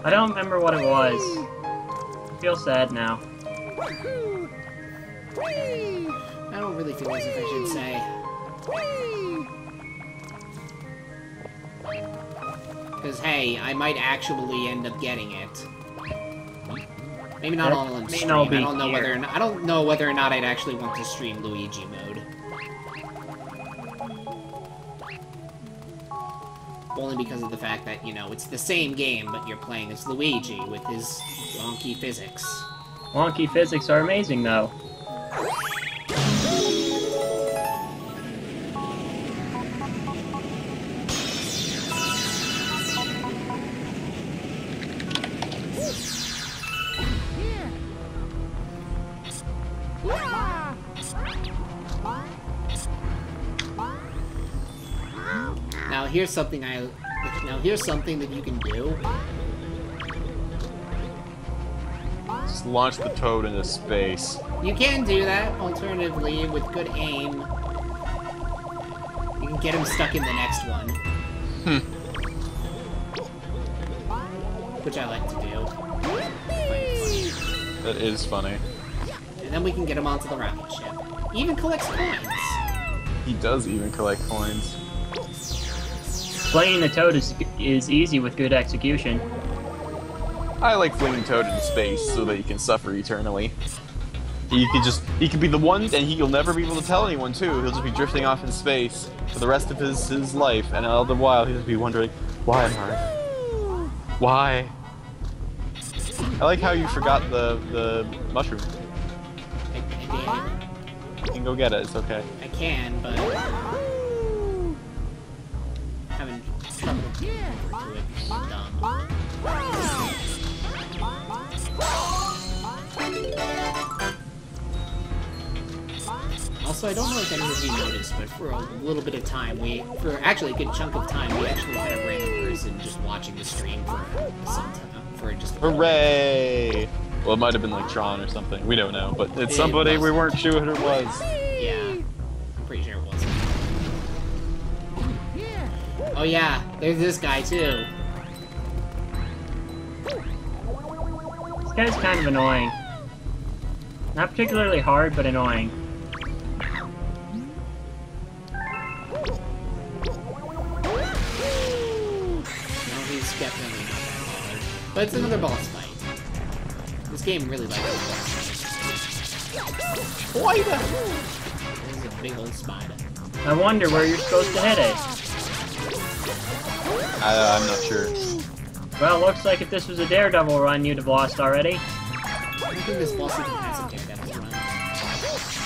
[SPEAKER 5] I don't remember what it was. I feel sad now.
[SPEAKER 3] I don't really feel as if I should say. Because, hey, I might actually end up getting it. Maybe not all on stream. I don't know whether or not, I don't know whether or not I'd actually want to stream Luigi mode. Only because of the fact that, you know, it's the same game, but you're playing as Luigi with his wonky physics.
[SPEAKER 5] Wonky physics are amazing, though.
[SPEAKER 3] Here's something here's something that you can do.
[SPEAKER 1] Just launch the toad into space.
[SPEAKER 3] You can do that. Alternatively, with good aim, you can get him stuck in the next one. Which I like to do.
[SPEAKER 1] That is funny.
[SPEAKER 3] And then we can get him onto the rocket ship. He even collects coins.
[SPEAKER 1] He does even collect coins.
[SPEAKER 5] Playing the Toad is easy with good execution.
[SPEAKER 1] I like flinging Toad into space so that he can suffer eternally. He could be the one, and he'll never be able to tell anyone too. He'll just be drifting off in space for the rest of his life, and all the while he'll just be wondering, why, Mario? Why? I like how you forgot the mushroom.
[SPEAKER 3] I did.
[SPEAKER 1] You can go get it, it's okay.
[SPEAKER 3] I can, but having trouble getting over to it. Dumb. Also, I don't know if any of you noticed, but for a little bit of time, for actually a good chunk of time, we actually had a random person just watching the stream for some time, for just a
[SPEAKER 1] Hooray! Well, it might have been like Tron or something. We don't know, but it's somebody we weren't sure who it was.
[SPEAKER 3] Yeah, I'm pretty sure it was. Oh yeah, there's this guy too.
[SPEAKER 5] This guy's kind of annoying. Not particularly hard, but annoying.
[SPEAKER 3] No, he's definitely not that bothered. But it's another boss fight. This game really likes boss fights. Spider! This is a big old spider.
[SPEAKER 5] I wonder where you're supposed to hit it.
[SPEAKER 1] I'm not sure.
[SPEAKER 5] Well, looks like if this was a Daredevil run, you'd have lost already.
[SPEAKER 3] I don't think this boss even has a Daredevil run.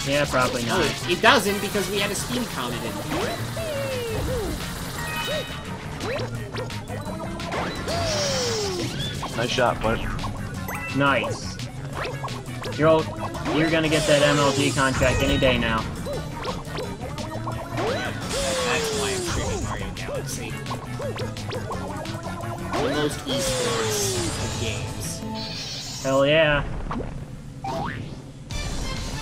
[SPEAKER 5] Yeah, probably not.
[SPEAKER 3] No, it doesn't because we had a speed comet in here.
[SPEAKER 1] Nice shot, bud.
[SPEAKER 5] Nice. You're gonna get that MLG contract any day now.
[SPEAKER 3] That's why I'm streaming Mario Galaxy. The most esports of games.
[SPEAKER 5] Hell yeah.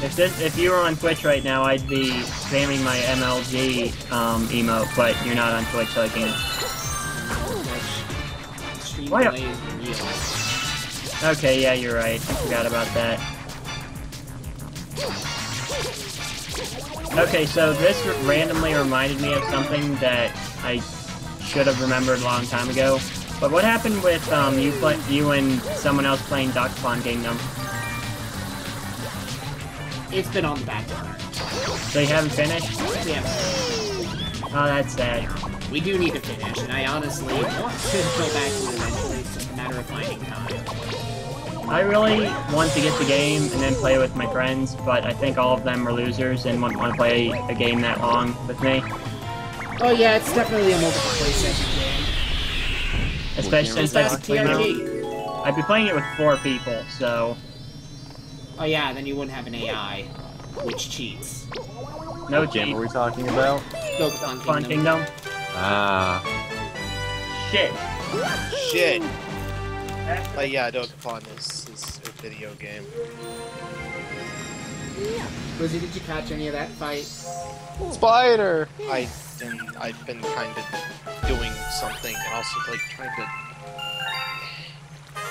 [SPEAKER 5] If you were on Twitch right now, I'd be spamming my MLG emote, but you're not on Twitch, so I can't.
[SPEAKER 3] Stream
[SPEAKER 5] Why-
[SPEAKER 3] delay is real.
[SPEAKER 5] Okay, yeah, you're right. I forgot about that. Okay, so this randomly reminded me of something that I should have remembered a long time ago. But what happened with you and someone else playing Duck Pond Kingdom?
[SPEAKER 3] It's been on the back burner.
[SPEAKER 5] So you haven't finished?
[SPEAKER 3] Yeah.
[SPEAKER 5] Oh, that's sad.
[SPEAKER 3] We do need to finish, and I honestly want to go back to it eventually. It's just a matter of finding time.
[SPEAKER 5] I really want to get the game and then play with my friends, but I think all of them are losers and wouldn't want to play a game that long with me.
[SPEAKER 3] Oh yeah, it's definitely a multiple play session game.
[SPEAKER 5] Especially since
[SPEAKER 3] That's
[SPEAKER 5] I'd be playing it with 4 people, so...
[SPEAKER 3] Oh yeah, then you wouldn't have an AI, which cheats.
[SPEAKER 5] No
[SPEAKER 1] What game
[SPEAKER 5] cheat.
[SPEAKER 1] are we talking about?
[SPEAKER 3] Dokkan
[SPEAKER 5] Fun
[SPEAKER 3] Kingdom.
[SPEAKER 5] Kingdom.
[SPEAKER 1] Ah.
[SPEAKER 5] Shit.
[SPEAKER 4] Shit. But yeah, Dokkan is a video game.
[SPEAKER 3] Lizzie, did you catch any of that fight?
[SPEAKER 1] Spider!
[SPEAKER 4] I've been kind of doing something and also like trying to...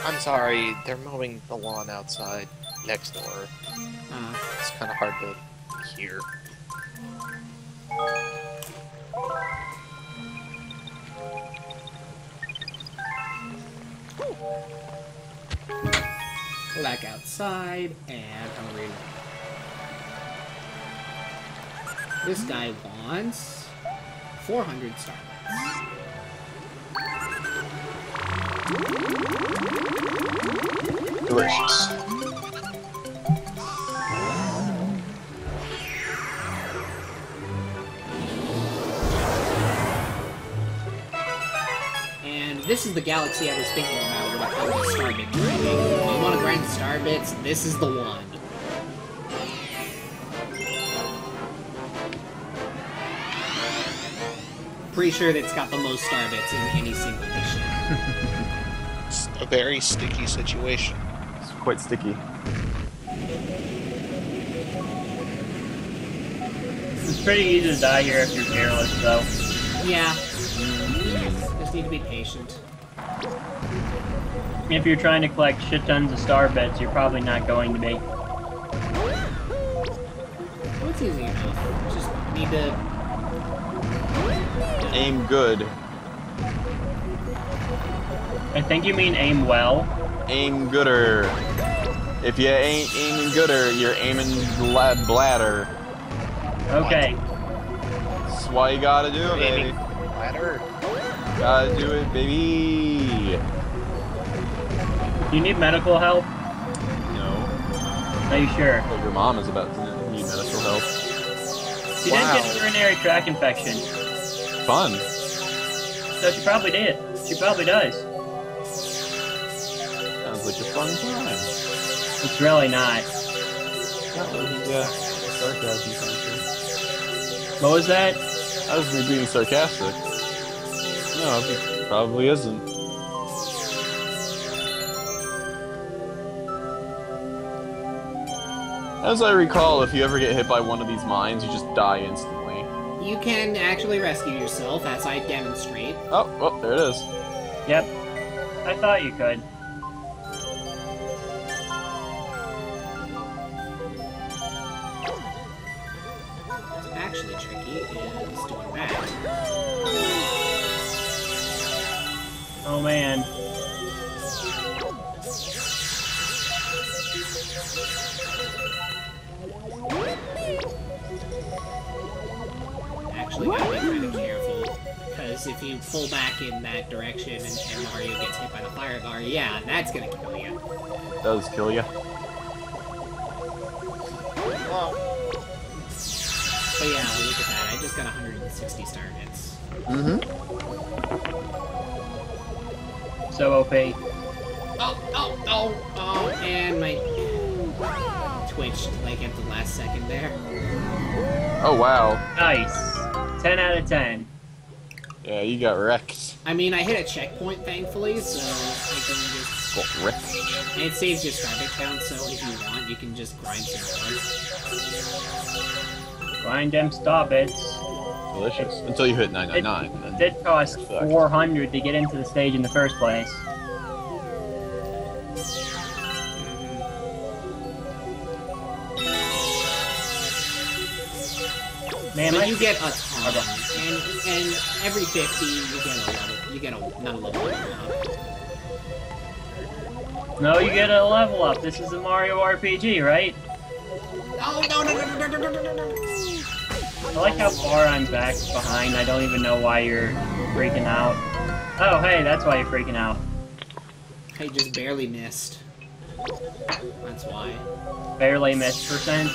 [SPEAKER 4] I'm sorry, they're mowing the lawn outside next door. It's kind of hard to hear.
[SPEAKER 3] Black outside, and hungry. This guy wants 400 Starbucks.
[SPEAKER 1] Delicious.
[SPEAKER 3] And this is the galaxy I was thinking about all the Starbit grinding. If you want to grind Starbits, this is the one. Pretty sure that's got the most Starbits in any single mission.
[SPEAKER 4] It's a very sticky situation.
[SPEAKER 1] It's quite sticky.
[SPEAKER 5] It's pretty easy to die here if you're careless, though.
[SPEAKER 3] Yeah. Just need to be patient.
[SPEAKER 5] If you're trying to collect shit tons of star bits, you're probably not going to be.
[SPEAKER 3] Oh, it's easy enough. Just need to...
[SPEAKER 1] Aim good.
[SPEAKER 5] I think you mean aim well.
[SPEAKER 1] Aim gooder. If you ain't aiming gooder, you're aiming bladder.
[SPEAKER 5] Okay.
[SPEAKER 1] That's why you gotta do it, baby.
[SPEAKER 4] Ladder.
[SPEAKER 1] Gotta do it, baby.
[SPEAKER 5] Do you need medical help?
[SPEAKER 1] No.
[SPEAKER 5] Are you sure?
[SPEAKER 1] But your mom is about to need medical help.
[SPEAKER 5] She did get a urinary tract infection.
[SPEAKER 1] Fun.
[SPEAKER 5] So she probably did. She probably does.
[SPEAKER 1] Sounds like a fun time.
[SPEAKER 5] It's really not.
[SPEAKER 1] Yeah. Sarcasm.
[SPEAKER 5] What was that?
[SPEAKER 1] That was me being sarcastic. No, it probably isn't. As I recall, if you ever get hit by one of these mines, you just die instantly.
[SPEAKER 3] You can actually rescue yourself, as I demonstrate.
[SPEAKER 1] Oh, well, there it is.
[SPEAKER 5] Yep. I thought you could.
[SPEAKER 3] What's actually tricky is doing that.
[SPEAKER 5] Oh man.
[SPEAKER 3] Actually gotta be kind of careful, because if you pull back in that direction and Mario gets hit by the fire bar, yeah, that's gonna kill you.
[SPEAKER 1] It does kill you.
[SPEAKER 3] But yeah, look at that, I just got 160 star hits.
[SPEAKER 1] Mm-hmm.
[SPEAKER 5] So OP.
[SPEAKER 3] Oh, and my twitched, like, at the last second there.
[SPEAKER 1] Oh, wow.
[SPEAKER 5] Nice. 10 out of 10.
[SPEAKER 1] Yeah, you got wrecked.
[SPEAKER 3] I mean, I hit a checkpoint, thankfully, so I can just...
[SPEAKER 1] Got wrecked.
[SPEAKER 3] And it saves your starbit count, so if you want, you can just grind some more.
[SPEAKER 5] Grind them star bits.
[SPEAKER 1] Delicious. Until you hit 999. and then
[SPEAKER 5] It cost
[SPEAKER 1] you're fucked.
[SPEAKER 5] 400 to get into the stage in the first place. Man,
[SPEAKER 3] But
[SPEAKER 5] my
[SPEAKER 3] you get a ton, and every 50 you get not a level up.
[SPEAKER 5] No, you get a level up. This is a Mario RPG, right?
[SPEAKER 3] Oh, no.
[SPEAKER 5] I like how far I'm back behind. I don't even know why you're freaking out. Oh, hey, that's why you're freaking out.
[SPEAKER 3] I just barely missed. That's why.
[SPEAKER 5] Barely missed percent.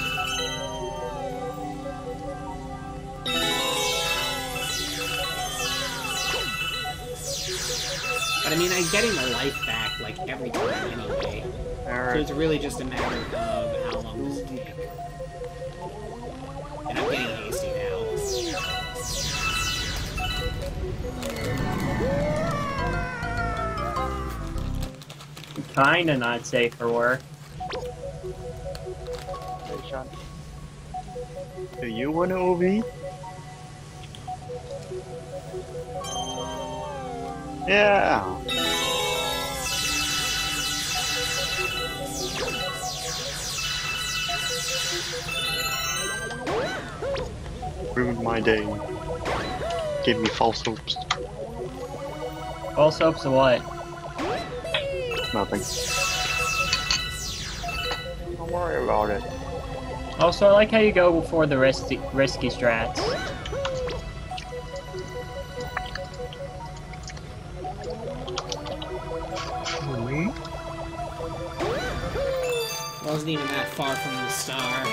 [SPEAKER 3] But I mean, I'm getting the life back, like, every time anyway. So
[SPEAKER 6] Alright.
[SPEAKER 3] it's really just a matter of how long does it take. And I'm getting hasty now.
[SPEAKER 5] Kinda not safe for work.
[SPEAKER 6] Hey, Sean. Do you want an OV? Yeah. Ruined my day. Gave me false hopes.
[SPEAKER 5] False hopes of what?
[SPEAKER 6] Nothing. Don't worry about it.
[SPEAKER 5] Also, I like how you go for the risky strats.
[SPEAKER 3] Wasn't even that far from the star.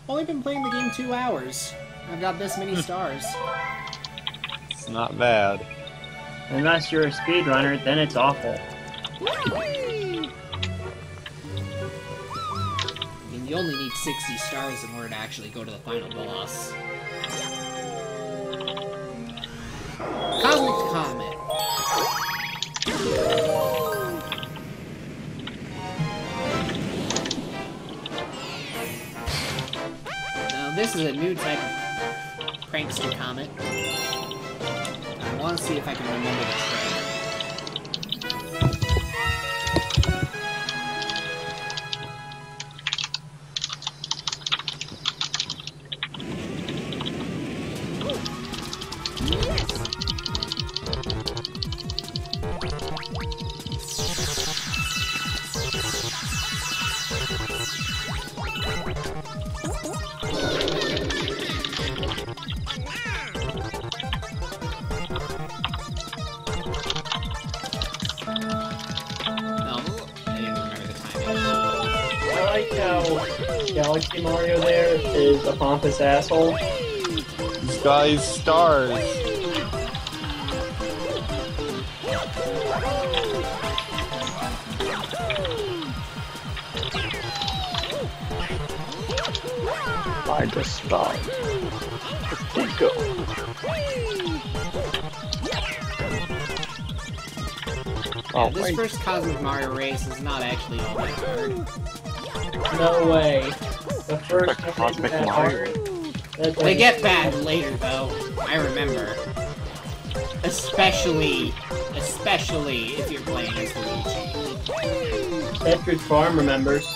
[SPEAKER 3] Only been playing the game 2 hours. I've got this many stars.
[SPEAKER 1] It's not bad.
[SPEAKER 5] Unless you're a speedrunner, then it's awful.
[SPEAKER 3] I mean, you only need 60 stars in order to actually go to the final boss. Cosmic Comet. Now, this is a new type of prankster comet. I want to see if I can remember the trick.
[SPEAKER 5] I like how Galaxy Mario there is a pompous asshole.
[SPEAKER 1] These guys stars.
[SPEAKER 6] I just stopped. Let's go. Oh,
[SPEAKER 3] This
[SPEAKER 6] wait.
[SPEAKER 3] first Cosmic Mario race is not actually all that hard.
[SPEAKER 5] No way. The first
[SPEAKER 6] Like
[SPEAKER 5] time
[SPEAKER 6] Cosmic
[SPEAKER 5] that
[SPEAKER 6] Mario.
[SPEAKER 5] hard. That
[SPEAKER 3] They
[SPEAKER 5] doesn't-
[SPEAKER 3] get bad later, though. I remember. Especially if you're playing as Luigi.
[SPEAKER 5] Tetris Farm remembers.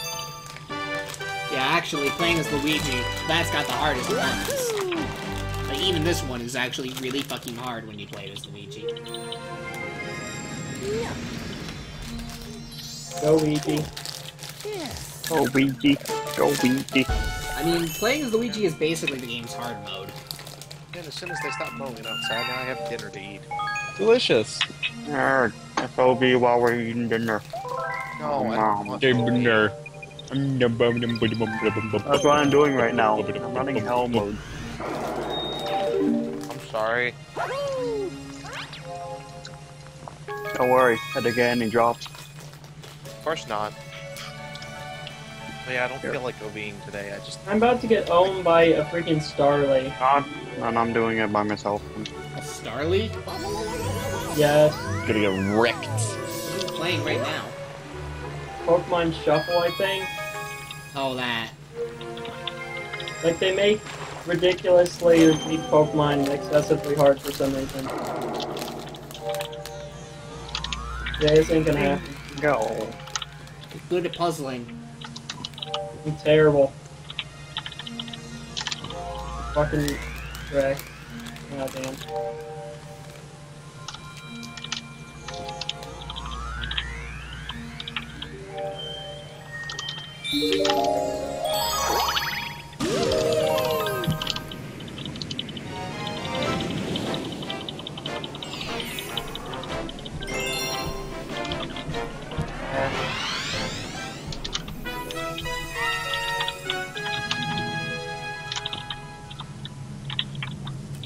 [SPEAKER 3] Yeah, actually, playing as Luigi, that's got the hardest ones. Like, even this one is actually really fucking hard when you play it as Luigi.
[SPEAKER 5] Go Ouija.
[SPEAKER 6] Go Ouija. Go Ouija.
[SPEAKER 3] I mean, playing as Luigi is basically the game's hard mode.
[SPEAKER 2] And as soon as they stop mowing outside, now I have dinner to eat.
[SPEAKER 1] Delicious.
[SPEAKER 6] FOB while we're eating dinner.
[SPEAKER 2] No, I
[SPEAKER 6] Nom.
[SPEAKER 2] don't want
[SPEAKER 1] Dinner.
[SPEAKER 6] That's what I'm doing right now. I'm running hell mode.
[SPEAKER 2] I'm sorry.
[SPEAKER 6] Don't worry, I didn't get any drops.
[SPEAKER 2] Of course not. But yeah, I don't feel like OVing today. I just...
[SPEAKER 5] I'm about to get owned by a freaking Starly.
[SPEAKER 6] God, and I'm doing it by myself.
[SPEAKER 3] A Starly?
[SPEAKER 5] Yes.
[SPEAKER 1] Gonna get wrecked.
[SPEAKER 3] What are you playing right now?
[SPEAKER 5] Pokemon Shuffle, I think.
[SPEAKER 3] Oh, that.
[SPEAKER 5] Like, they make ridiculously deep Pokemon excessively hard for some reason. Yeah, this ain't gonna happen.
[SPEAKER 6] Go.
[SPEAKER 3] Good at puzzling.
[SPEAKER 5] I'm terrible. Fucking wreck. Goddamn.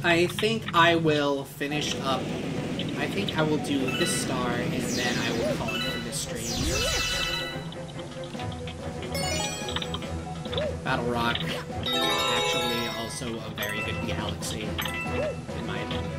[SPEAKER 3] I think I will finish up. I think I will do this star, and then I will call it for this stream. Battle Rock, actually, also a very good galaxy, in my opinion.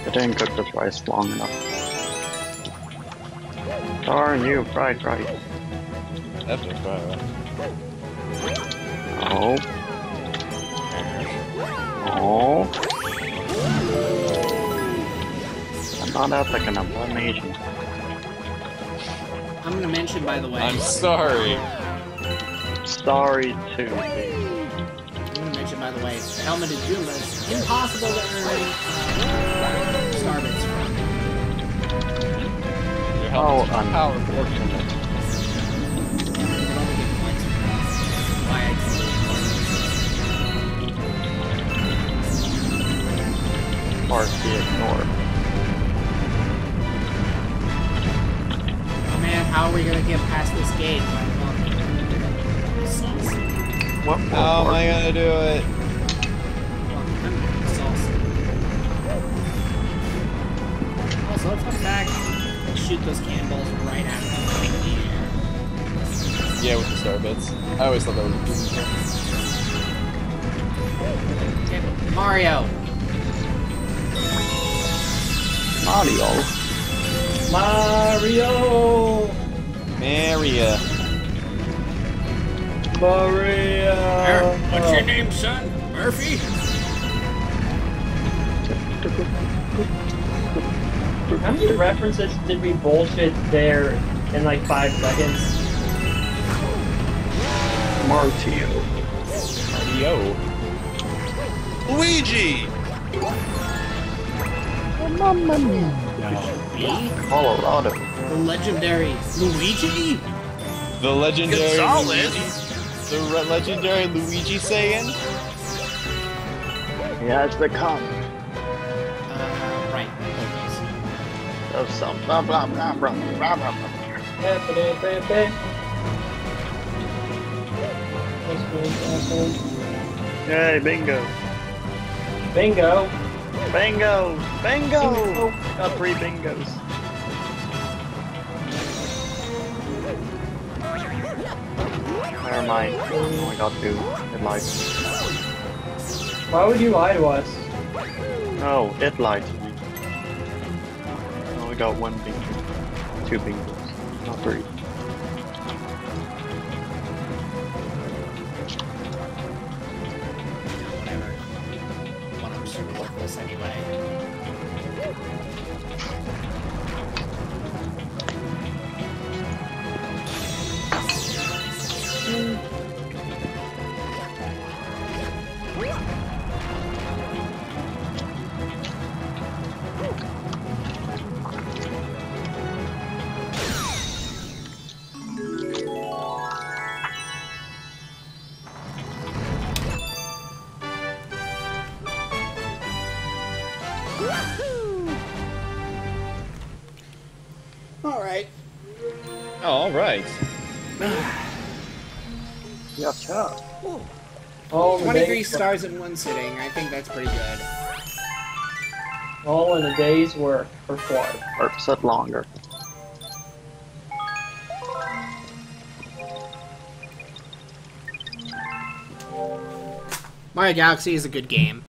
[SPEAKER 6] It didn't cook the rice long enough. Darn you, fried rice.
[SPEAKER 4] Epic, right?
[SPEAKER 6] Oh. Oh. I'm not epic enough, I'm Asian.
[SPEAKER 3] I'm gonna mention, by the way.
[SPEAKER 4] I'm sorry.
[SPEAKER 6] Sorry too.
[SPEAKER 3] I'm gonna mention, by the way, the Helmet of Juma is impossible to earn Starbits from.
[SPEAKER 4] Your
[SPEAKER 6] Oh,
[SPEAKER 4] helmet's unfortunate.
[SPEAKER 3] You can only get points for that. Why I
[SPEAKER 6] Partially ignored.
[SPEAKER 3] Oh man, how are we gonna get past this gate? Sauce.
[SPEAKER 6] What
[SPEAKER 4] How am I gonna do it?
[SPEAKER 3] Sauce. Also, fun fact, shoot those cannonballs right out of the air.
[SPEAKER 4] Yeah, with the star bits. I always thought that was a
[SPEAKER 3] Okay, Mario.
[SPEAKER 6] Mario.
[SPEAKER 5] Mario!
[SPEAKER 4] Maria.
[SPEAKER 5] Maria!
[SPEAKER 3] What's your name, son? Murphy?
[SPEAKER 5] How many references did we bullshit there in like 5 seconds?
[SPEAKER 6] Martio.
[SPEAKER 4] Yo. Luigi!
[SPEAKER 6] Mamma mia.
[SPEAKER 3] Me?
[SPEAKER 6] Colorado.
[SPEAKER 3] The legendary Luigi?
[SPEAKER 4] The legendary
[SPEAKER 2] Gonzalez?
[SPEAKER 4] Luigi. The legendary Luigi Saiyan?
[SPEAKER 6] He has become
[SPEAKER 3] Right.
[SPEAKER 6] of some blah blah blah blah blah blah. Yay, bingo.
[SPEAKER 5] Bingo!
[SPEAKER 6] Bingo! Bingo! Got 3 bingos. Never mind. Only got 2 in life.
[SPEAKER 5] Why would you lie to us?
[SPEAKER 6] No, it lied to me. I only got 1 bingo. 2 bingos. Not 3.
[SPEAKER 3] Whatever. One of them super worthless anyway. Alright.
[SPEAKER 4] All right.
[SPEAKER 6] Yeah, yeah.
[SPEAKER 5] All in a
[SPEAKER 3] 23
[SPEAKER 5] day's
[SPEAKER 3] stars in one sitting. I think that's pretty good.
[SPEAKER 5] all in a day's work for Clark.
[SPEAKER 6] Or set longer.
[SPEAKER 3] Mario Galaxy is a good game.